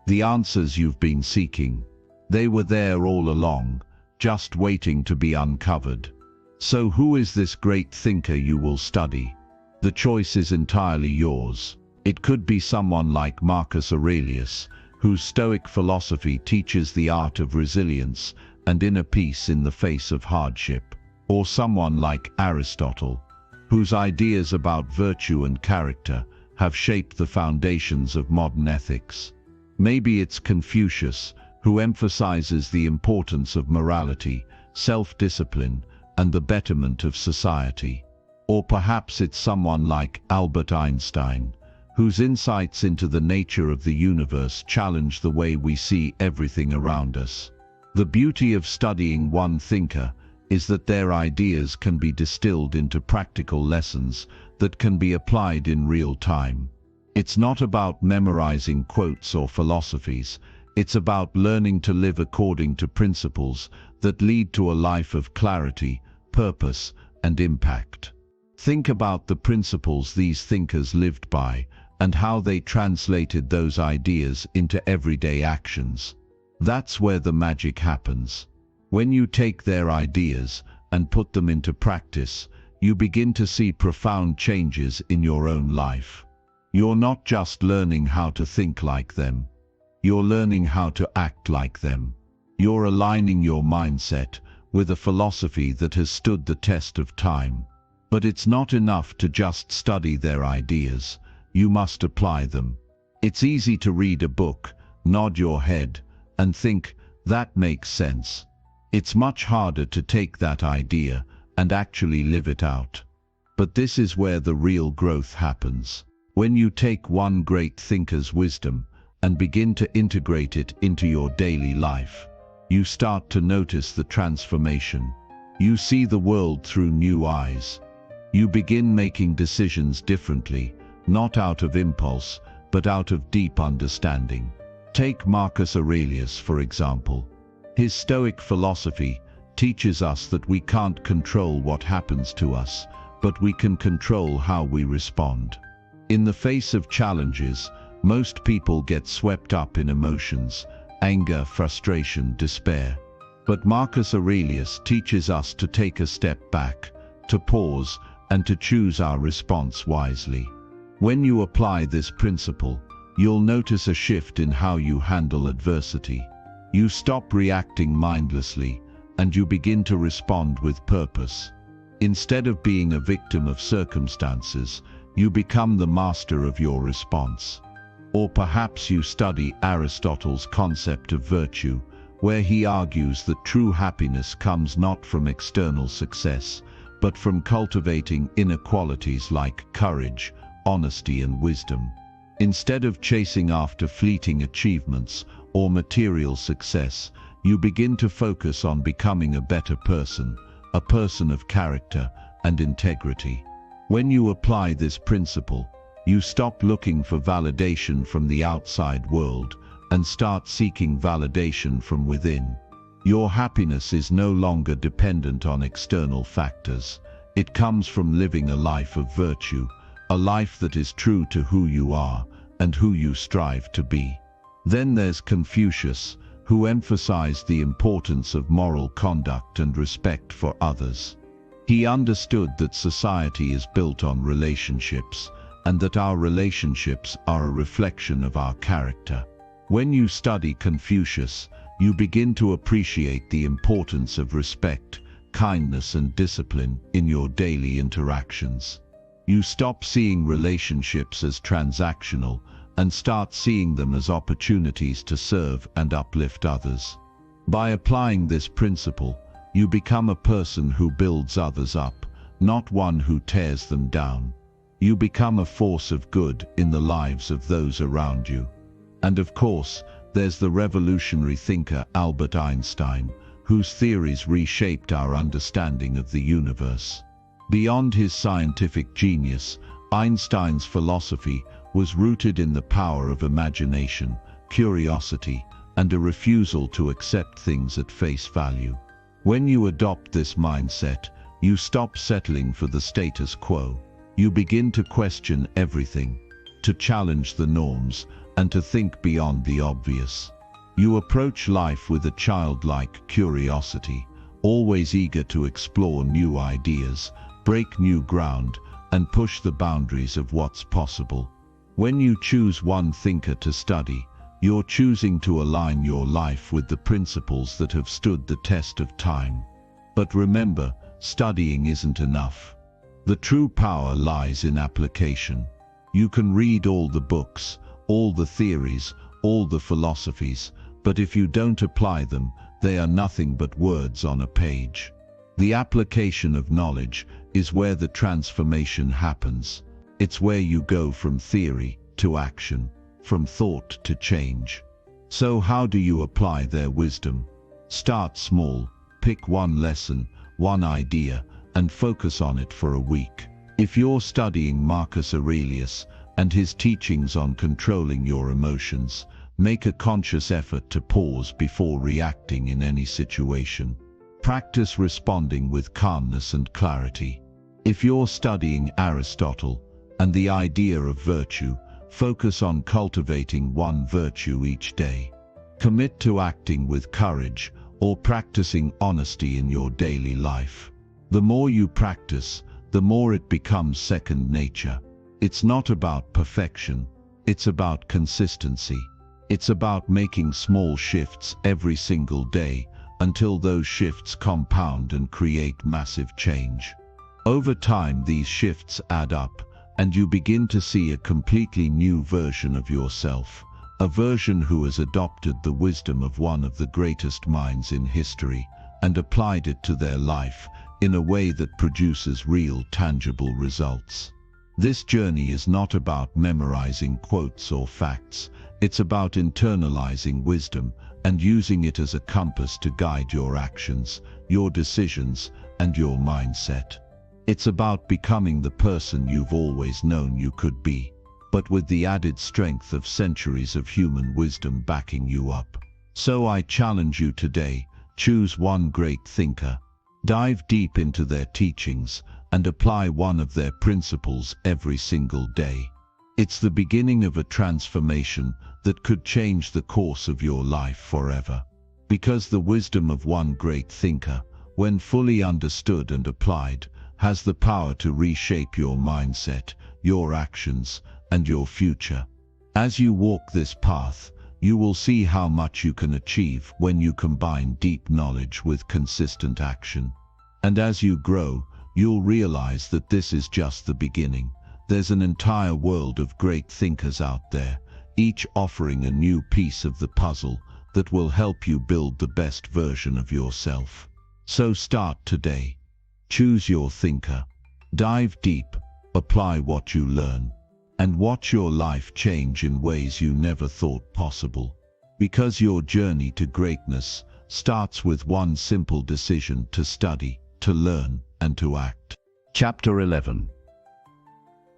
The answers you've been seeking, they were there all along, just waiting to be uncovered. So who is this great thinker you will study? The choice is entirely yours. It could be someone like Marcus Aurelius, whose Stoic philosophy teaches the art of resilience and inner peace in the face of hardship. Or someone like Aristotle, whose ideas about virtue and character have shaped the foundations of modern ethics. Maybe it's Confucius, who emphasizes the importance of morality, self-discipline, and the betterment of society. Or perhaps it's someone like Albert Einstein, whose insights into the nature of the universe challenge the way we see everything around us. The beauty of studying one thinker is that their ideas can be distilled into practical lessons that can be applied in real time. It's not about memorizing quotes or philosophies, it's about learning to live according to principles that lead to a life of clarity, purpose, and impact. Think about the principles these thinkers lived by and how they translated those ideas into everyday actions. That's where the magic happens. When you take their ideas and put them into practice, you begin to see profound changes in your own life. You're not just learning how to think like them, you're learning how to act like them. You're aligning your mindset with a philosophy that has stood the test of time. But it's not enough to just study their ideas, you must apply them. It's easy to read a book, nod your head, and think, that makes sense. It's much harder to take that idea and actually live it out. But this is where the real growth happens. When you take one great thinker's wisdom and begin to integrate it into your daily life, you start to notice the transformation. You see the world through new eyes. You begin making decisions differently, not out of impulse, but out of deep understanding. Take Marcus Aurelius, for example. His Stoic philosophy teaches us that we can't control what happens to us, but we can control how we respond. In the face of challenges, most people get swept up in emotions, anger, frustration, despair. But Marcus Aurelius teaches us to take a step back, to pause, and to choose our response wisely. When you apply this principle, you'll notice a shift in how you handle adversity. You stop reacting mindlessly, and you begin to respond with purpose. Instead of being a victim of circumstances, you become the master of your response. Or perhaps you study Aristotle's concept of virtue, where he argues that true happiness comes not from external success, but from cultivating inner qualities like courage, honesty, and wisdom. Instead of chasing after fleeting achievements or material success, you begin to focus on becoming a better person, a person of character and integrity. When you apply this principle, you stop looking for validation from the outside world and start seeking validation from within. Your happiness is no longer dependent on external factors. It comes from living a life of virtue, a life that is true to who you are and who you strive to be. Then there's Confucius, who emphasized the importance of moral conduct and respect for others. He understood that society is built on relationships, and that our relationships are a reflection of our character. When you study Confucius, you begin to appreciate the importance of respect, kindness, and discipline in your daily interactions. You stop seeing relationships as transactional and start seeing them as opportunities to serve and uplift others. By applying this principle, you become a person who builds others up, not one who tears them down. You become a force of good in the lives of those around you. And of course, there's the revolutionary thinker Albert Einstein, whose theories reshaped our understanding of the universe. Beyond his scientific genius, Einstein's philosophy was rooted in the power of imagination, curiosity, and a refusal to accept things at face value. When you adopt this mindset, you stop settling for the status quo. You begin to question everything, to challenge the norms, and to think beyond the obvious. You approach life with a childlike curiosity, always eager to explore new ideas, break new ground, and push the boundaries of what's possible. When you choose one thinker to study, you're choosing to align your life with the principles that have stood the test of time. But remember, studying isn't enough. The true power lies in application. You can read all the books, all the theories, all the philosophies, but if you don't apply them, they are nothing but words on a page. The application of knowledge is where the transformation happens. It's where you go from theory to action, from thought to change. So how do you apply their wisdom? Start small, pick one lesson, one idea, and focus on it for a week. If you're studying Marcus Aurelius and his teachings on controlling your emotions, make a conscious effort to pause before reacting in any situation. Practice responding with calmness and clarity. If you're studying Aristotle and the idea of virtue, focus on cultivating one virtue each day. Commit to acting with courage or practicing honesty in your daily life. The more you practice, the more it becomes second nature. It's not about perfection, it's about consistency. It's about making small shifts every single day until those shifts compound and create massive change. Over time, these shifts add up, and you begin to see a completely new version of yourself, a version who has adopted the wisdom of one of the greatest minds in history and applied it to their life in a way that produces real, tangible results. This journey is not about memorizing quotes or facts. It's about internalizing wisdom and using it as a compass to guide your actions, your decisions, and your mindset. It's about becoming the person you've always known you could be, but with the added strength of centuries of human wisdom backing you up. So I challenge you today, choose one great thinker, dive deep into their teachings, and apply one of their principles every single day. It's the beginning of a transformation that could change the course of your life forever. Because the wisdom of one great thinker, when fully understood and applied, has the power to reshape your mindset, your actions, and your future. As you walk this path, you will see how much you can achieve when you combine deep knowledge with consistent action. And as you grow, you'll realize that this is just the beginning. There's an entire world of great thinkers out there, each offering a new piece of the puzzle that will help you build the best version of yourself. So start today. Choose your thinker. Dive deep, apply what you learn, and watch your life change in ways you never thought possible. Because your journey to greatness starts with one simple decision: to study, to learn, and to act. Chapter 11.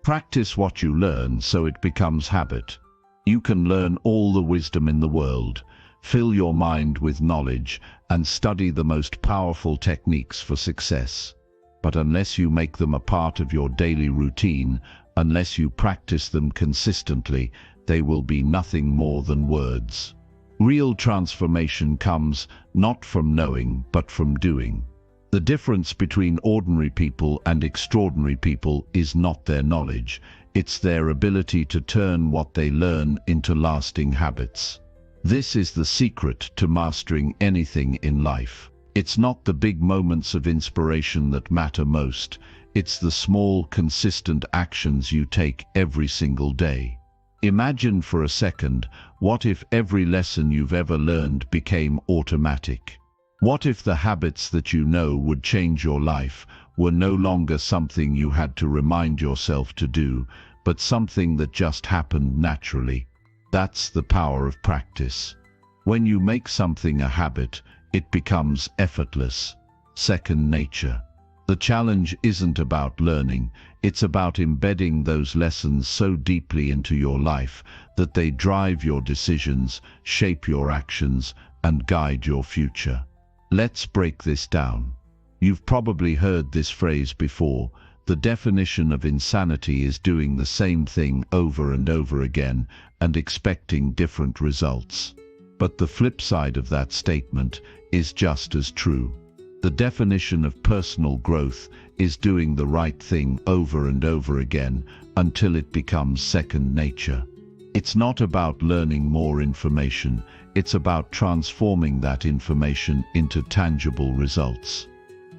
Practice what you learn so it becomes habit. You can learn all the wisdom in the world, fill your mind with knowledge, and study the most powerful techniques for success. But unless you make them a part of your daily routine, unless you practice them consistently, they will be nothing more than words. Real transformation comes not from knowing, but from doing. The difference between ordinary people and extraordinary people is not their knowledge, it's their ability to turn what they learn into lasting habits. This is the secret to mastering anything in life. It's not the big moments of inspiration that matter most, it's the small, consistent actions you take every single day. Imagine for a second, what if every lesson you've ever learned became automatic? What if the habits that you know would change your life were no longer something you had to remind yourself to do, but something that just happened naturally? That's the power of practice. When you make something a habit, it becomes effortless, second nature. The challenge isn't about learning, it's about embedding those lessons so deeply into your life that they drive your decisions, shape your actions, and guide your future. Let's break this down. You've probably heard this phrase before: the definition of insanity is doing the same thing over and over again and expecting different results. But the flip side of that statement is just as true. The definition of personal growth is doing the right thing over and over again until it becomes second nature. It's not about learning more information, it's about transforming that information into tangible results.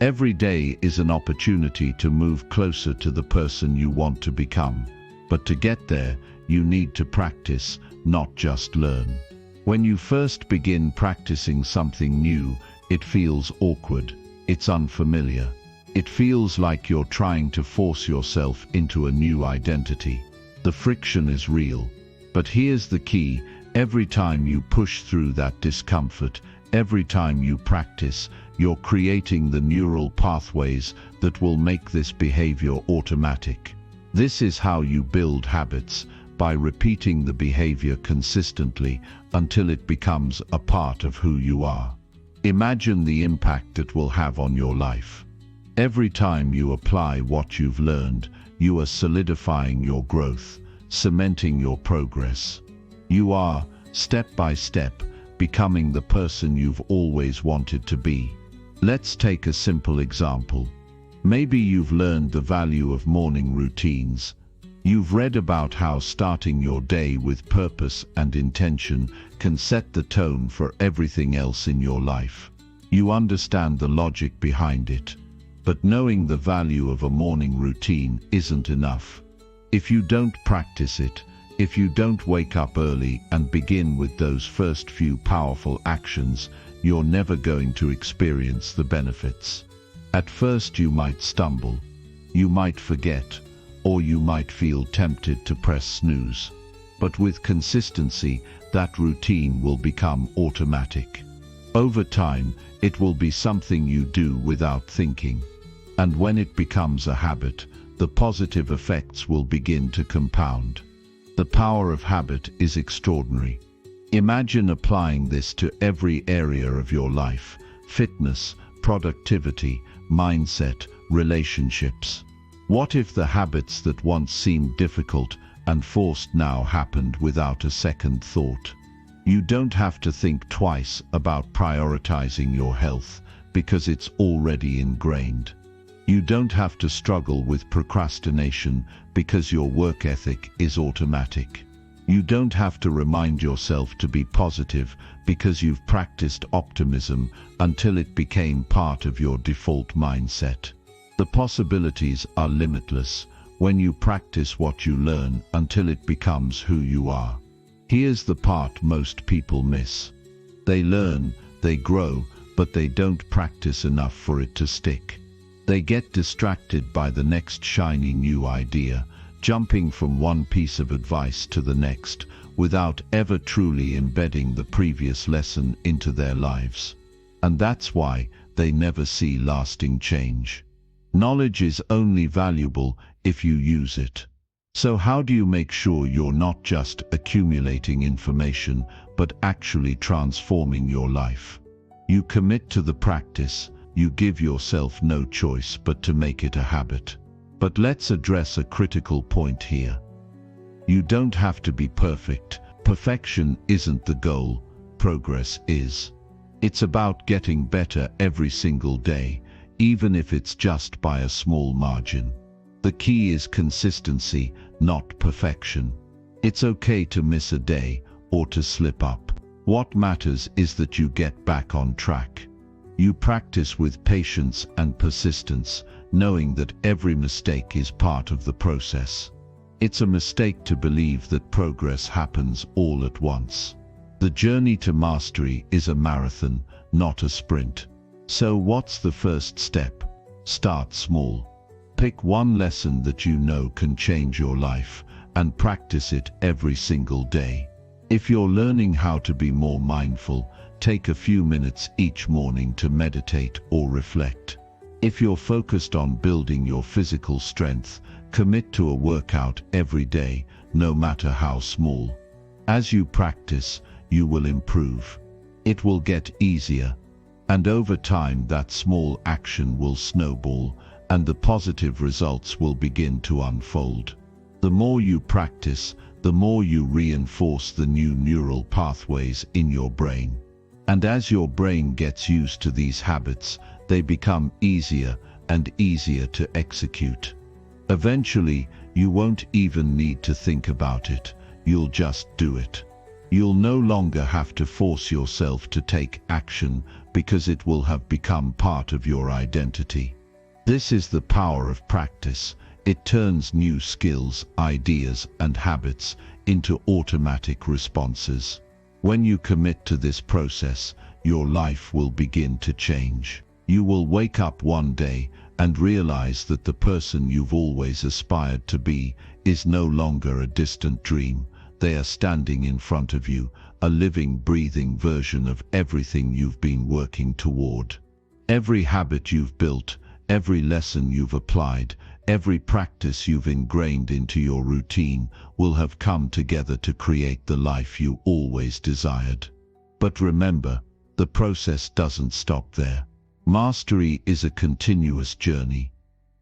Every day is an opportunity to move closer to the person you want to become. But to get there, you need to practice, not just learn. When you first begin practicing something new, it feels awkward. It's unfamiliar. It feels like you're trying to force yourself into a new identity. The friction is real. But here's the key: every time you push through that discomfort, every time you practice, you're creating the neural pathways that will make this behavior automatic. This is how you build habits, by repeating the behavior consistently until it becomes a part of who you are. Imagine the impact it will have on your life. Every time you apply what you've learned, you are solidifying your growth, cementing your progress. You are, step by step, becoming the person you've always wanted to be. Let's take a simple example. Maybe you've learned the value of morning routines. You've read about how starting your day with purpose and intention can set the tone for everything else in your life. You understand the logic behind it. But knowing the value of a morning routine isn't enough. If you don't practice it, if you don't wake up early and begin with those first few powerful actions, you're never going to experience the benefits. At first you might stumble, you might forget, or you might feel tempted to press snooze. But with consistency, that routine will become automatic. Over time, it will be something you do without thinking. And when it becomes a habit, the positive effects will begin to compound. The power of habit is extraordinary. Imagine applying this to every area of your life: fitness, productivity, mindset, relationships. What if the habits that once seemed difficult and forced now happened without a second thought. You don't have to think twice about prioritizing your health because it's already ingrained. You don't have to struggle with procrastination because your work ethic is automatic. You don't have to remind yourself to be positive because you've practiced optimism until it became part of your default mindset. The possibilities are limitless when you practice what you learn until it becomes who you are. Here's the part most people miss. They learn, they grow, but they don't practice enough for it to stick. They get distracted by the next shiny new idea, jumping from one piece of advice to the next, without ever truly embedding the previous lesson into their lives. And that's why they never see lasting change. Knowledge is only valuable if you use it. So how do you make sure you're not just accumulating information, but actually transforming your life? You commit to the practice. You give yourself no choice but to make it a habit. But let's address a critical point here. You don't have to be perfect. Perfection isn't the goal. Progress is. It's about getting better every single day, even if it's just by a small margin. The key is consistency, not perfection. It's okay to miss a day or to slip up. What matters is that you get back on track. You practice with patience and persistence, knowing that every mistake is part of the process. It's a mistake to believe that progress happens all at once. The journey to mastery is a marathon, not a sprint. So what's the first step? Start small. Pick one lesson that you know can change your life and practice it every single day. If you're learning how to be more mindful, take a few minutes each morning to meditate or reflect. If you're focused on building your physical strength, commit to a workout every day, no matter how small. As you practice, you will improve. It will get easier. And over time, that small action will snowball, and the positive results will begin to unfold. The more you practice, the more you reinforce the new neural pathways in your brain. And as your brain gets used to these habits, they become easier and easier to execute. Eventually, you won't even need to think about it. You'll just do it. You'll no longer have to force yourself to take action because it will have become part of your identity. This is the power of practice. It turns new skills, ideas, and habits into automatic responses. When you commit to this process, your life will begin to change. You will wake up one day and realize that the person you've always aspired to be is no longer a distant dream. They are standing in front of you, a living, breathing version of everything you've been working toward. Every habit you've built, every lesson you've applied, every practice you've ingrained into your routine will have come together to create the life you always desired. But remember, the process doesn't stop there. Mastery is a continuous journey.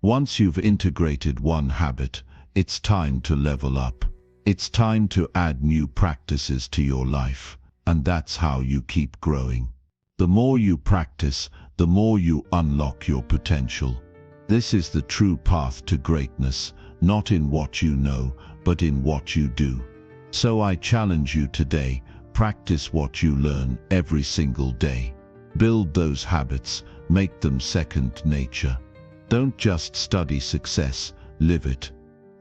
Once you've integrated one habit, it's time to level up. It's time to add new practices to your life, and that's how you keep growing. The more you practice, the more you unlock your potential. This is the true path to greatness, not in what you know, but in what you do. So I challenge you today, practice what you learn every single day. Build those habits, make them second nature. Don't just study success, live it.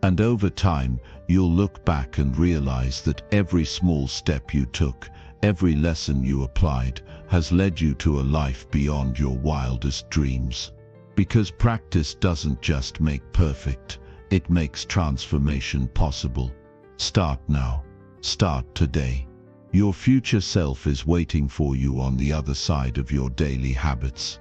And over time, you'll look back and realize that every small step you took, every lesson you applied, has led you to a life beyond your wildest dreams. Because practice doesn't just make perfect, it makes transformation possible. Start now. Start today. Your future self is waiting for you on the other side of your daily habits.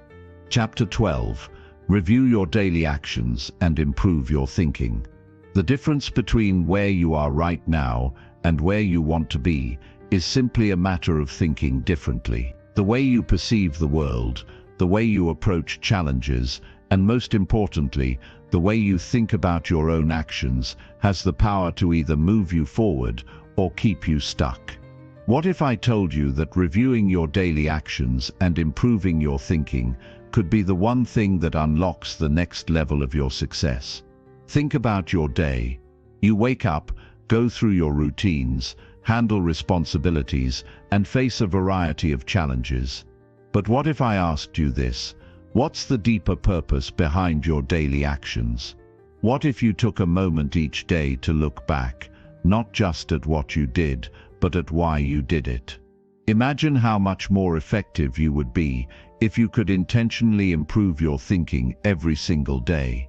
Chapter 12. Review your daily actions and improve your thinking. The difference between where you are right now and where you want to be is simply a matter of thinking differently. The way you perceive the world, the way you approach challenges, And most importantly, the way you think about your own actions has the power to either move you forward or keep you stuck. What if I told you that reviewing your daily actions and improving your thinking could be the one thing that unlocks the next level of your success? Think about your day. You wake up, go through your routines, handle responsibilities, and face a variety of challenges. But what if I asked you this? What's the deeper purpose behind your daily actions? What if you took a moment each day to look back, not just at what you did, but at why you did it? Imagine how much more effective you would be if you could intentionally improve your thinking every single day.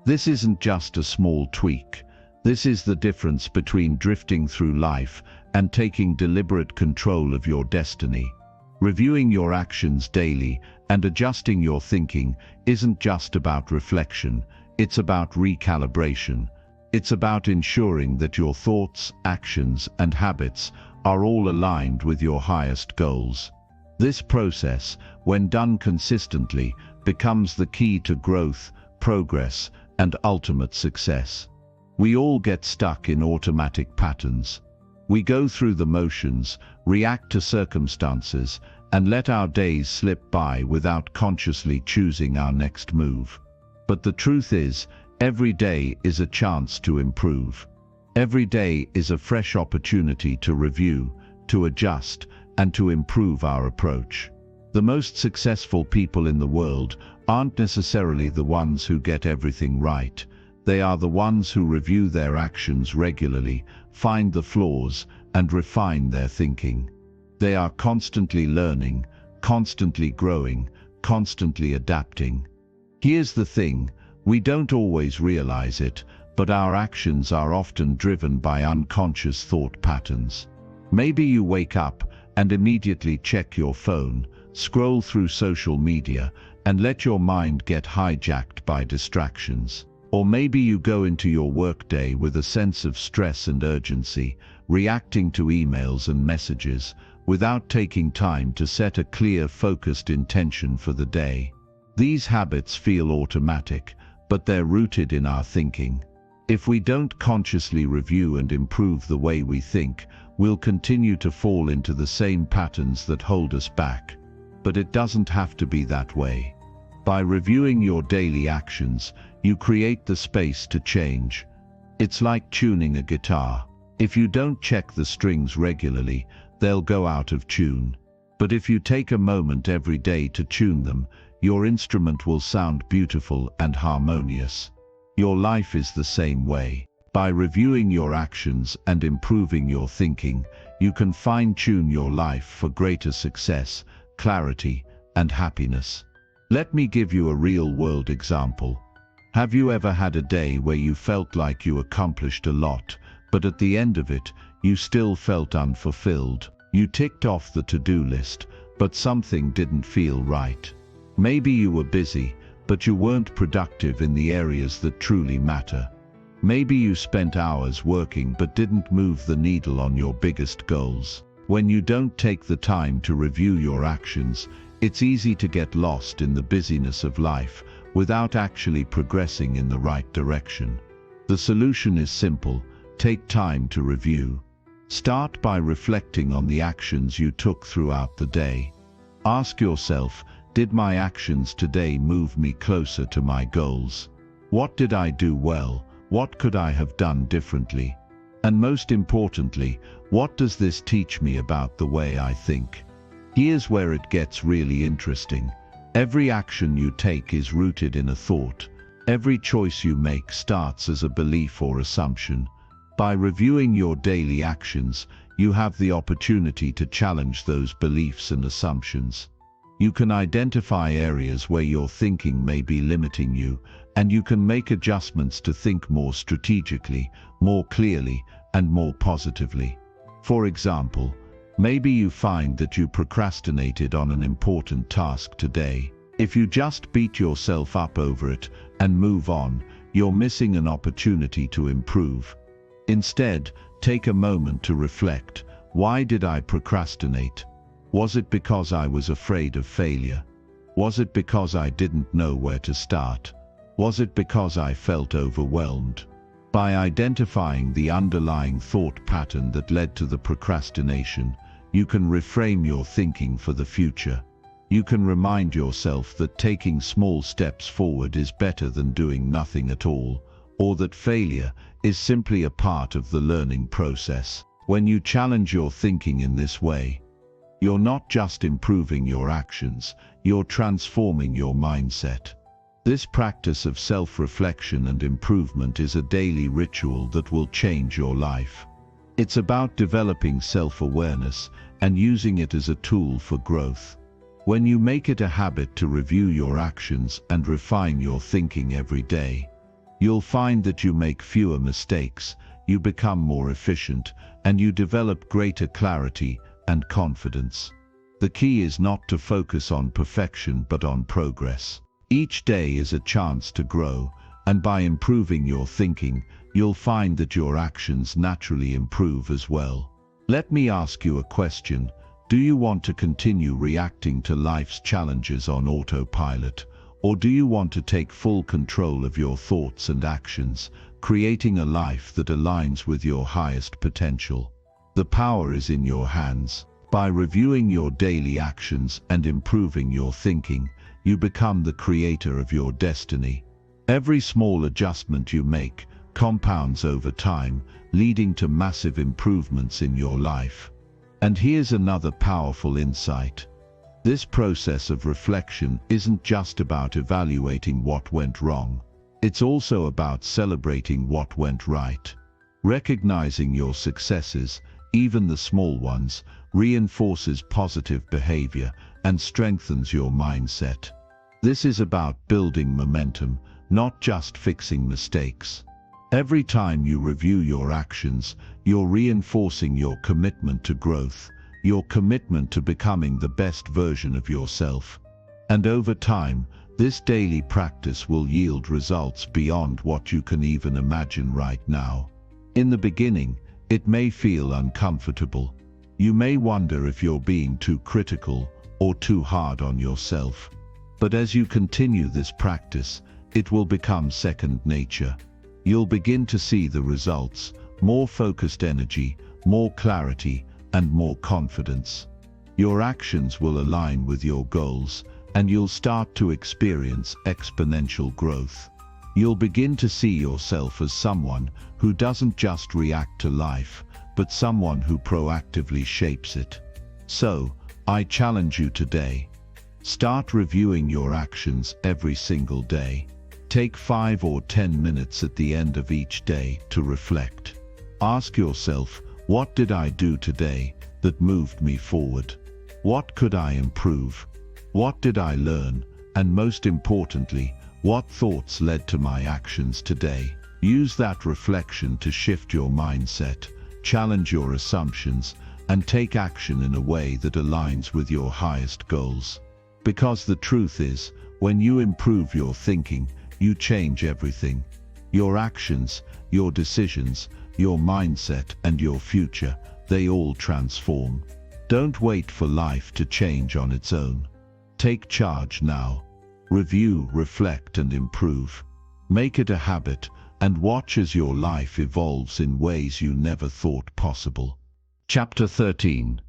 This isn't just a small tweak. This is the difference between drifting through life and taking deliberate control of your destiny. Reviewing your actions daily and adjusting your thinking isn't just about reflection, it's about recalibration. It's about ensuring that your thoughts, actions, and habits are all aligned with your highest goals. This process, when done consistently, becomes the key to growth, progress, and ultimate success. We all get stuck in automatic patterns. We go through the motions, react to circumstances, and let our days slip by without consciously choosing our next move. But the truth is, every day is a chance to improve. Every day is a fresh opportunity to review, to adjust, and to improve our approach. The most successful people in the world aren't necessarily the ones who get everything right. They are the ones who review their actions regularly, find the flaws, and refine their thinking. They are constantly learning, constantly growing, constantly adapting. Here's the thing, we don't always realize it, but our actions are often driven by unconscious thought patterns. Maybe you wake up and immediately check your phone, scroll through social media, and let your mind get hijacked by distractions. Or maybe you go into your workday with a sense of stress and urgency, reacting to emails and messages, without taking time to set a clear, focused intention for the day. These habits feel automatic, but they're rooted in our thinking. If we don't consciously review and improve the way we think, we'll continue to fall into the same patterns that hold us back. But it doesn't have to be that way. By reviewing your daily actions, you create the space to change. It's like tuning a guitar. If you don't check the strings regularly, they'll go out of tune. But if you take a moment every day to tune them, your instrument will sound beautiful and harmonious. Your life is the same way. By reviewing your actions and improving your thinking, you can fine-tune your life for greater success, clarity, and happiness. Let me give you a real-world example. Have you ever had a day where you felt like you accomplished a lot, but at the end of it, you still felt unfulfilled? You ticked off the to-do list, but something didn't feel right. Maybe you were busy, but you weren't productive in the areas that truly matter. Maybe you spent hours working but didn't move the needle on your biggest goals. When you don't take the time to review your actions, it's easy to get lost in the busyness of life without actually progressing in the right direction. The solution is simple: take time to review. Start by reflecting on the actions you took throughout the day. Ask yourself, did my actions today move me closer to my goals? What did I do well? What could I have done differently? And most importantly, what does this teach me about the way I think? Here's where it gets really interesting. Every action you take is rooted in a thought. Every choice you make starts as a belief or assumption. By reviewing your daily actions, you have the opportunity to challenge those beliefs and assumptions. You can identify areas where your thinking may be limiting you, and you can make adjustments to think more strategically, more clearly, and more positively. For example, maybe you find that you procrastinated on an important task today. If you just beat yourself up over it and move on, you're missing an opportunity to improve. Instead, take a moment to reflect. Why did I procrastinate? Was it because I was afraid of failure? Was it because I didn't know where to start? Was it because I felt overwhelmed? By identifying the underlying thought pattern that led to the procrastination, you can reframe your thinking for the future. You can remind yourself that taking small steps forward is better than doing nothing at all, or that failure is simply a part of the learning process. When you challenge your thinking in this way, you're not just improving your actions, you're transforming your mindset. This practice of self-reflection and improvement is a daily ritual that will change your life. It's about developing self-awareness and using it as a tool for growth. When you make it a habit to review your actions and refine your thinking every day, you'll find that you make fewer mistakes, you become more efficient, and you develop greater clarity and confidence. The key is not to focus on perfection but on progress. Each day is a chance to grow, and by improving your thinking, you'll find that your actions naturally improve as well. Let me ask you a question. Do you want to continue reacting to life's challenges on autopilot, or do you want to take full control of your thoughts and actions, creating a life that aligns with your highest potential? The power is in your hands. By reviewing your daily actions and improving your thinking, you become the creator of your destiny. Every small adjustment you make compounds over time, leading to massive improvements in your life. And here's another powerful insight. This process of reflection isn't just about evaluating what went wrong. It's also about celebrating what went right. Recognizing your successes, even the small ones, reinforces positive behavior and strengthens your mindset. This is about building momentum, not just fixing mistakes. Every time you review your actions, you're reinforcing your commitment to growth, your commitment to becoming the best version of yourself. And over time, this daily practice will yield results beyond what you can even imagine right now. In the beginning, it may feel uncomfortable. You may wonder if you're being too critical or too hard on yourself. But as you continue this practice, it will become second nature. You'll begin to see the results: more focused energy, more clarity, and more confidence. Your actions will align with your goals, and you'll start to experience exponential growth. You'll begin to see yourself as someone who doesn't just react to life, but someone who proactively shapes it. So, I challenge you today. Start reviewing your actions every single day. Take 5 or 10 minutes at the end of each day to reflect. Ask yourself, what did I do today that moved me forward? What could I improve? What did I learn? And most importantly, what thoughts led to my actions today? Use that reflection to shift your mindset, challenge your assumptions, and take action in a way that aligns with your highest goals. Because the truth is, when you improve your thinking, you change everything. Your actions, your decisions, your mindset, and your future, they all transform. Don't wait for life to change on its own. Take charge now. Review, reflect, and improve. Make it a habit, and watch as your life evolves in ways you never thought possible. Chapter 13.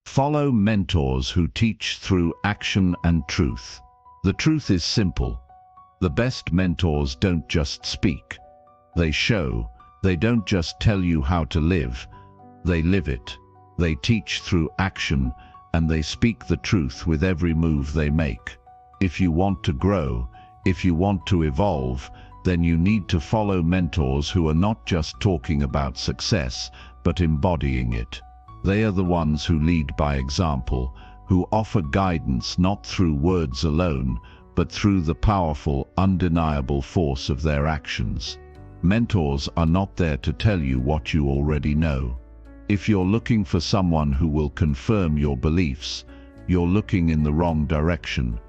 Follow mentors who teach through action and truth. The truth is simple. The best mentors don't just speak. They show. They don't just tell you how to live. They live it. They teach through action, and they speak the truth with every move they make. If you want to grow, if you want to evolve, then you need to follow mentors who are not just talking about success, but embodying it. They are the ones who lead by example, who offer guidance not through words alone, but through the powerful, undeniable force of their actions. Mentors are not there to tell you what you already know. If you're looking for someone who will confirm your beliefs, you're looking in the wrong direction.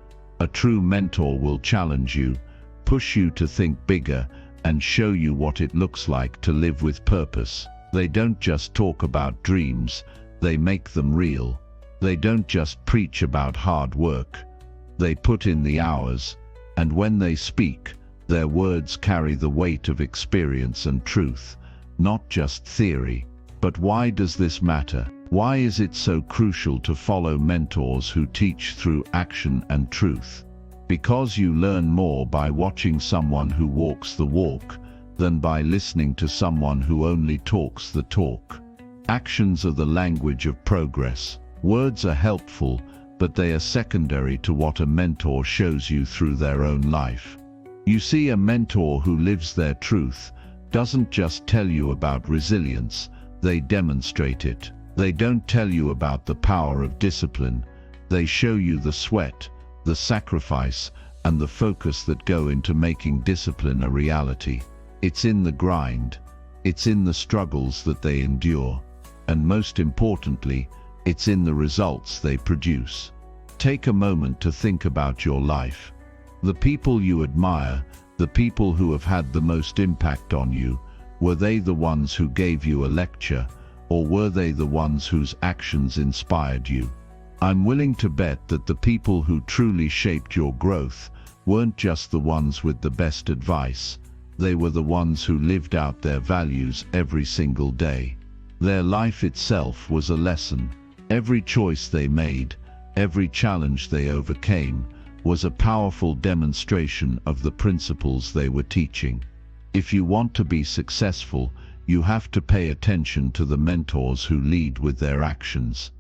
A true mentor will challenge you, push you to think bigger, and show you what it looks like to live with purpose. They don't just talk about dreams, they make them real. They don't just preach about hard work. They put in the hours, and when they speak, their words carry the weight of experience and truth, not just theory. But why does this matter? Why is it so crucial to follow mentors who teach through action and truth? Because you learn more by watching someone who walks the walk than by listening to someone who only talks the talk. Actions are the language of progress. Words are helpful, but they are secondary to what a mentor shows you through their own life. You see, a mentor who lives their truth doesn't just tell you about resilience, they demonstrate it. They don't tell you about the power of discipline, they show you the sweat, the sacrifice, and the focus that go into making discipline a reality. It's in the grind, it's in the struggles that they endure, and most importantly, it's in the results they produce. Take a moment to think about your life. The people you admire, the people who have had the most impact on you, were they the ones who gave you a lecture, or were they the ones whose actions inspired you? I'm willing to bet that the people who truly shaped your growth weren't just the ones with the best advice. They were the ones who lived out their values every single day. Their life itself was a lesson. Every choice they made, every challenge they overcame, was a powerful demonstration of the principles they were teaching. If you want to be successful, you have to pay attention to the mentors who lead with their actions.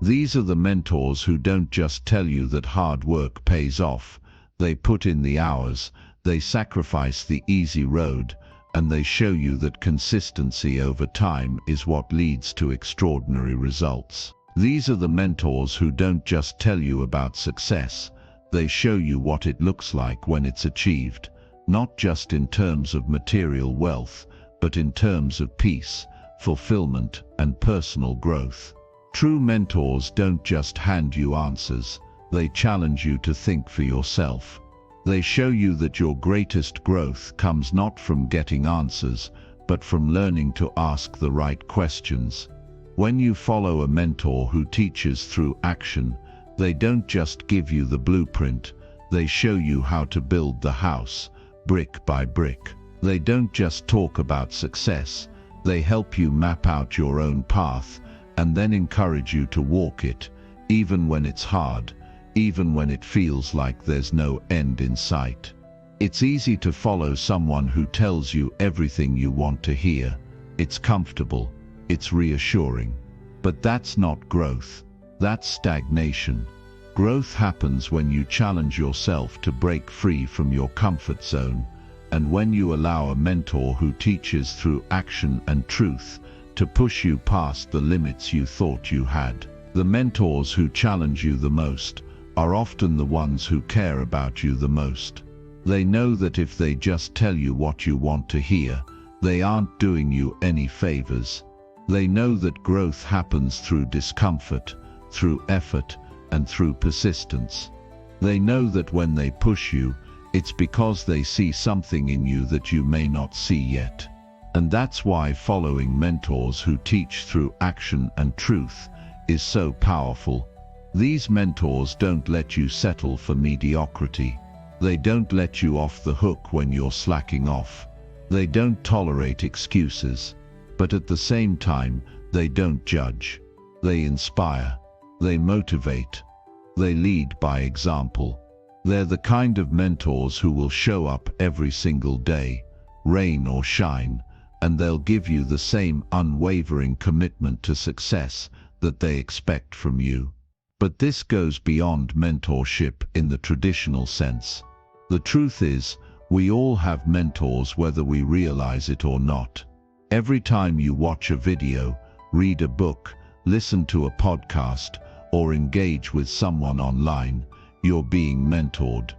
These are the mentors who don't just tell you that hard work pays off. They put in the hours, they sacrifice the easy road, and they show you that consistency over time is what leads to extraordinary results. These are the mentors who don't just tell you about success, they show you what it looks like when it's achieved, not just in terms of material wealth, but in terms of peace, fulfillment, and personal growth. True mentors don't just hand you answers, they challenge you to think for yourself. They show you that your greatest growth comes not from getting answers, but from learning to ask the right questions. When you follow a mentor who teaches through action, they don't just give you the blueprint, they show you how to build the house, brick by brick. They don't just talk about success, they help you map out your own path, and then encourage you to walk it, even when it's hard, even when it feels like there's no end in sight. It's easy to follow someone who tells you everything you want to hear. It's comfortable, it's reassuring. But that's not growth, that's stagnation. Growth happens when you challenge yourself to break free from your comfort zone, and when you allow a mentor who teaches through action and truth to push you past the limits you thought you had. The mentors who challenge you the most are often the ones who care about you the most. They know that if they just tell you what you want to hear, they aren't doing you any favors. They know that growth happens through discomfort, through effort, and through persistence. They know that when they push you, it's because they see something in you that you may not see yet. And that's why following mentors who teach through action and truth is so powerful. These mentors don't let you settle for mediocrity. They don't let you off the hook when you're slacking off. They don't tolerate excuses. But at the same time, they don't judge. They inspire. They motivate. They lead by example. They're the kind of mentors who will show up every single day, rain or shine, and they'll give you the same unwavering commitment to success that they expect from you. But this goes beyond mentorship in the traditional sense. The truth is, we all have mentors whether we realize it or not. Every time you watch a video, read a book, listen to a podcast, or engage with someone online, you're being mentored.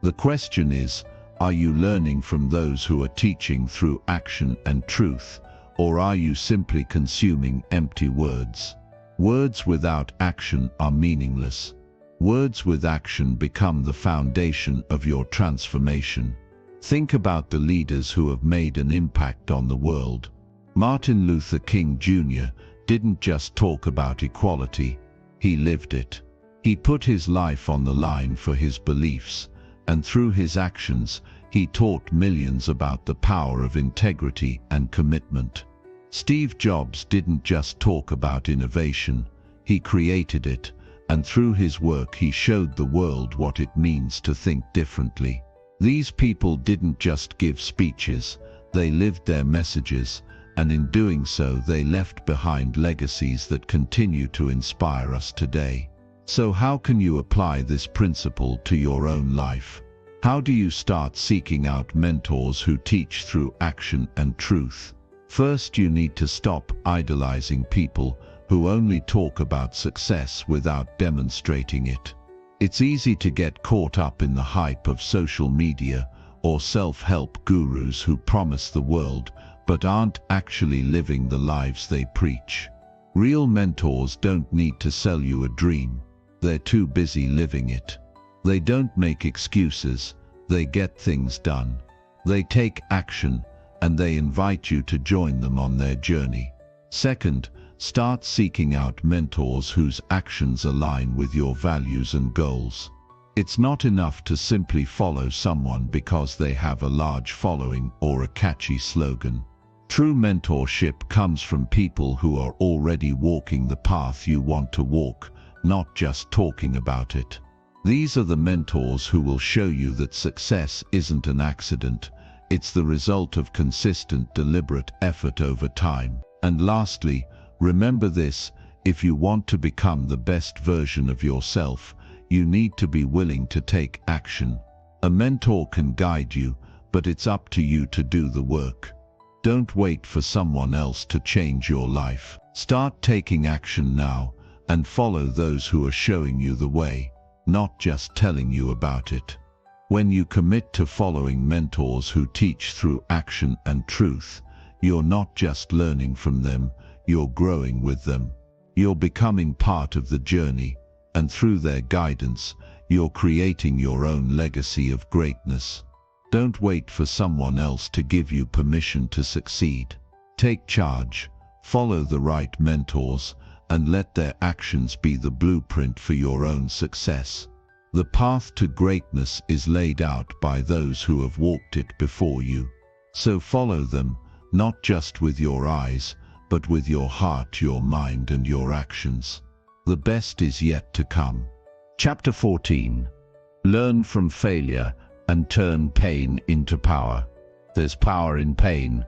The question is, are you learning from those who are teaching through action and truth, or are you simply consuming empty words? Words without action are meaningless. Words with action become the foundation of your transformation. Think about the leaders who have made an impact on the world. Martin Luther King Jr. didn't just talk about equality, he lived it. He put his life on the line for his beliefs, and through his actions, he taught millions about the power of integrity and commitment. Steve Jobs didn't just talk about innovation, he created it, and through his work he showed the world what it means to think differently. These people didn't just give speeches, they lived their messages, and in doing so they left behind legacies that continue to inspire us today. So how can you apply this principle to your own life? How do you start seeking out mentors who teach through action and truth? First, you need to stop idolizing people who only talk about success without demonstrating it. It's easy to get caught up in the hype of social media or self-help gurus who promise the world but aren't actually living the lives they preach. Real mentors don't need to sell you a dream. They're too busy living it. They don't make excuses, they get things done. They take action, and they invite you to join them on their journey. Second, start seeking out mentors whose actions align with your values and goals. It's not enough to simply follow someone because they have a large following or a catchy slogan. True mentorship comes from people who are already walking the path you want to walk, not just talking about it. These are the mentors who will show you that success isn't an accident, it's the result of consistent, deliberate effort over time. And lastly, remember this, if you want to become the best version of yourself, you need to be willing to take action. A mentor can guide you, but it's up to you to do the work. Don't wait for someone else to change your life. Start taking action now, and follow those who are showing you the way, not just telling you about it. When you commit to following mentors who teach through action and truth, you're not just learning from them, you're growing with them. You're becoming part of the journey, and through their guidance, you're creating your own legacy of greatness. Don't wait for someone else to give you permission to succeed. Take charge, follow the right mentors, and let their actions be the blueprint for your own success. The path to greatness is laid out by those who have walked it before you. So follow them, not just with your eyes, but with your heart, your mind, and your actions. The best is yet to come. Chapter 14. Learn from failure and turn pain into power. There's power in pain,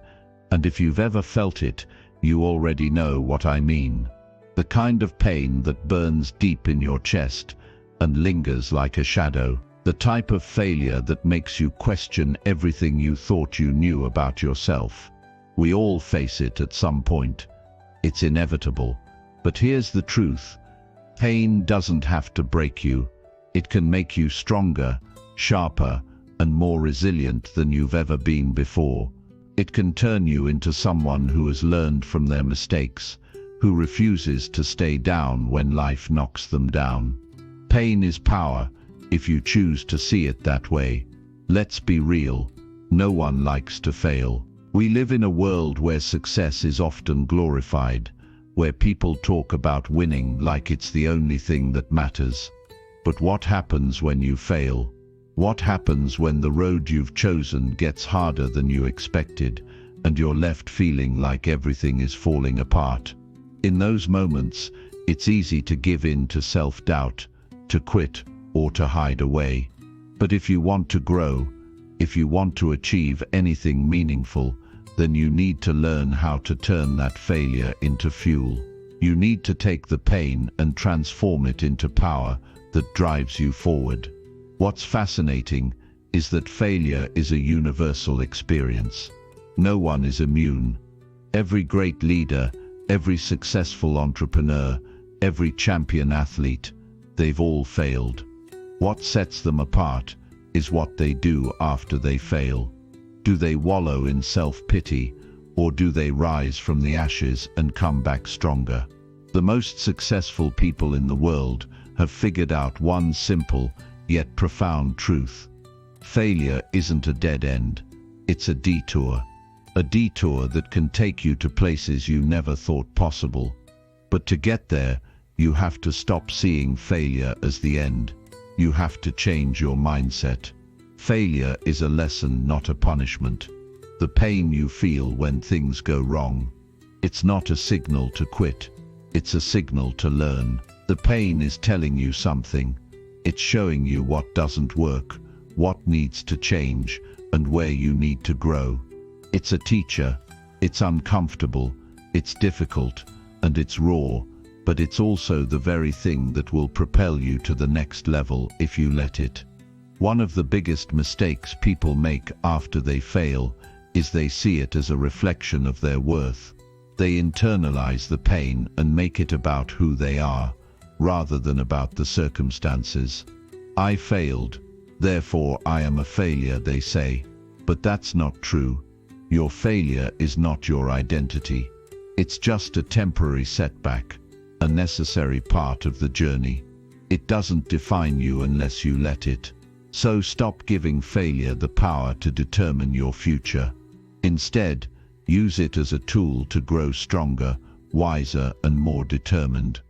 and if you've ever felt it, you already know what I mean. The kind of pain that burns deep in your chest and lingers like a shadow. The type of failure that makes you question everything you thought you knew about yourself. We all face it at some point. It's inevitable. But here's the truth. Pain doesn't have to break you. It can make you stronger, sharper, and more resilient than you've ever been before. It can turn you into someone who has learned from their mistakes, who refuses to stay down when life knocks them down. Pain is power, if you choose to see it that way. Let's be real, no one likes to fail. We live in a world where success is often glorified, where people talk about winning like it's the only thing that matters. But what happens when you fail? What happens when the road you've chosen gets harder than you expected, and you're left feeling like everything is falling apart? In those moments, it's easy to give in to self-doubt, to quit, or to hide away. But if you want to grow, if you want to achieve anything meaningful, then you need to learn how to turn that failure into fuel. You need to take the pain and transform it into power that drives you forward. What's fascinating is that failure is a universal experience. No one is immune. Every great leader, every successful entrepreneur, every champion athlete, they've all failed. What sets them apart is what they do after they fail. Do they wallow in self-pity, or do they rise from the ashes and come back stronger? The most successful people in the world have figured out one simple yet profound truth. Failure isn't a dead end, it's a detour. A detour that can take you to places you never thought possible. But to get there, You have to stop seeing failure as the end. You have to change your mindset. Failure is a lesson, not a punishment. The pain you feel when things go wrong, it's not a signal to quit. It's a signal to learn. The pain is telling you something. It's showing you what doesn't work, what needs to change, and where you need to grow. It's a teacher. It's uncomfortable, it's difficult, and it's raw, but it's also the very thing that will propel you to the next level if you let it. One of the biggest mistakes people make after they fail is they see it as a reflection of their worth. They internalize the pain and make it about who they are, rather than about the circumstances. I failed, therefore I am a failure, they say. But that's not true. Your failure is not your identity. It's just a temporary setback, a necessary part of the journey. It doesn't define you unless you let it. So stop giving failure the power to determine your future. Instead, use it as a tool to grow stronger, wiser, and more determined.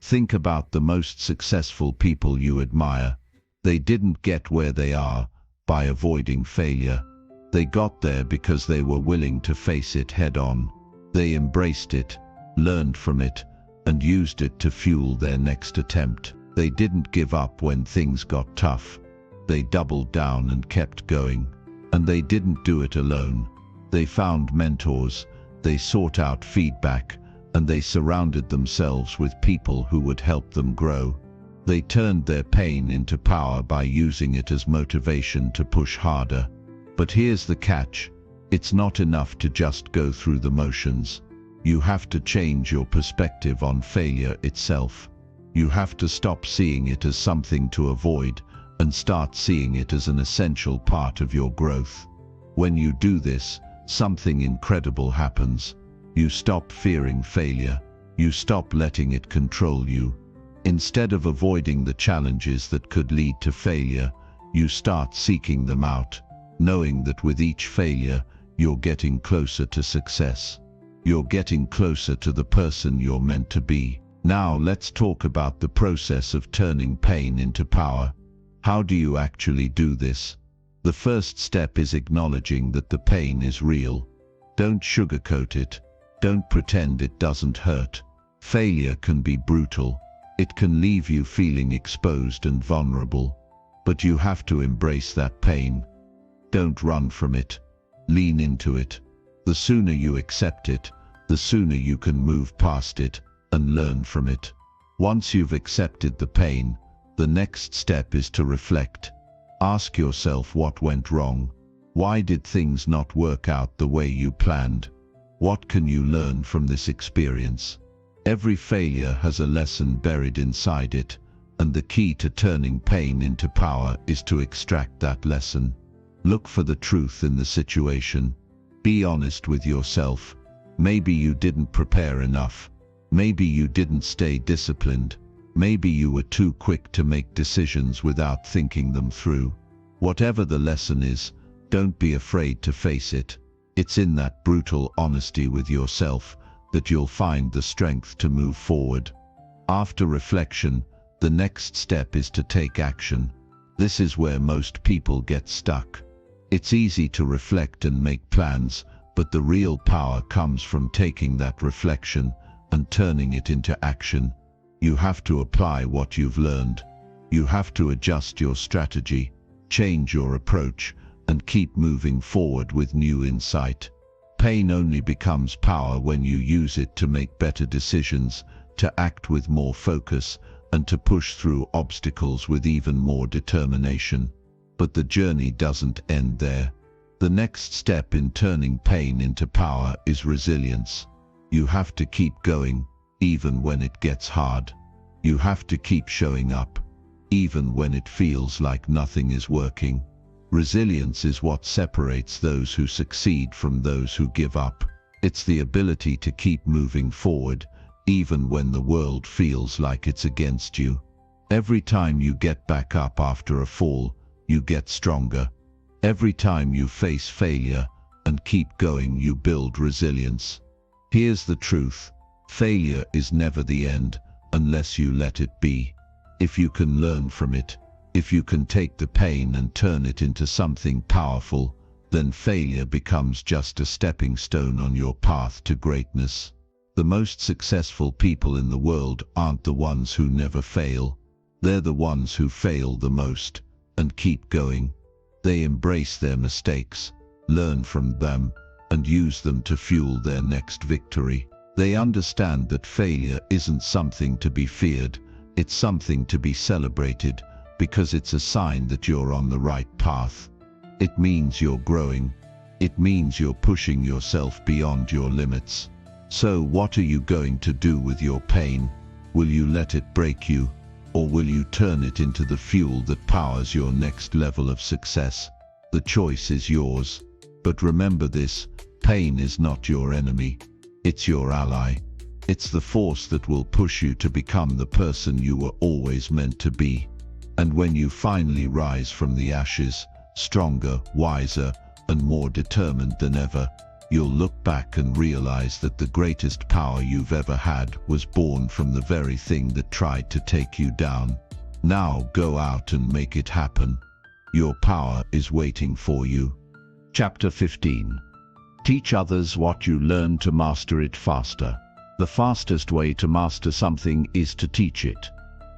Think about the most successful people you admire. They didn't get where they are by avoiding failure. They got there because they were willing to face it head-on. They embraced it, learned from it, and used it to fuel their next attempt. They didn't give up when things got tough. They doubled down and kept going. And they didn't do it alone. They found mentors, they sought out feedback, and they surrounded themselves with people who would help them grow. They turned their pain into power by using it as motivation to push harder. But here's the catch. It's not enough to just go through the motions. You have to change your perspective on failure itself. You have to stop seeing it as something to avoid and start seeing it as an essential part of your growth. When you do this, something incredible happens. You stop fearing failure. You stop letting it control you. Instead of avoiding the challenges that could lead to failure, you start seeking them out, knowing that with each failure, you're getting closer to success. You're getting closer to the person you're meant to be. Now let's talk about the process of turning pain into power. How do you actually do this? The first step is acknowledging that the pain is real. Don't sugarcoat it. Don't pretend it doesn't hurt. Failure can be brutal. It can leave you feeling exposed and vulnerable. But you have to embrace that pain. Don't run from it. Lean into it. The sooner you accept it, the sooner you can move past it and learn from it. Once you've accepted the pain, the next step is to reflect. Ask yourself what went wrong. Why did things not work out the way you planned? What can you learn from this experience? Every failure has a lesson buried inside it, and the key to turning pain into power is to extract that lesson. Look for the truth in the situation. Be honest with yourself. Maybe you didn't prepare enough. Maybe you didn't stay disciplined. Maybe you were too quick to make decisions without thinking them through. Whatever the lesson is, don't be afraid to face it. It's in that brutal honesty with yourself that you'll find the strength to move forward. After reflection, the next step is to take action. This is where most people get stuck. It's easy to reflect and make plans, but the real power comes from taking that reflection and turning it into action. You have to apply what you've learned. You have to adjust your strategy, change your approach, and keep moving forward with new insight. Pain only becomes power when you use it to make better decisions, to act with more focus, and to push through obstacles with even more determination. But the journey doesn't end there. The next step in turning pain into power is resilience. You have to keep going, even when it gets hard. You have to keep showing up, even when it feels like nothing is working. Resilience is what separates those who succeed from those who give up. It's the ability to keep moving forward, even when the world feels like it's against you. Every time you get back up after a fall, you get stronger. Every time you face failure and keep going, you build resilience. Here's the truth. Failure is never the end, unless you let it be. If you can learn from it, if you can take the pain and turn it into something powerful, then failure becomes just a stepping stone on your path to greatness. The most successful people in the world aren't the ones who never fail. They're the ones who fail the most and keep going. They embrace their mistakes, learn from them, and use them to fuel their next victory. They understand that failure isn't something to be feared, it's something to be celebrated, because it's a sign that you're on the right path. It means you're growing. It means you're pushing yourself beyond your limits. So what are you going to do with your pain? Will you let it break you? Or will you turn it into the fuel that powers your next level of success? The choice is yours. But remember this, pain is not your enemy. It's your ally. It's the force that will push you to become the person you were always meant to be. And when you finally rise from the ashes, stronger, wiser, and more determined than ever, you'll look back and realize that the greatest power you've ever had was born from the very thing that tried to take you down. Now go out and make it happen. Your power is waiting for you. Chapter 15. Teach others what you learn to master it faster. The fastest way to master something is to teach it.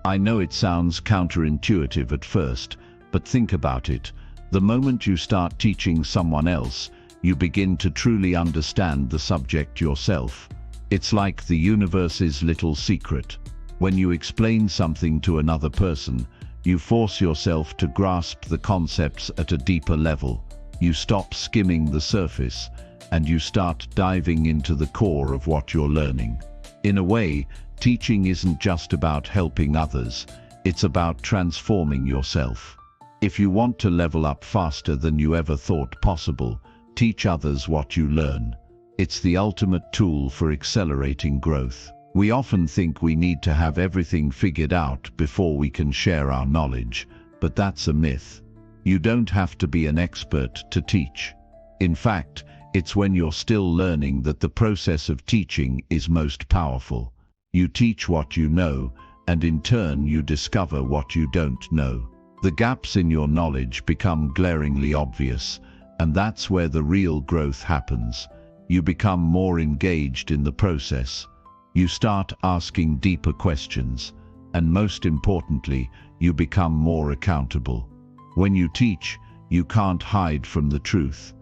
I know it sounds counterintuitive at first, but think about it. The moment you start teaching someone else, you begin to truly understand the subject yourself. It's like the universe's little secret. When you explain something to another person, you force yourself to grasp the concepts at a deeper level. You stop skimming the surface, and you start diving into the core of what you're learning. In a way, teaching isn't just about helping others, it's about transforming yourself. If you want to level up faster than you ever thought possible, teach others what you learn. It's the ultimate tool for accelerating growth. We often think we need to have everything figured out before we can share our knowledge, but that's a myth. You don't have to be an expert to teach. In fact, it's when you're still learning that the process of teaching is most powerful. You teach what you know, and in turn you discover what you don't know. The gaps in your knowledge become glaringly obvious, and that's where the real growth happens. You become more engaged in the process. You start asking deeper questions, and most importantly, you become more accountable. When you teach, you can't hide from the truth.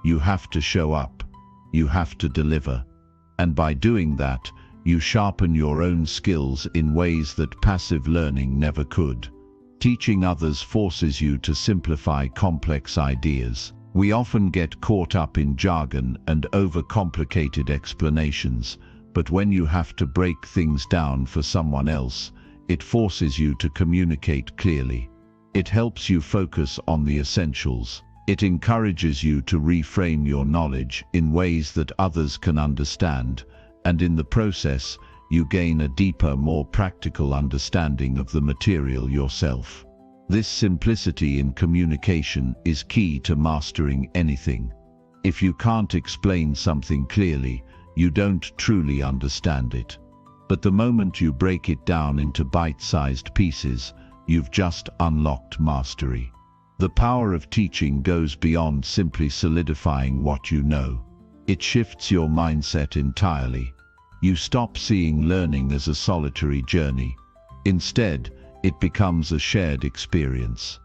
You have to show up. You have to deliver. And by doing that, you sharpen your own skills in ways that passive learning never could. Teaching others forces you to simplify complex ideas. We often get caught up in jargon and overcomplicated explanations, but when you have to break things down for someone else, it forces you to communicate clearly. It helps you focus on the essentials. It encourages you to reframe your knowledge in ways that others can understand, and in the process, you gain a deeper, more practical understanding of the material yourself. This simplicity in communication is key to mastering anything. If you can't explain something clearly, you don't truly understand it. But the moment you break it down into bite-sized pieces, you've just unlocked mastery. The power of teaching goes beyond simply solidifying what you know. It shifts your mindset entirely. You stop seeing learning as a solitary journey. Instead, it becomes a shared experience.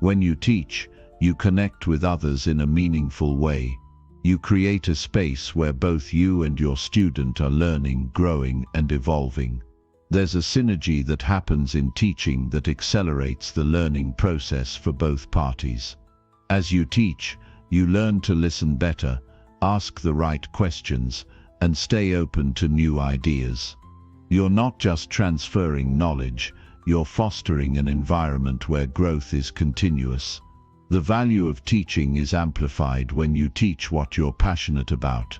When you teach, you connect with others in a meaningful way. You create a space where both you and your student are learning, growing, and evolving. There's a synergy that happens in teaching that accelerates the learning process for both parties. As you teach, you learn to listen better, ask the right questions, and stay open to new ideas. You're not just transferring knowledge, you're fostering an environment where growth is continuous. The value of teaching is amplified when you teach what you're passionate about.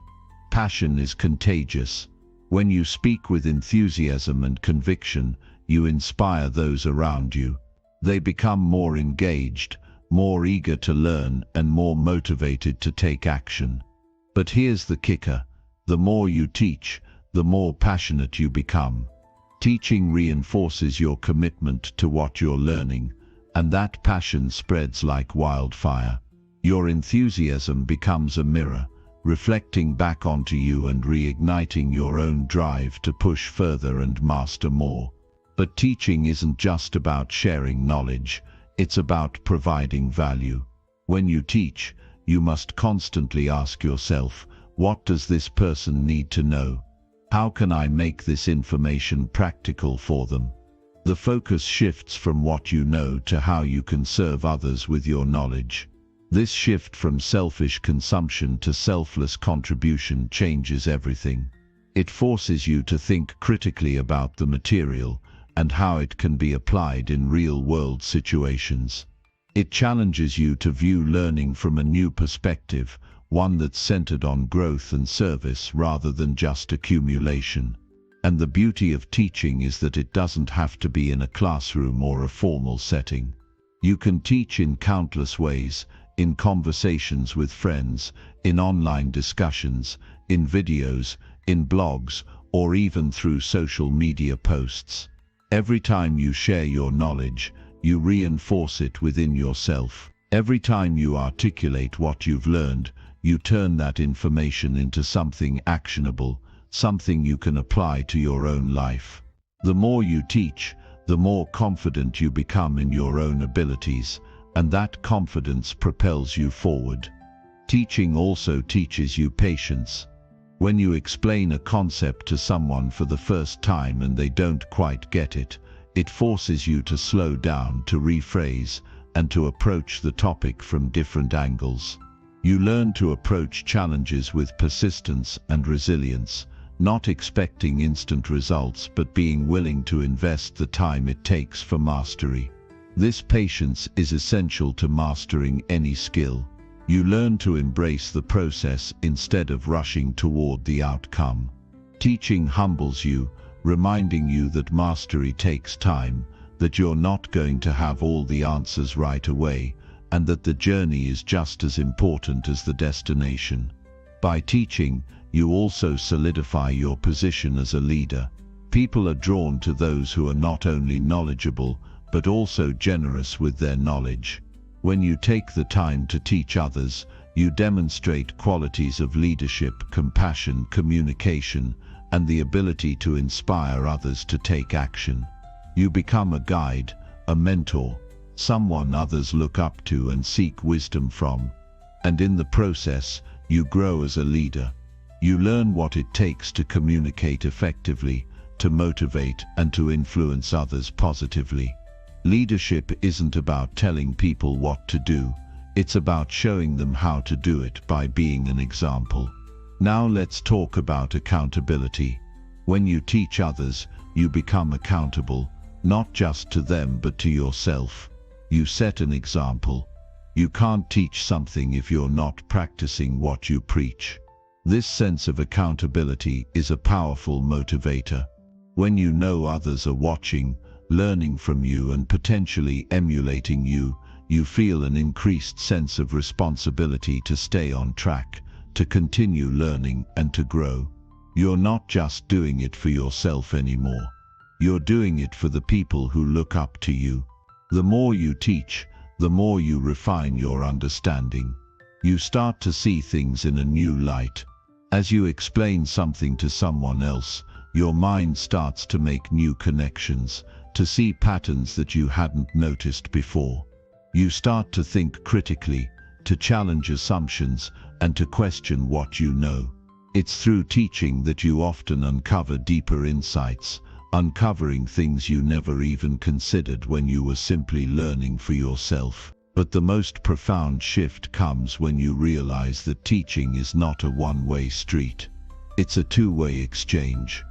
Passion is contagious. When you speak with enthusiasm and conviction, you inspire those around you. They become more engaged, more eager to learn, and more motivated to take action. But here's the kicker. The more you teach, the more passionate you become. Teaching reinforces your commitment to what you're learning, and that passion spreads like wildfire. Your enthusiasm becomes a mirror, reflecting back onto you and reigniting your own drive to push further and master more. But teaching isn't just about sharing knowledge, it's about providing value. When you teach, you must constantly ask yourself, what does this person need to know? How can I make this information practical for them? The focus shifts from what you know to how you can serve others with your knowledge. This shift from selfish consumption to selfless contribution changes everything. It forces you to think critically about the material and how it can be applied in real-world situations. It challenges you to view learning from a new perspective, one that's centered on growth and service rather than just accumulation. And the beauty of teaching is that it doesn't have to be in a classroom or a formal setting. You can teach in countless ways, in conversations with friends, in online discussions, in videos, in blogs, or even through social media posts. Every time you share your knowledge, you reinforce it within yourself. Every time you articulate what you've learned, you turn that information into something actionable, something you can apply to your own life. The more you teach, the more confident you become in your own abilities, and that confidence propels you forward. Teaching also teaches you patience. When you explain a concept to someone for the first time and they don't quite get it, it forces you to slow down, to rephrase, and to approach the topic from different angles. You learn to approach challenges with persistence and resilience, not expecting instant results but being willing to invest the time it takes for mastery. This patience is essential to mastering any skill. You learn to embrace the process instead of rushing toward the outcome. Teaching humbles you, reminding you that mastery takes time, that you're not going to have all the answers right away, and that the journey is just as important as the destination. By teaching, you also solidify your position as a leader. People are drawn to those who are not only knowledgeable, but also generous with their knowledge. When you take the time to teach others, you demonstrate qualities of leadership, compassion, communication, and the ability to inspire others to take action. You become a guide, a mentor, someone others look up to and seek wisdom from. And in the process, you grow as a leader. You learn what it takes to communicate effectively, to motivate, and to influence others positively. Leadership isn't about telling people what to do, it's about showing them how to do it by being an example. Now let's talk about accountability. When you teach others, you become accountable, not just to them but to yourself. You set an example. You can't teach something if you're not practicing what you preach. This sense of accountability is a powerful motivator. When you know others are watching, learning from you and potentially emulating you, you feel an increased sense of responsibility to stay on track, to continue learning and to grow. You're not just doing it for yourself anymore. You're doing it for the people who look up to you. The more you teach, the more you refine your understanding. You start to see things in a new light. As you explain something to someone else, your mind starts to make new connections, to see patterns that you hadn't noticed before. You start to think critically, to challenge assumptions, and to question what you know. It's through teaching that you often uncover deeper insights, uncovering things you never even considered when you were simply learning for yourself. But the most profound shift comes when you realize that teaching is not a one-way street. It's a two-way exchange.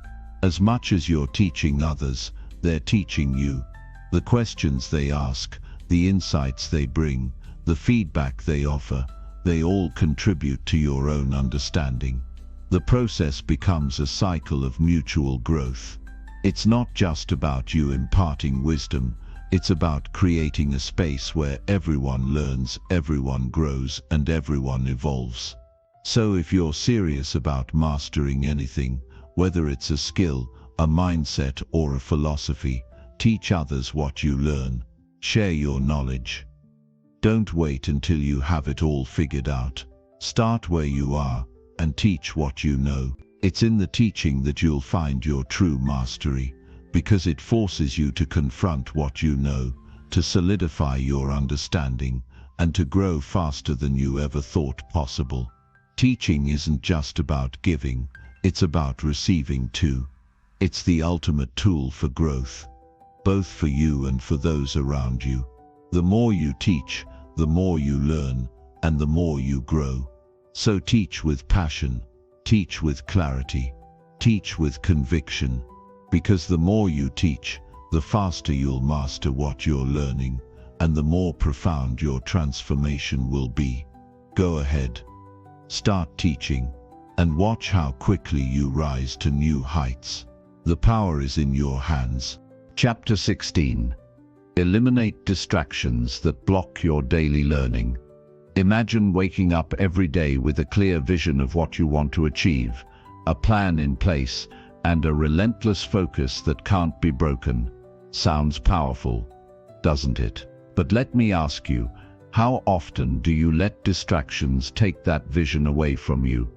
As much as you're teaching others, they're teaching you. The questions they ask, the insights they bring, the feedback they offer, they all contribute to your own understanding. The process becomes a cycle of mutual growth. It's not just about you imparting wisdom, it's about creating a space where everyone learns, everyone grows, and everyone evolves. So if you're serious about mastering anything, whether it's a skill, a mindset, or a philosophy. Teach others what you learn. Share your knowledge. Don't wait until you have it all figured out. Start where you are and teach what you know. It's in the teaching that you'll find your true mastery, because it forces you to confront what you know, to solidify your understanding, and to grow faster than you ever thought possible. Teaching isn't just about giving, it's about receiving too. It's the ultimate tool for growth, both for you and for those around you. The more you teach, the more you learn, and the more you grow. So teach with passion, teach with clarity, teach with conviction, because the more you teach, the faster you'll master what you're learning, and the more profound your transformation will be. Go ahead, start teaching, and watch how quickly you rise to new heights. The power is in your hands. Chapter 16. Eliminate distractions that block your daily learning. Imagine waking up every day with a clear vision of what you want to achieve, a plan in place, and a relentless focus that can't be broken. Sounds powerful, doesn't it? But let me ask you, how often do you let distractions take that vision away from you?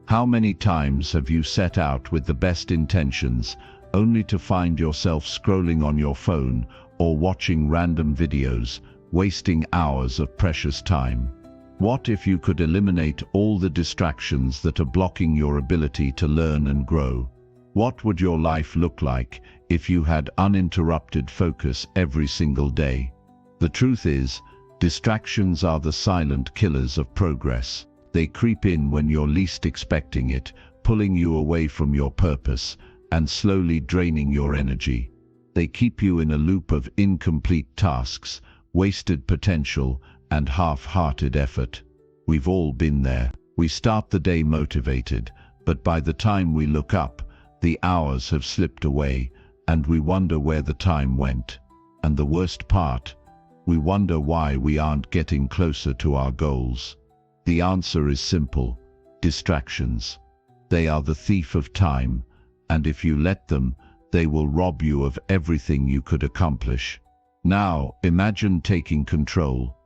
How many times have you set out with the best intentions, only to find yourself scrolling on your phone or watching random videos, wasting hours of precious time? What if you could eliminate all the distractions that are blocking your ability to learn and grow? What would your life look like if you had uninterrupted focus every single day? The truth is, distractions are the silent killers of progress. They creep in when you're least expecting it, pulling you away from your purpose and slowly draining your energy. They keep you in a loop of incomplete tasks, wasted potential, and half-hearted effort. We've all been there. We start the day motivated, but by the time we look up, the hours have slipped away, and we wonder where the time went. And the worst part, we wonder why we aren't getting closer to our goals. The answer is simple: distractions. They are the thief of time, and if you let them, they will rob you of everything you could accomplish. Now, imagine taking control.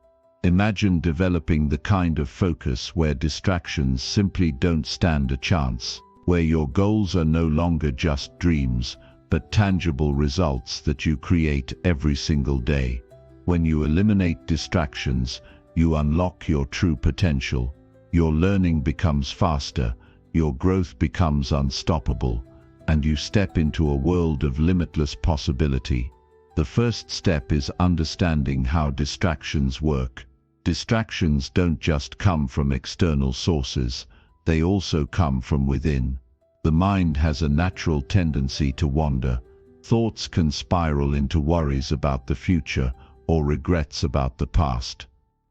Imagine developing the kind of focus where distractions simply don't stand a chance, where your goals are no longer just dreams, but tangible results that you create every single day. When you eliminate distractions, you unlock your true potential. Your learning becomes faster, your growth becomes unstoppable, and you step into a world of limitless possibility. The first step is understanding how distractions work. Distractions don't just come from external sources, they also come from within. The mind has a natural tendency to wander. Thoughts can spiral into worries about the future or regrets about the past.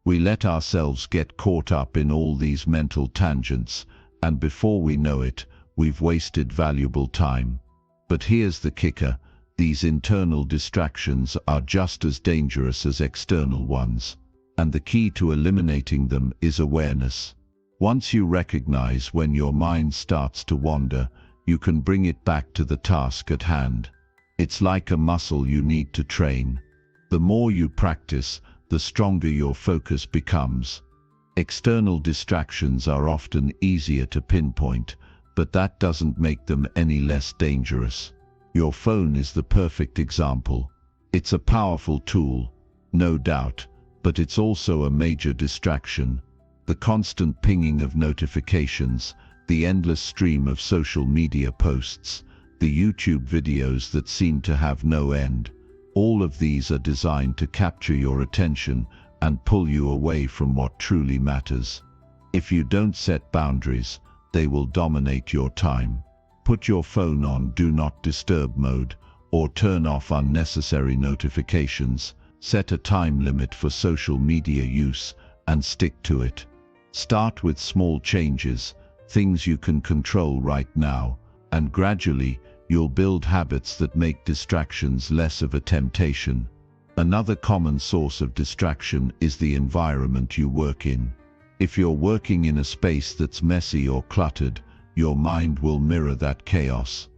We let ourselves get caught up in all these mental tangents, and before we know it, we've wasted valuable time. But here's the kicker: these internal distractions are just as dangerous as external ones. And the key to eliminating them is awareness. Once you recognize when your mind starts to wander, you can bring it back to the task at hand. It's like a muscle you need to train. The more you practice, the stronger your focus becomes. External distractions are often easier to pinpoint, but that doesn't make them any less dangerous. Your phone is the perfect example. It's a powerful tool, no doubt, but it's also a major distraction. The constant pinging of notifications, the endless stream of social media posts, the YouTube videos that seem to have no end, all of these are designed to capture your attention and pull you away from what truly matters. If you don't set boundaries, they will dominate your time. Put your phone on Do Not Disturb mode, or turn off unnecessary notifications. Set a time limit for social media use and stick to it. Start with small changes, things you can control right now, and gradually you'll build habits that make distractions less of a temptation. Another common source of distraction is the environment you work in. If you're working in a space that's messy or cluttered, your mind will mirror that chaos.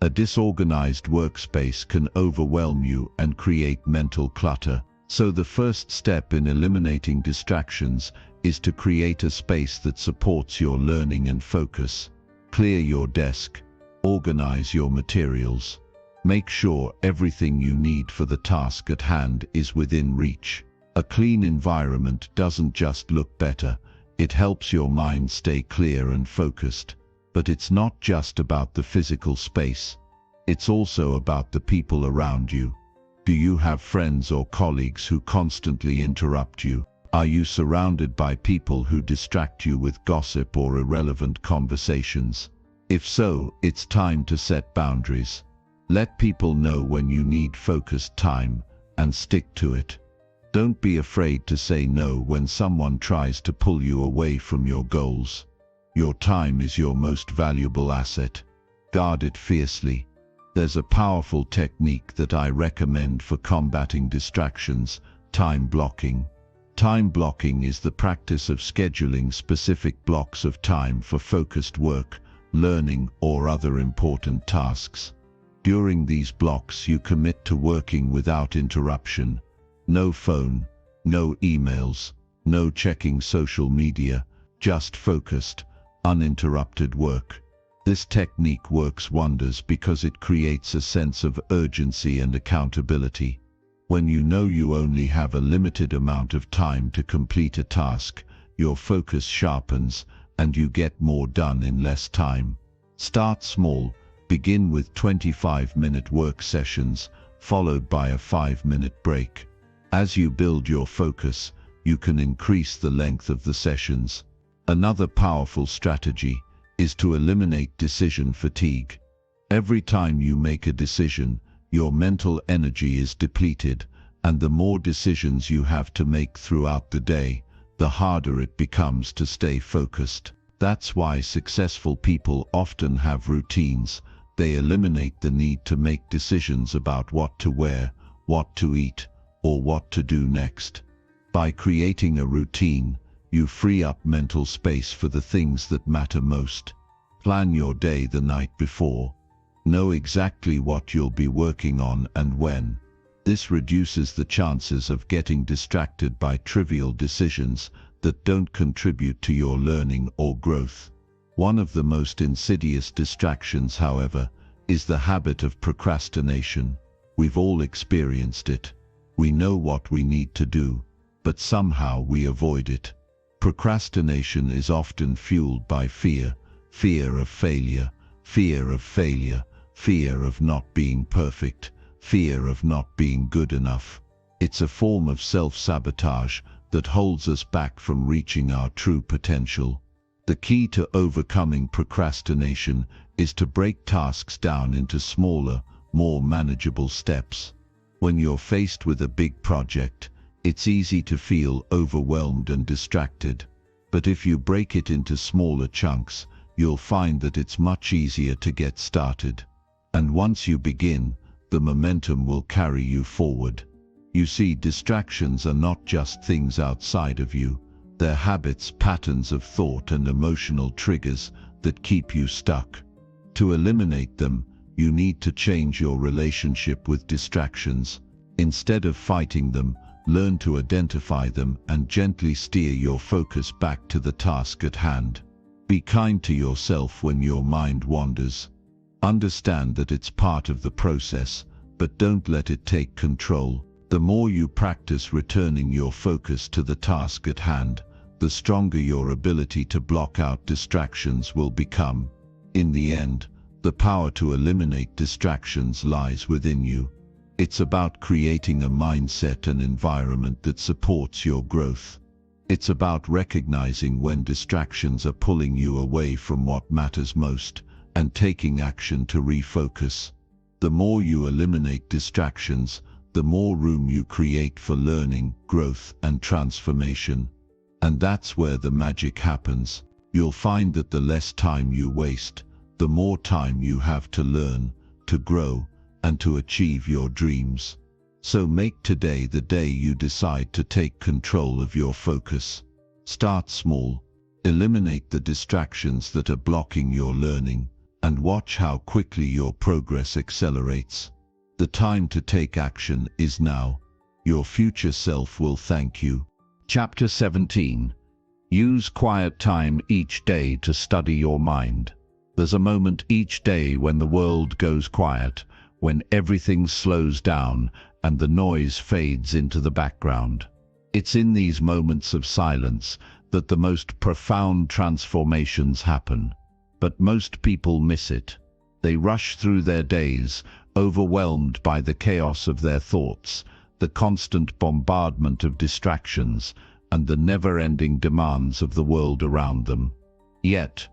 A disorganized workspace can overwhelm you and create mental clutter. So the first step in eliminating distractions is to create a space that supports your learning and focus. Clear your desk. Organize your materials. Make sure everything you need for the task at hand is within reach. A clean environment doesn't just look better, it helps your mind stay clear and focused. But it's not just about the physical space. It's also about the people around you. Do you have friends or colleagues who constantly interrupt you? Are you surrounded by people who distract you with gossip or irrelevant conversations? If so, it's time to set boundaries. Let people know when you need focused time, and stick to it. Don't be afraid to say no when someone tries to pull you away from your goals. Your time is your most valuable asset. Guard it fiercely. There's a powerful technique that I recommend for combating distractions: time blocking. Time blocking is the practice of scheduling specific blocks of time for focused work, learning, or other important tasks. During these blocks, you commit to working without interruption. No phone, no emails, no checking social media, just focused, uninterrupted work. This technique works wonders because it creates a sense of urgency and accountability. When you know you only have a limited amount of time to complete a task, your focus sharpens and you get more done in less time. Start small. Begin with 25-minute work sessions, followed by a 5-minute break. As you build your focus, you can increase the length of the sessions. Another powerful strategy is to eliminate decision fatigue. Every time you make a decision, your mental energy is depleted, and the more decisions you have to make throughout the day, the harder it becomes to stay focused. That's why successful people often have routines. They eliminate the need to make decisions about what to wear, what to eat, or what to do next. By creating a routine, you free up mental space for the things that matter most. Plan your day the night before. Know exactly what you'll be working on and when. This reduces the chances of getting distracted by trivial decisions that don't contribute to your learning or growth. One of the most insidious distractions, however, is the habit of procrastination. We've all experienced it. We know what we need to do, but somehow we avoid it. Procrastination is often fueled by fear: fear of failure, fear of failure, fear of not being perfect, fear of not being good enough. It's a form of self-sabotage that holds us back from reaching our true potential. The key to overcoming procrastination is to break tasks down into smaller, more manageable steps. When you're faced with a big project, it's easy to feel overwhelmed and distracted. But if you break it into smaller chunks, you'll find that it's much easier to get started. And once you begin, the momentum will carry you forward. You see, distractions are not just things outside of you. They're habits, patterns of thought, and emotional triggers that keep you stuck. To eliminate them, you need to change your relationship with distractions. Instead of fighting them, learn to identify them and gently steer your focus back to the task at hand. Be kind to yourself when your mind wanders. Understand that it's part of the process, but don't let it take control. The more you practice returning your focus to the task at hand, the stronger your ability to block out distractions will become. In the end, the power to eliminate distractions lies within you. It's about creating a mindset and environment that supports your growth. It's about recognizing when distractions are pulling you away from what matters most, and taking action to refocus. The more you eliminate distractions, the more room you create for learning, growth, and transformation. And that's where the magic happens. You'll find that the less time you waste, the more time you have to learn, to grow, and to achieve your dreams. So make today the day you decide to take control of your focus. Start small. Eliminate the distractions that are blocking your learning, and watch how quickly your progress accelerates. The time to take action is now. Your future self will thank you. Chapter 17. Use quiet time each day to study your mind. There's a moment each day when the world goes quiet, when everything slows down and the noise fades into the background. It's in these moments of silence that the most profound transformations happen. But most people miss it. They rush through their days, overwhelmed by the chaos of their thoughts, the constant bombardment of distractions, and the never-ending demands of the world around them. Yet,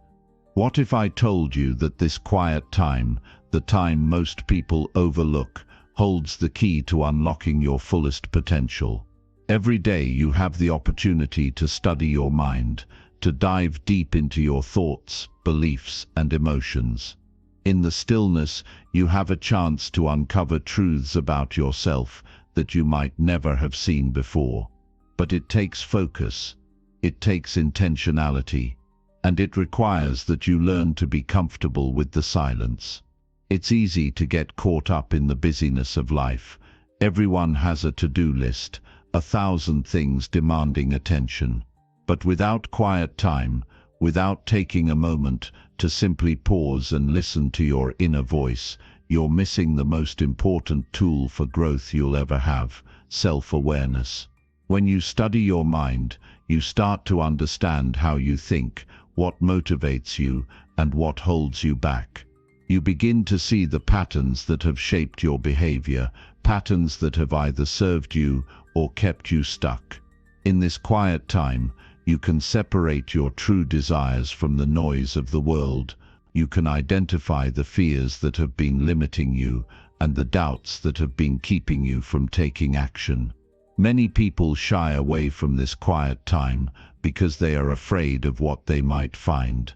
what if I told you that this quiet time, the time most people overlook, holds the key to unlocking your fullest potential? Every day you have the opportunity to study your mind, to dive deep into your thoughts, beliefs, and emotions. In the stillness, you have a chance to uncover truths about yourself that you might never have seen before. But it takes focus, it takes intentionality, and it requires that you learn to be comfortable with the silence. It's easy to get caught up in the busyness of life. Everyone has a to-do list, 1,000 things demanding attention. But without quiet time, without taking a moment to simply pause and listen to your inner voice, you're missing the most important tool for growth you'll ever have: self-awareness. When you study your mind, you start to understand how you think, what motivates you, and what holds you back. You begin to see the patterns that have shaped your behavior, patterns that have either served you or kept you stuck. In this quiet time, you can separate your true desires from the noise of the world. You can identify the fears that have been limiting you and the doubts that have been keeping you from taking action. Many people shy away from this quiet time because they are afraid of what they might find.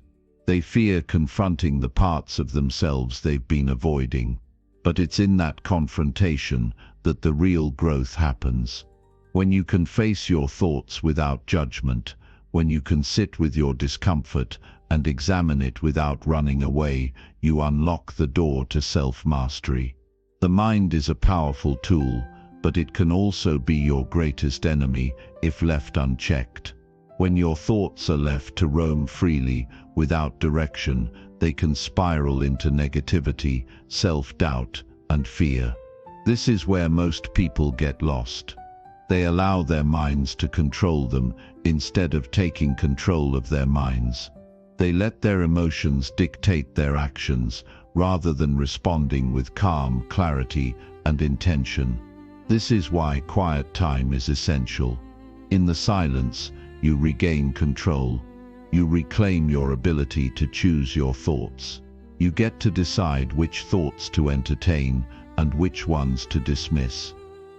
They fear confronting the parts of themselves they've been avoiding. But it's in that confrontation that the real growth happens. When you can face your thoughts without judgment, when you can sit with your discomfort and examine it without running away, you unlock the door to self-mastery. The mind is a powerful tool, but it can also be your greatest enemy if left unchecked. When your thoughts are left to roam freely, without direction, they can spiral into negativity, self-doubt, and fear. This is where most people get lost. They allow their minds to control them instead of taking control of their minds. They let their emotions dictate their actions rather than responding with calm, clarity, and intention. This is why quiet time is essential. In the silence, you regain control. You reclaim your ability to choose your thoughts. You get to decide which thoughts to entertain and which ones to dismiss.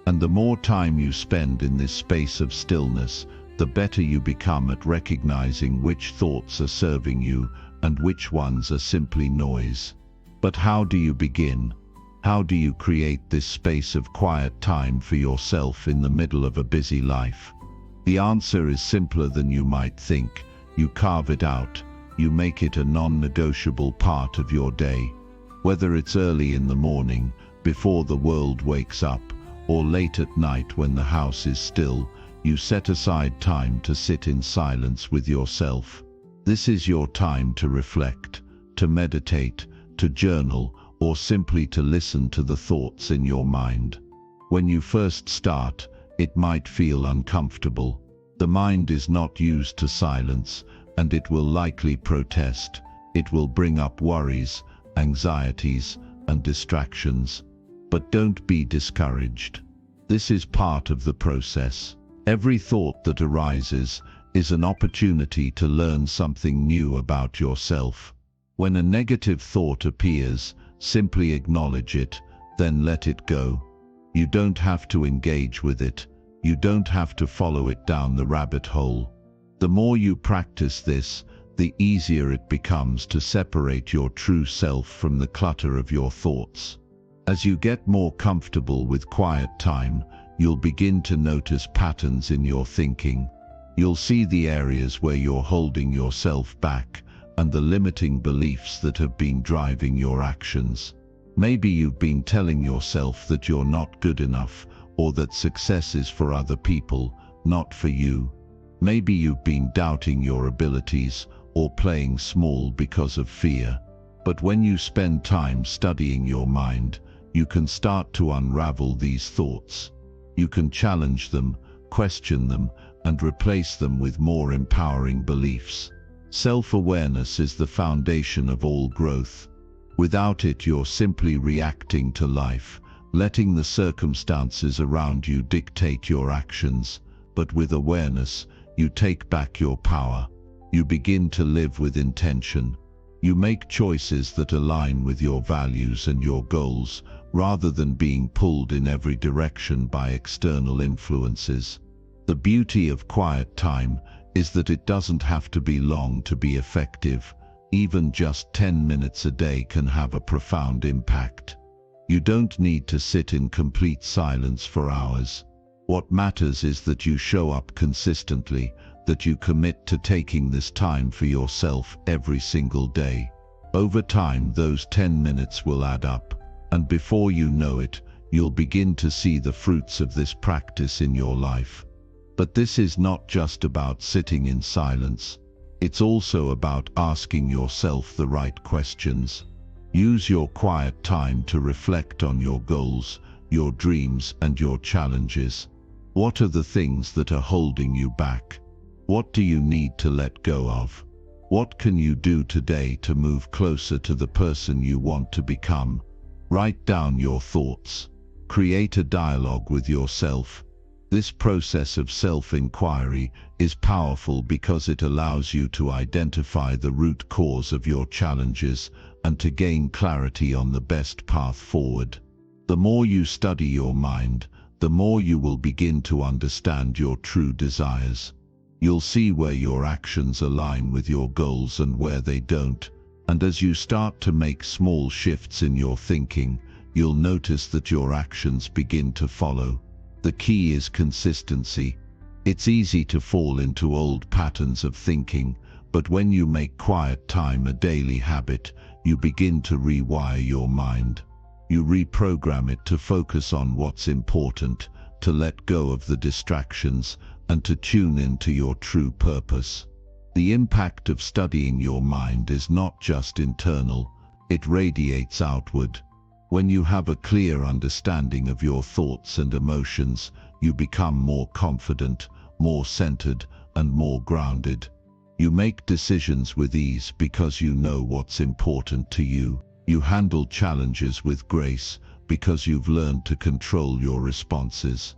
And the more time you spend in this space of stillness, the better you become at recognizing which thoughts are serving you and which ones are simply noise. But how do you begin? How do you create this space of quiet time for yourself in the middle of a busy life? The answer is simpler than you might think. You carve it out. You make it a non-negotiable part of your day. Whether it's early in the morning, before the world wakes up, or late at night when the house is still, you set aside time to sit in silence with yourself. This is your time to reflect, to meditate, to journal, or simply to listen to the thoughts in your mind. When you first start, it might feel uncomfortable. The mind is not used to silence, and it will likely protest. It will bring up worries, anxieties, and distractions. But don't be discouraged. This is part of the process. Every thought that arises is an opportunity to learn something new about yourself. When a negative thought appears, simply acknowledge it, then let it go. You don't have to engage with it. You don't have to follow it down the rabbit hole. The more you practice this, the easier it becomes to separate your true self from the clutter of your thoughts. As you get more comfortable with quiet time, you'll begin to notice patterns in your thinking. You'll see the areas where you're holding yourself back and the limiting beliefs that have been driving your actions. Maybe you've been telling yourself that you're not good enough, or that success is for other people, not for you. Maybe you've been doubting your abilities or playing small because of fear. But when you spend time studying your mind, you can start to unravel these thoughts. You can challenge them, question them, and replace them with more empowering beliefs. Self-awareness is the foundation of all growth. Without it, you're simply reacting to life, letting the circumstances around you dictate your actions. But with awareness, you take back your power. You begin to live with intention. You make choices that align with your values and your goals, rather than being pulled in every direction by external influences. The beauty of quiet time is that it doesn't have to be long to be effective. Even just 10 minutes a day can have a profound impact. You don't need to sit in complete silence for hours. What matters is that you show up consistently, that you commit to taking this time for yourself every single day. Over time, those 10 minutes will add up, and before you know it, you'll begin to see the fruits of this practice in your life. But this is not just about sitting in silence. It's also about asking yourself the right questions. Use your quiet time to reflect on your goals, your dreams, and your challenges. What are the things that are holding you back? What do you need to let go of? What can you do today to move closer to the person you want to become? Write down your thoughts. Create a dialogue with yourself. This process of self-inquiry is powerful because it allows you to identify the root cause of your challenges and to gain clarity on the best path forward. The more you study your mind, the more you will begin to understand your true desires. You'll see where your actions align with your goals and where they don't. And as you start to make small shifts in your thinking, you'll notice that your actions begin to follow. The key is consistency. It's easy to fall into old patterns of thinking, but when you make quiet time a daily habit, you begin to rewire your mind. You reprogram it to focus on what's important, to let go of the distractions, and to tune into your true purpose. The impact of studying your mind is not just internal, it radiates outward. When you have a clear understanding of your thoughts and emotions, you become more confident, more centered, and more grounded. You make decisions with ease because you know what's important to you. You handle challenges with grace because you've learned to control your responses.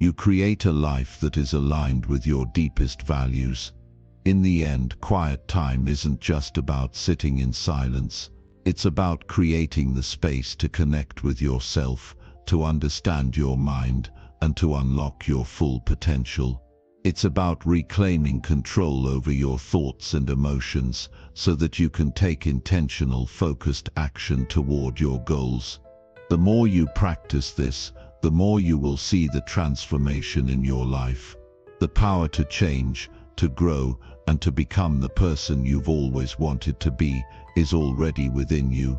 You create a life that is aligned with your deepest values. In the end, quiet time isn't just about sitting in silence. It's about creating the space to connect with yourself, to understand your mind, and to unlock your full potential. It's about reclaiming control over your thoughts and emotions so that you can take intentional, focused action toward your goals. The more you practice this, the more you will see the transformation in your life. The power to change, to grow, and to become the person you've always wanted to be is already within you.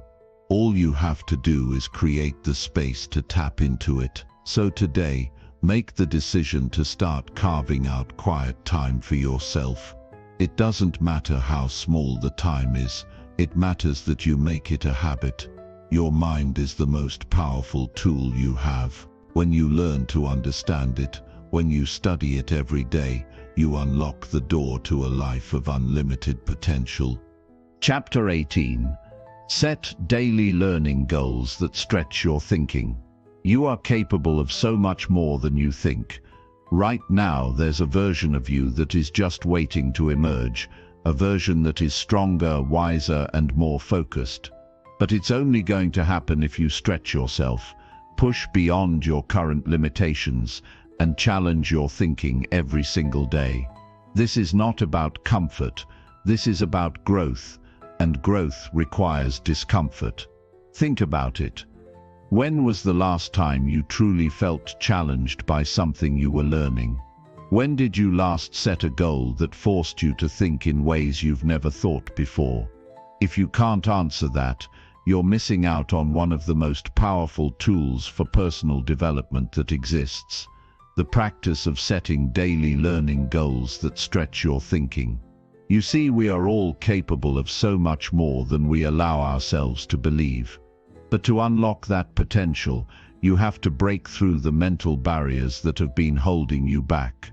All you have to do is create the space to tap into it. So today, make the decision to start carving out quiet time for yourself. It doesn't matter how small the time is, it matters that you make it a habit. Your mind is the most powerful tool you have. When you learn to understand it, when you study it every day, you unlock the door to a life of unlimited potential. Chapter 18. Set daily learning goals that stretch your thinking. You are capable of so much more than you think. Right now, there's a version of you that is just waiting to emerge, a version that is stronger, wiser, and more focused. But it's only going to happen if you stretch yourself, push beyond your current limitations, and challenge your thinking every single day. This is not about comfort, this is about growth, and growth requires discomfort. Think about it. When was the last time you truly felt challenged by something you were learning? When did you last set a goal that forced you to think in ways you've never thought before? If you can't answer that, you're missing out on one of the most powerful tools for personal development that exists: the practice of setting daily learning goals that stretch your thinking. You see, we are all capable of so much more than we allow ourselves to believe. But to unlock that potential, you have to break through the mental barriers that have been holding you back.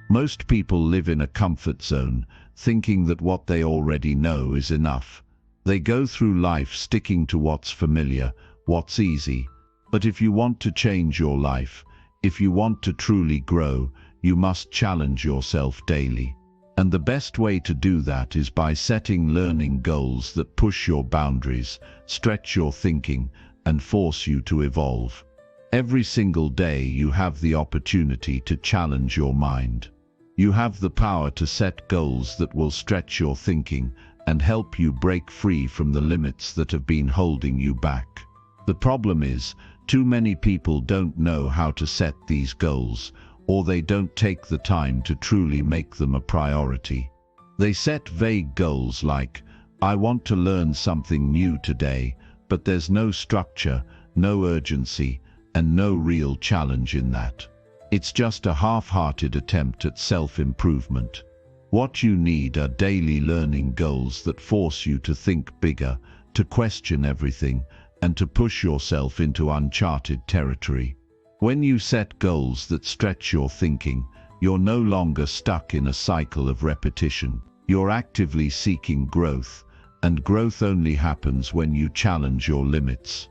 Most people live in a comfort zone, thinking that what they already know is enough. They go through life sticking to what's familiar, what's easy. But if you want to change your life, if you want to truly grow, you must challenge yourself daily. And the best way to do that is by setting learning goals that push your boundaries, stretch your thinking, and force you to evolve. Every single day you have the opportunity to challenge your mind. You have the power to set goals that will stretch your thinking and help you break free from the limits that have been holding you back. The problem is, too many people don't know how to set these goals, or they don't take the time to truly make them a priority. They set vague goals like, "I want to learn something new today," but there's no structure, no urgency, and no real challenge in that. It's just a half-hearted attempt at self-improvement. What you need are daily learning goals that force you to think bigger, to question everything, and to push yourself into uncharted territory. When you set goals that stretch your thinking, you're no longer stuck in a cycle of repetition. You're actively seeking growth, and growth only happens when you challenge your limits.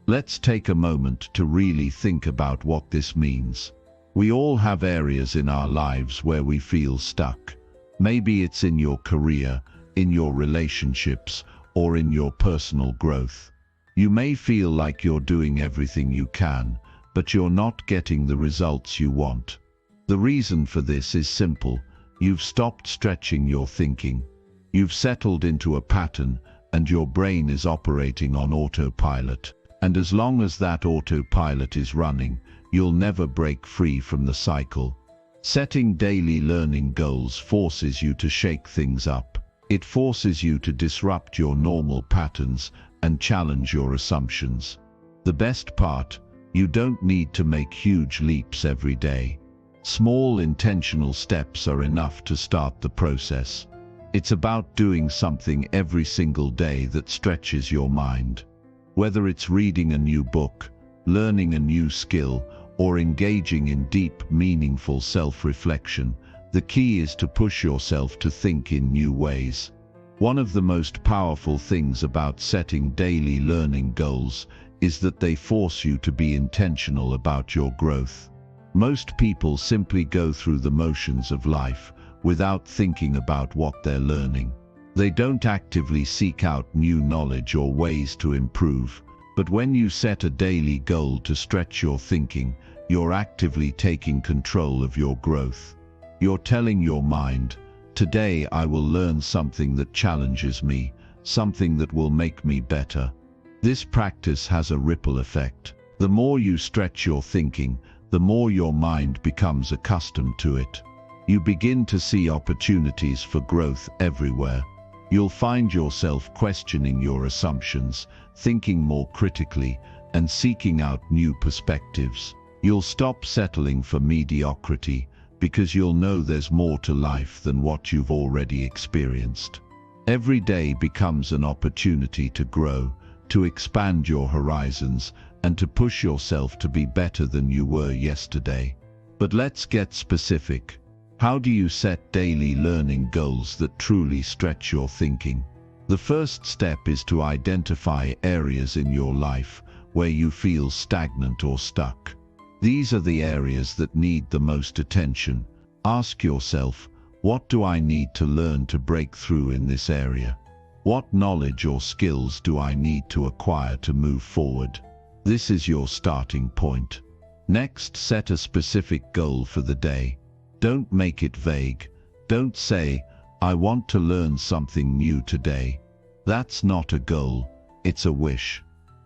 Let's take a moment to really think about what this means. We all have areas in our lives where we feel stuck. Maybe it's in your career, in your relationships, or in your personal growth. You may feel like you're doing everything you can, but you're not getting the results you want. The reason for this is simple. You've stopped stretching your thinking. You've settled into a pattern, and your brain is operating on autopilot. And as long as that autopilot is running, you'll never break free from the cycle. Setting daily learning goals forces you to shake things up. It forces you to disrupt your normal patterns and challenge your assumptions. The best part, you don't need to make huge leaps every day. Small intentional steps are enough to start the process. It's about doing something every single day that stretches your mind. Whether it's reading a new book, learning a new skill, or engaging in deep, meaningful self-reflection, the key is to push yourself to think in new ways. One of the most powerful things about setting daily learning goals is that they force you to be intentional about your growth. Most people simply go through the motions of life without thinking about what they're learning. They don't actively seek out new knowledge or ways to improve. But when you set a daily goal to stretch your thinking, you're actively taking control of your growth. You're telling your mind, "Today I will learn something that challenges me, something that will make me better." This practice has a ripple effect. The more you stretch your thinking, the more your mind becomes accustomed to it. You begin to see opportunities for growth everywhere. You'll find yourself questioning your assumptions, thinking more critically, and seeking out new perspectives. You'll stop settling for mediocrity because you'll know there's more to life than what you've already experienced. Every day becomes an opportunity to grow, to expand your horizons, and to push yourself to be better than you were yesterday. But let's get specific. How do you set daily learning goals that truly stretch your thinking? The first step is to identify areas in your life where you feel stagnant or stuck. These are the areas that need the most attention. Ask yourself, what do I need to learn to break through in this area? What knowledge or skills do I need to acquire to move forward? This is your starting point. Next, set a specific goal for the day. Don't make it vague. Don't say, "I want to learn something new today." That's not a goal, it's a wish.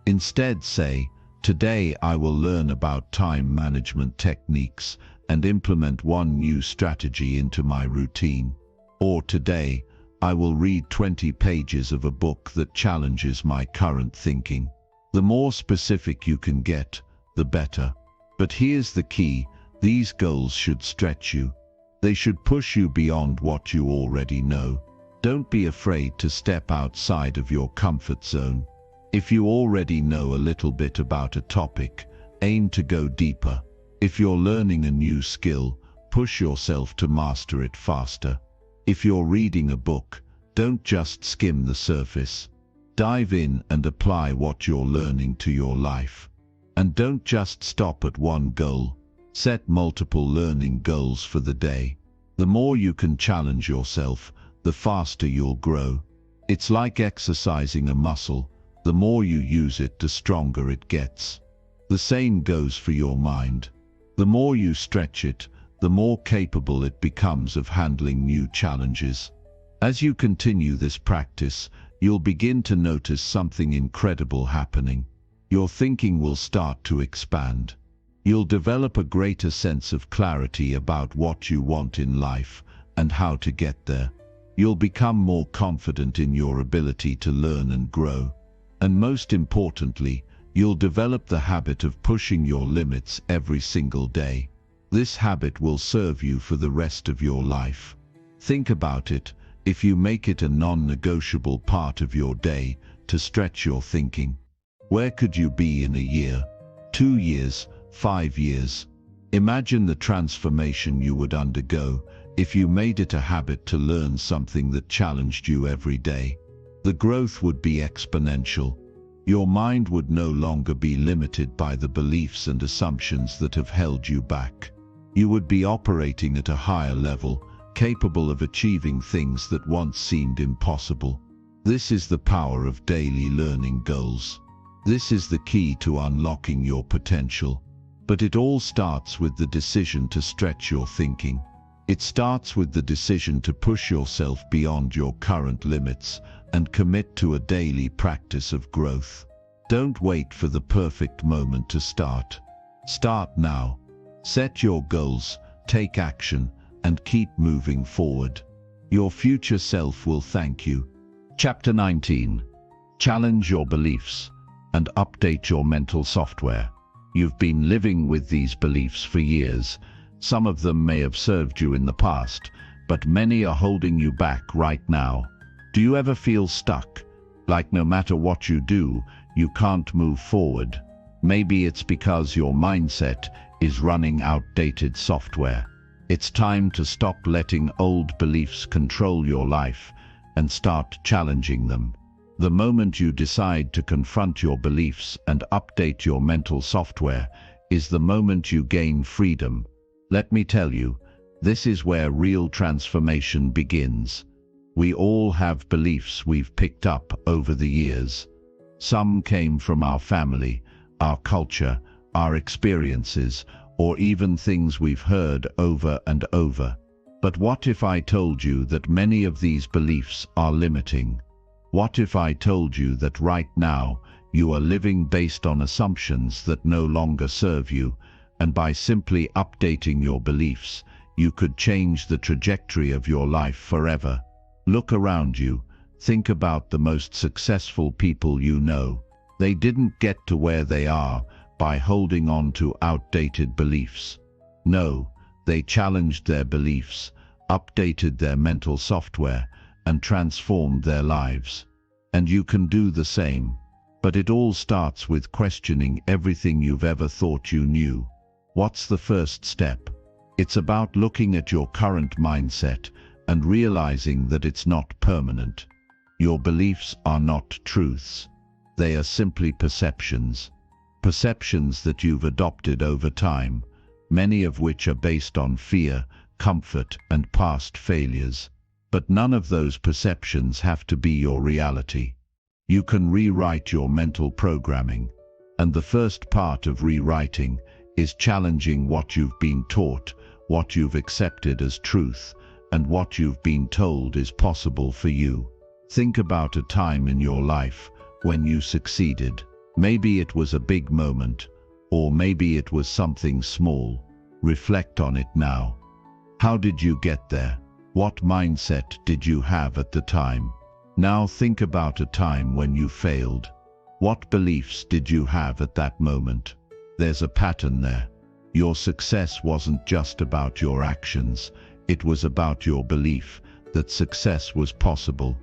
Instead say, "Today I will learn about time management techniques, and implement one new strategy into my routine. Or today, I will read 20 pages of a book that challenges my current thinking. The more specific you can get, the better. But here's the key: these goals should stretch you. They should push you beyond what you already know. Don't be afraid to step outside of your comfort zone. If you already know a little bit about a topic, aim to go deeper. If you're learning a new skill, push yourself to master it faster. If you're reading a book, don't just skim the surface. Dive in and apply what you're learning to your life. And don't just stop at one goal. Set multiple learning goals for the day. The more you can challenge yourself, the faster you'll grow. It's like exercising a muscle. The more you use it, the stronger it gets. The same goes for your mind. The more you stretch it, the more capable it becomes of handling new challenges. As you continue this practice, you'll begin to notice something incredible happening. Your thinking will start to expand. You'll develop a greater sense of clarity about what you want in life and how to get there. You'll become more confident in your ability to learn and grow. And most importantly, you'll develop the habit of pushing your limits every single day. This habit will serve you for the rest of your life. Think about it: if you make it a non-negotiable part of your day to stretch your thinking, where could you be in a year, 2 years, 5 years? Imagine the transformation you would undergo if you made it a habit to learn something that challenged you every day. The growth would be exponential. Your mind would no longer be limited by the beliefs and assumptions that have held you back. You would be operating at a higher level, capable of achieving things that once seemed impossible. This is the power of daily learning goals. This is the key to unlocking your potential. But it all starts with the decision to stretch your thinking. It starts with the decision to push yourself beyond your current limits and commit to a daily practice of growth. Don't wait for the perfect moment to start. Start now. Set your goals, take action, and keep moving forward. Your future self will thank you. Chapter 19. Challenge your beliefs and update your mental software. You've been living with these beliefs for years. Some of them may have served you in the past, but many are holding you back right now. Do you ever feel stuck? Like no matter what you do, you can't move forward? Maybe it's because your mindset is running outdated software. It's time to stop letting old beliefs control your life and start challenging them. The moment you decide to confront your beliefs and update your mental software is the moment you gain freedom. Let me tell you, this is where real transformation begins. We all have beliefs we've picked up over the years. Some came from our family, our culture, our experiences, or even things we've heard over and over. But what if I told you that many of these beliefs are limiting? What if I told you that right now you are living based on assumptions that no longer serve you, and by simply updating your beliefs, you could change the trajectory of your life forever? Look around you. Think about the most successful people you know. They didn't get to where they are by holding on to outdated beliefs. No, they challenged their beliefs, updated their mental software, and transformed their lives. And you can do the same. But it all starts with questioning everything you've ever thought you knew. What's the first step? It's about looking at your current mindset and realizing that it's not permanent. Your beliefs are not truths. They are simply perceptions. Perceptions that you've adopted over time, many of which are based on fear, comfort, and past failures. But none of those perceptions have to be your reality. You can rewrite your mental programming. And the first part of rewriting is challenging what you've been taught, what you've accepted as truth, and what you've been told is possible for you. Think about a time in your life when you succeeded. Maybe it was a big moment, or maybe it was something small. Reflect on it now. How did you get there? What mindset did you have at the time? Now think about a time when you failed. What beliefs did you have at that moment? There's a pattern there. Your success wasn't just about your actions, it was about your belief that success was possible.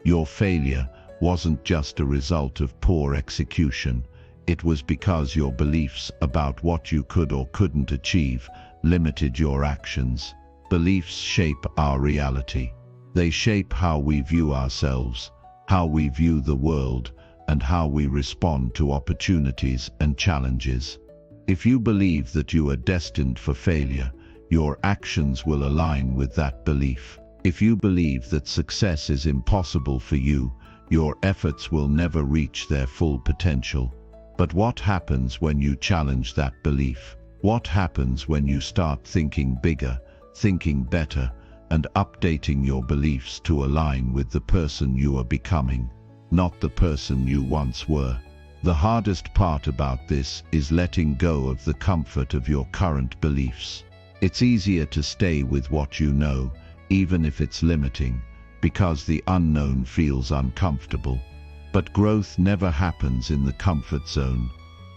Your failure wasn't just a result of poor execution, it was because your beliefs about what you could or couldn't achieve limited your actions. Beliefs shape our reality. They shape how we view ourselves, how we view the world, and how we respond to opportunities and challenges. If you believe that you are destined for failure, your actions will align with that belief. If you believe that success is impossible for you, your efforts will never reach their full potential. But what happens when you challenge that belief? What happens when you start thinking bigger, thinking better, and updating your beliefs to align with the person you are becoming, not the person you once were? The hardest part about this is letting go of the comfort of your current beliefs. It's easier to stay with what you know, even if it's limiting, because the unknown feels uncomfortable. But growth never happens in the comfort zone.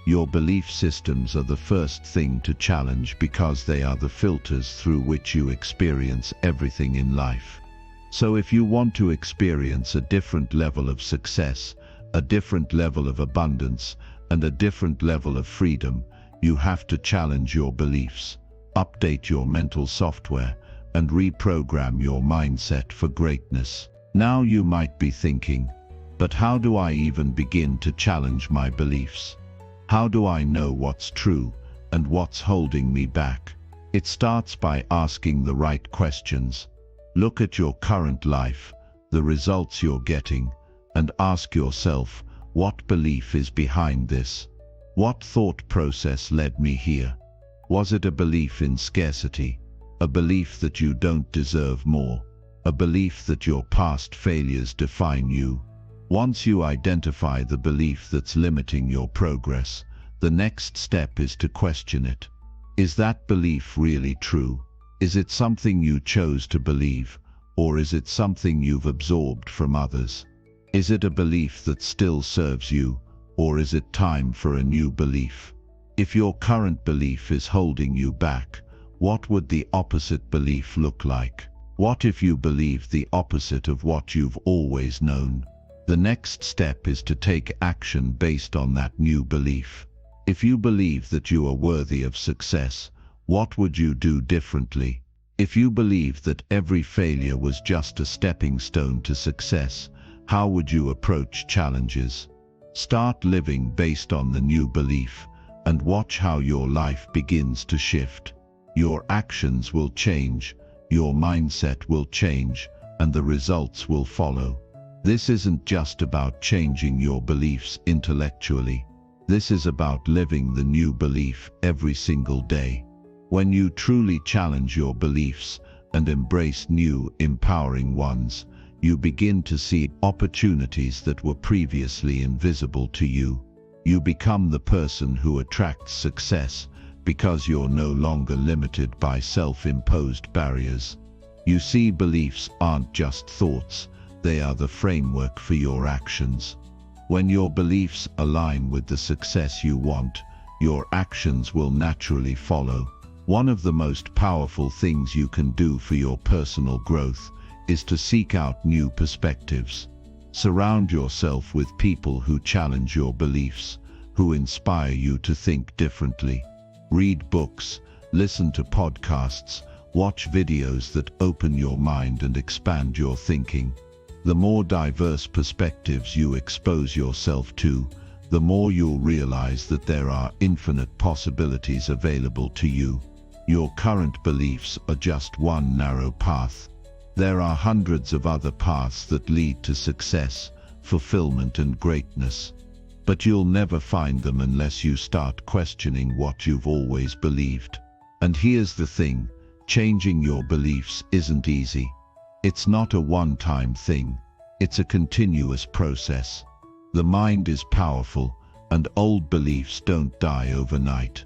Your belief systems are the first thing to challenge because they are the filters through which you experience everything in life. So if you want to experience a different level of success, a different level of abundance, and a different level of freedom, you have to challenge your beliefs, update your mental software, and reprogram your mindset for greatness. Now you might be thinking, but how do I even begin to challenge my beliefs? How do I know what's true and what's holding me back? It starts by asking the right questions. Look at your current life, the results you're getting, and ask yourself, what belief is behind this? What thought process led me here? Was it a belief in scarcity? A belief that you don't deserve more? A belief that your past failures define you? Once you identify the belief that's limiting your progress, the next step is to question it. Is that belief really true? Is it something you chose to believe, or is it something you've absorbed from others? Is it a belief that still serves you, or is it time for a new belief? If your current belief is holding you back, what would the opposite belief look like? What if you believed the opposite of what you've always known? The next step is to take action based on that new belief. If you believe that you are worthy of success, what would you do differently? If you believe that every failure was just a stepping stone to success, how would you approach challenges? Start living based on the new belief, and watch how your life begins to shift. Your actions will change, your mindset will change, and the results will follow. This isn't just about changing your beliefs intellectually. This is about living the new belief every single day. When you truly challenge your beliefs and embrace new, empowering ones, you begin to see opportunities that were previously invisible to you. You become the person who attracts success because you're no longer limited by self-imposed barriers. You see, beliefs aren't just thoughts, they are the framework for your actions. When your beliefs align with the success you want, your actions will naturally follow. One of the most powerful things you can do for your personal growth is to seek out new perspectives. Surround yourself with people who challenge your beliefs, who inspire you to think differently. Read books, listen to podcasts, watch videos that open your mind and expand your thinking. The more diverse perspectives you expose yourself to, the more you'll realize that there are infinite possibilities available to you. Your current beliefs are just one narrow path. There are hundreds of other paths that lead to success, fulfillment, and greatness. But you'll never find them unless you start questioning what you've always believed. And here's the thing, changing your beliefs isn't easy. It's not a one-time thing. It's a continuous process. The mind is powerful, and old beliefs don't die overnight.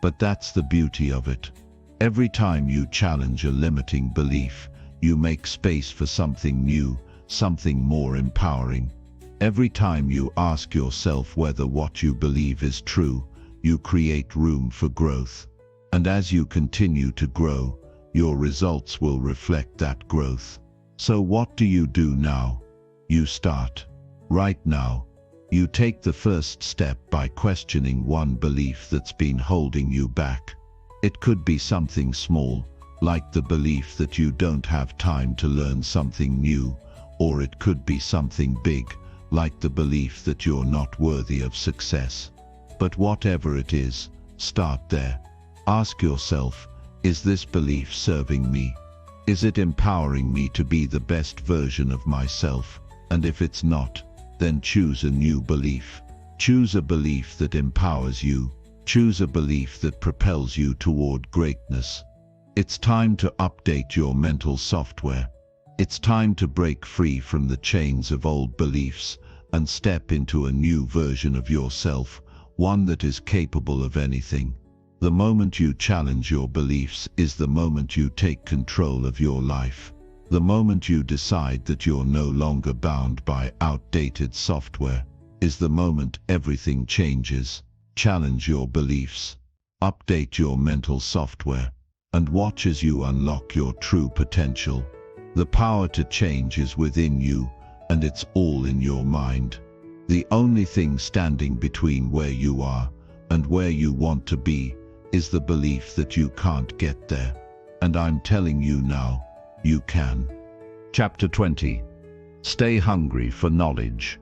But that's the beauty of it. Every time you challenge a limiting belief, you make space for something new, something more empowering. Every time you ask yourself whether what you believe is true, you create room for growth. And as you continue to grow, your results will reflect that growth. So what do you do now? You start. Right now. You take the first step by questioning one belief that's been holding you back. It could be something small, like the belief that you don't have time to learn something new, or it could be something big, like the belief that you're not worthy of success. But whatever it is, start there. Ask yourself, is this belief serving me? Is it empowering me to be the best version of myself? And if it's not, then choose a new belief. Choose a belief that empowers you. Choose a belief that propels you toward greatness. It's time to update your mental software. It's time to break free from the chains of old beliefs and step into a new version of yourself, one that is capable of anything. The moment you challenge your beliefs is the moment you take control of your life. The moment you decide that you're no longer bound by outdated software is the moment everything changes. Challenge your beliefs, update your mental software, and watch as you unlock your true potential. The power to change is within you, and it's all in your mind. The only thing standing between where you are and where you want to be is the belief that you can't get there. And I'm telling you now, you can. Chapter 20. Stay hungry for knowledge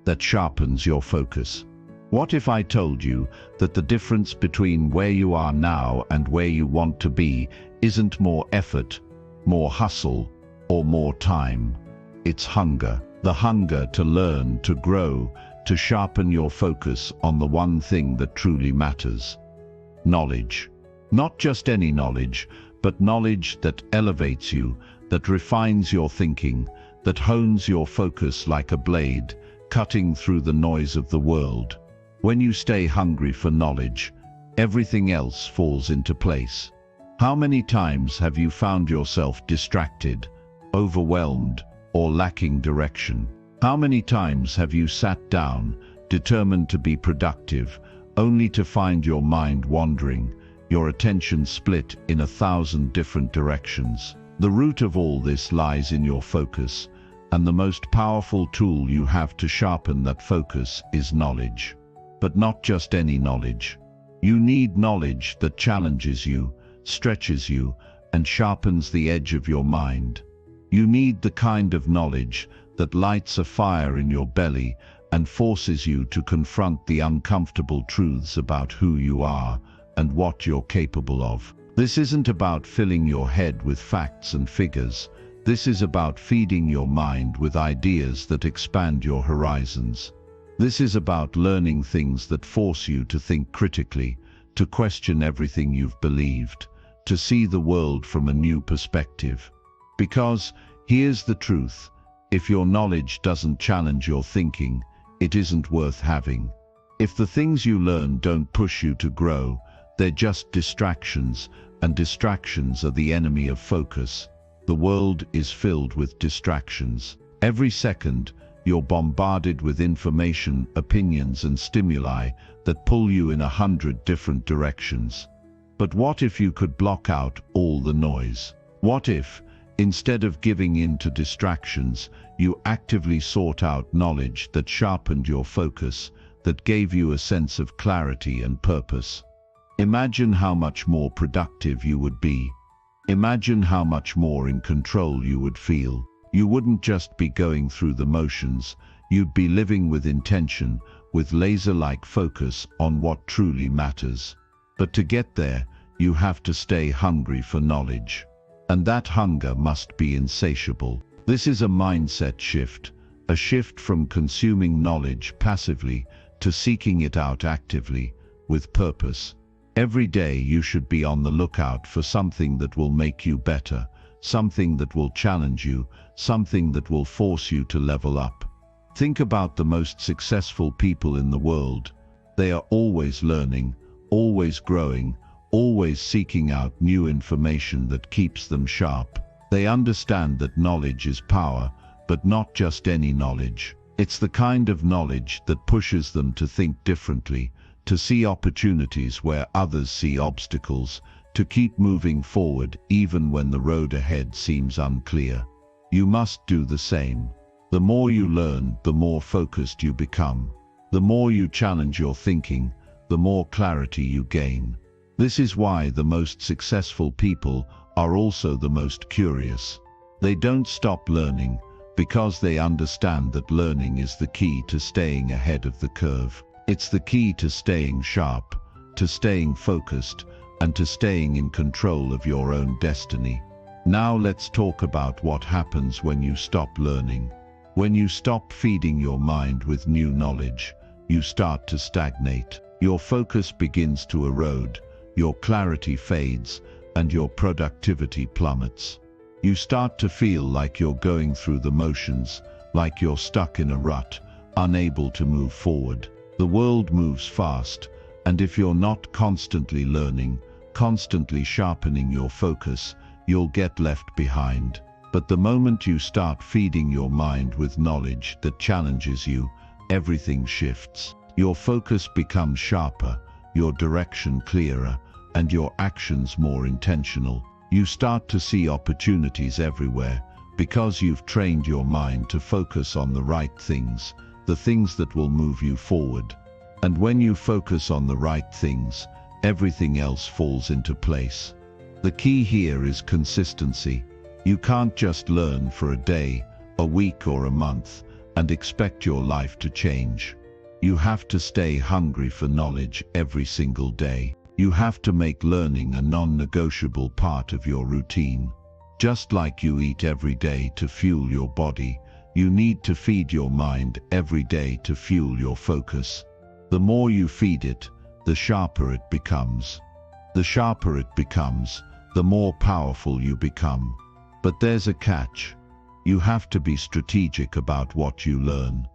that sharpens your focus. What if I told you that the difference between where you are now and where you want to be isn't more effort, more hustle, or more time? It's hunger. The hunger to learn, to grow, to sharpen your focus on the one thing that truly matters. Knowledge. Not just any knowledge, but knowledge that elevates you, that refines your thinking, that hones your focus like a blade, cutting through the noise of the world. When you stay hungry for knowledge, everything else falls into place. How many times have you found yourself distracted, overwhelmed, or lacking direction? How many times have you sat down, determined to be productive, only to find your mind wandering, your attention split in 1,000 different directions? The root of all this lies in your focus, and the most powerful tool you have to sharpen that focus is knowledge. But not just any knowledge. You need knowledge that challenges you, stretches you, and sharpens the edge of your mind. You need the kind of knowledge that lights a fire in your belly and forces you to confront the uncomfortable truths about who you are and what you're capable of. This isn't about filling your head with facts and figures. This is about feeding your mind with ideas that expand your horizons. This is about learning things that force you to think critically, to question everything you've believed, to see the world from a new perspective. Because, here's the truth, if your knowledge doesn't challenge your thinking, it isn't worth having. If the things you learn don't push you to grow, they're just distractions, and distractions are the enemy of focus. The world is filled with distractions. Every second, you're bombarded with information, opinions, and stimuli that pull you in 100 different directions. But what if you could block out all the noise? What if, instead of giving in to distractions, you actively sought out knowledge that sharpened your focus, that gave you a sense of clarity and purpose? Imagine how much more productive you would be. Imagine how much more in control you would feel. You wouldn't just be going through the motions, you'd be living with intention, with laser-like focus on what truly matters. But to get there, you have to stay hungry for knowledge. And that hunger must be insatiable. This is a mindset shift, a shift from consuming knowledge passively to seeking it out actively, with purpose. Every day you should be on the lookout for something that will make you better, something that will challenge you, something that will force you to level up. Think about the most successful people in the world. They are always learning, always growing, always seeking out new information that keeps them sharp. They understand that knowledge is power, but not just any knowledge. It's the kind of knowledge that pushes them to think differently, to see opportunities where others see obstacles, to keep moving forward even when the road ahead seems unclear. You must do the same. The more you learn, the more focused you become. The more you challenge your thinking, the more clarity you gain. This is why the most successful people are also the most curious. They don't stop learning because they understand that learning is the key to staying ahead of the curve. It's the key to staying sharp, to staying focused, and to staying in control of your own destiny. Now let's talk about what happens when you stop learning. When you stop feeding your mind with new knowledge, you start to stagnate. Your focus begins to erode, your clarity fades, and your productivity plummets. You start to feel like you're going through the motions, like you're stuck in a rut, unable to move forward. The world moves fast, and if you're not constantly learning, constantly sharpening your focus, you'll get left behind. But the moment you start feeding your mind with knowledge that challenges you, everything shifts. Your focus becomes sharper, your direction clearer, and your actions more intentional. You start to see opportunities everywhere because you've trained your mind to focus on the right things, the things that will move you forward. And when you focus on the right things, everything else falls into place. The key here is consistency. You can't just learn for a day, a week, or a month and expect your life to change. You have to stay hungry for knowledge every single day. You have to make learning a non-negotiable part of your routine. Just like you eat every day to fuel your body, you need to feed your mind every day to fuel your focus. The more you feed it, the sharper it becomes. The sharper it becomes, the more powerful you become. But there's a catch. You have to be strategic about what you learn.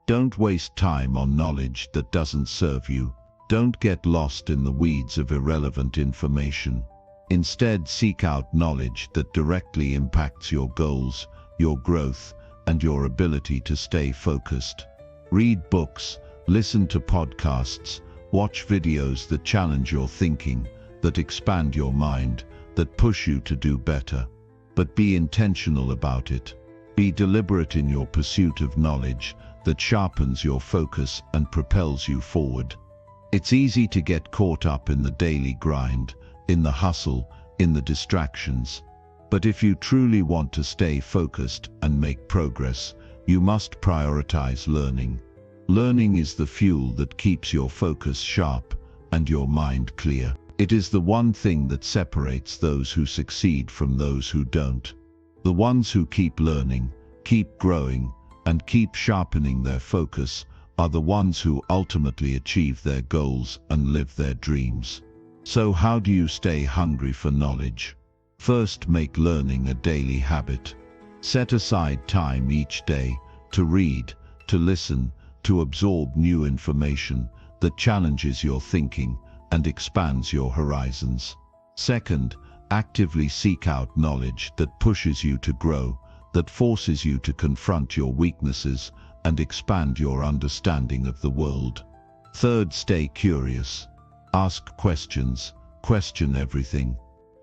Don't waste time on knowledge that doesn't serve you. Don't get lost in the weeds of irrelevant information. Instead, seek out knowledge that directly impacts your goals, your growth, and your ability to stay focused. Read books, listen to podcasts, watch videos that challenge your thinking, that expand your mind, that push you to do better. But be intentional about it. Be deliberate in your pursuit of knowledge that sharpens your focus and propels you forward. It's easy to get caught up in the daily grind, in the hustle, in the distractions. But if you truly want to stay focused and make progress, you must prioritize learning. Learning is the fuel that keeps your focus sharp and your mind clear. It is the one thing that separates those who succeed from those who don't. The ones who keep learning, keep growing, and keep sharpening their focus are the ones who ultimately achieve their goals and live their dreams. So how do you stay hungry for knowledge? First, make learning a daily habit. Set aside time each day to read, to listen, to absorb new information that challenges your thinking and expands your horizons. Second, actively seek out knowledge that pushes you to grow, that forces you to confront your weaknesses and expand your understanding of the world. Third, stay curious. Ask questions, question everything.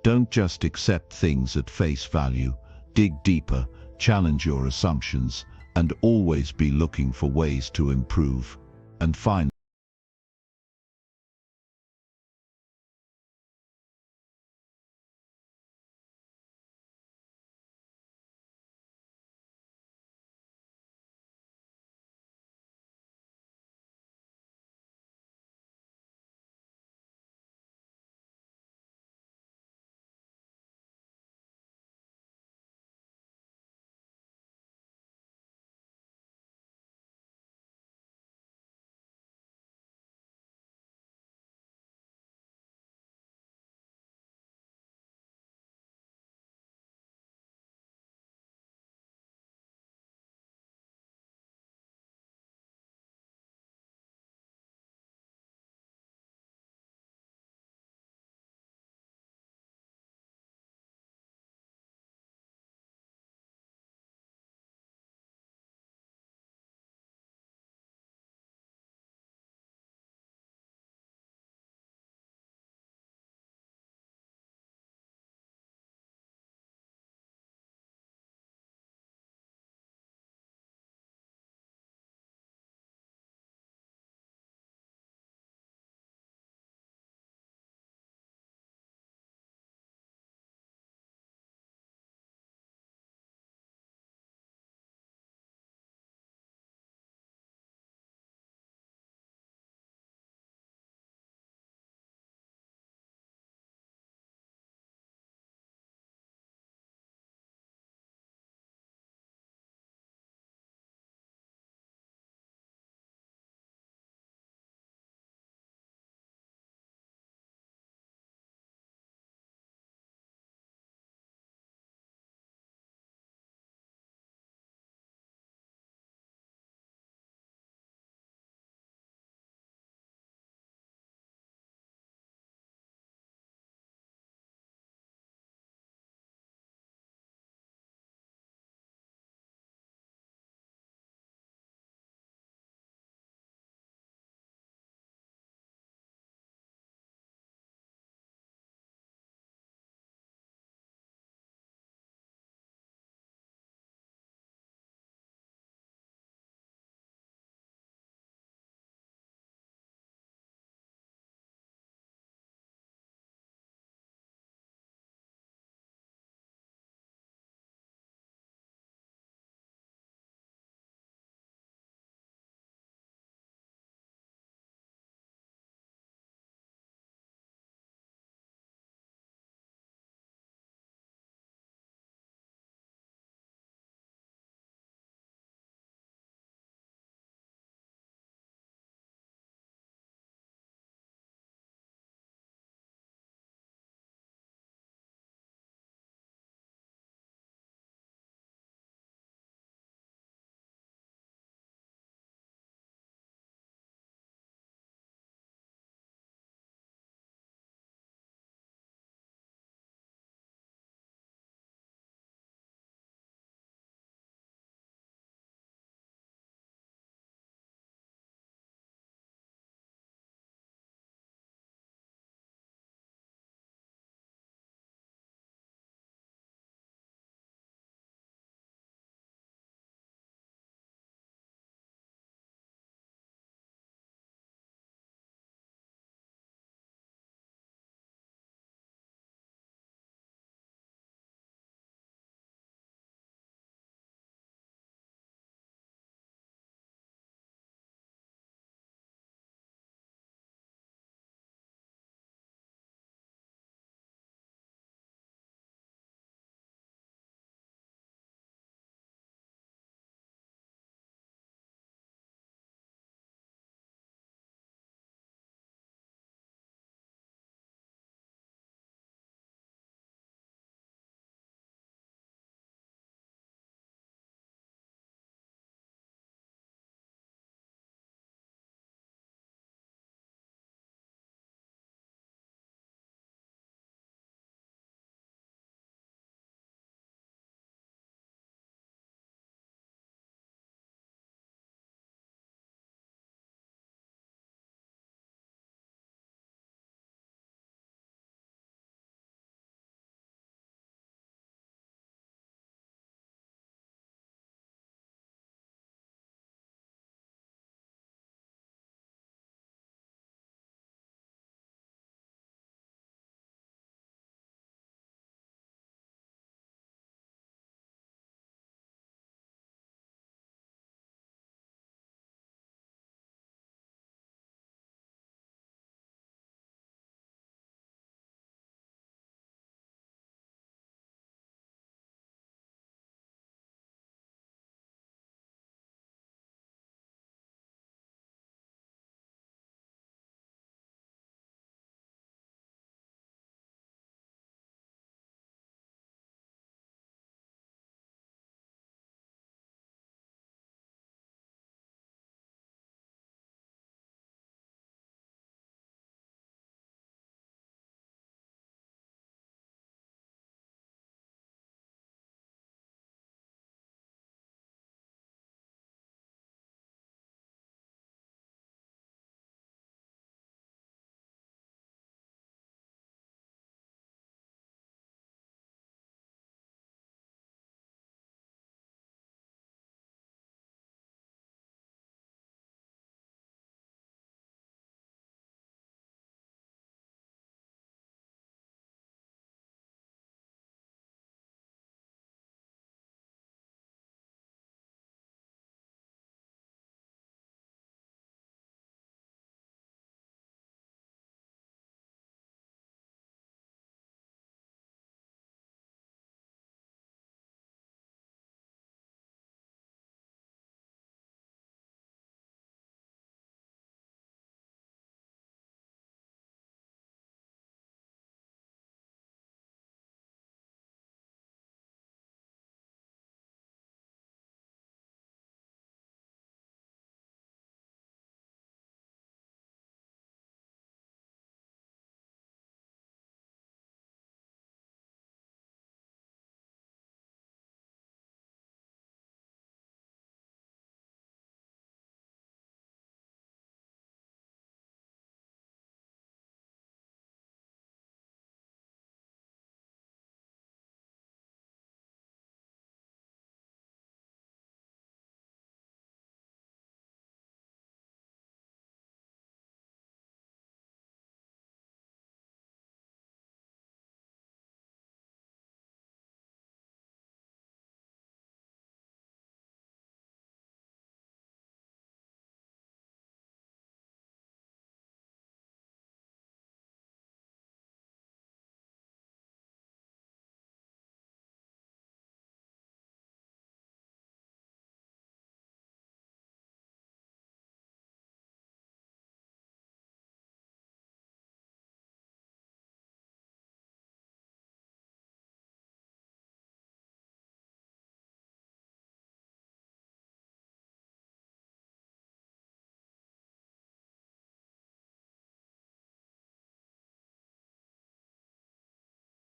Don't just accept things at face value. Dig deeper, challenge your assumptions, and always be looking for ways to improve. And finally,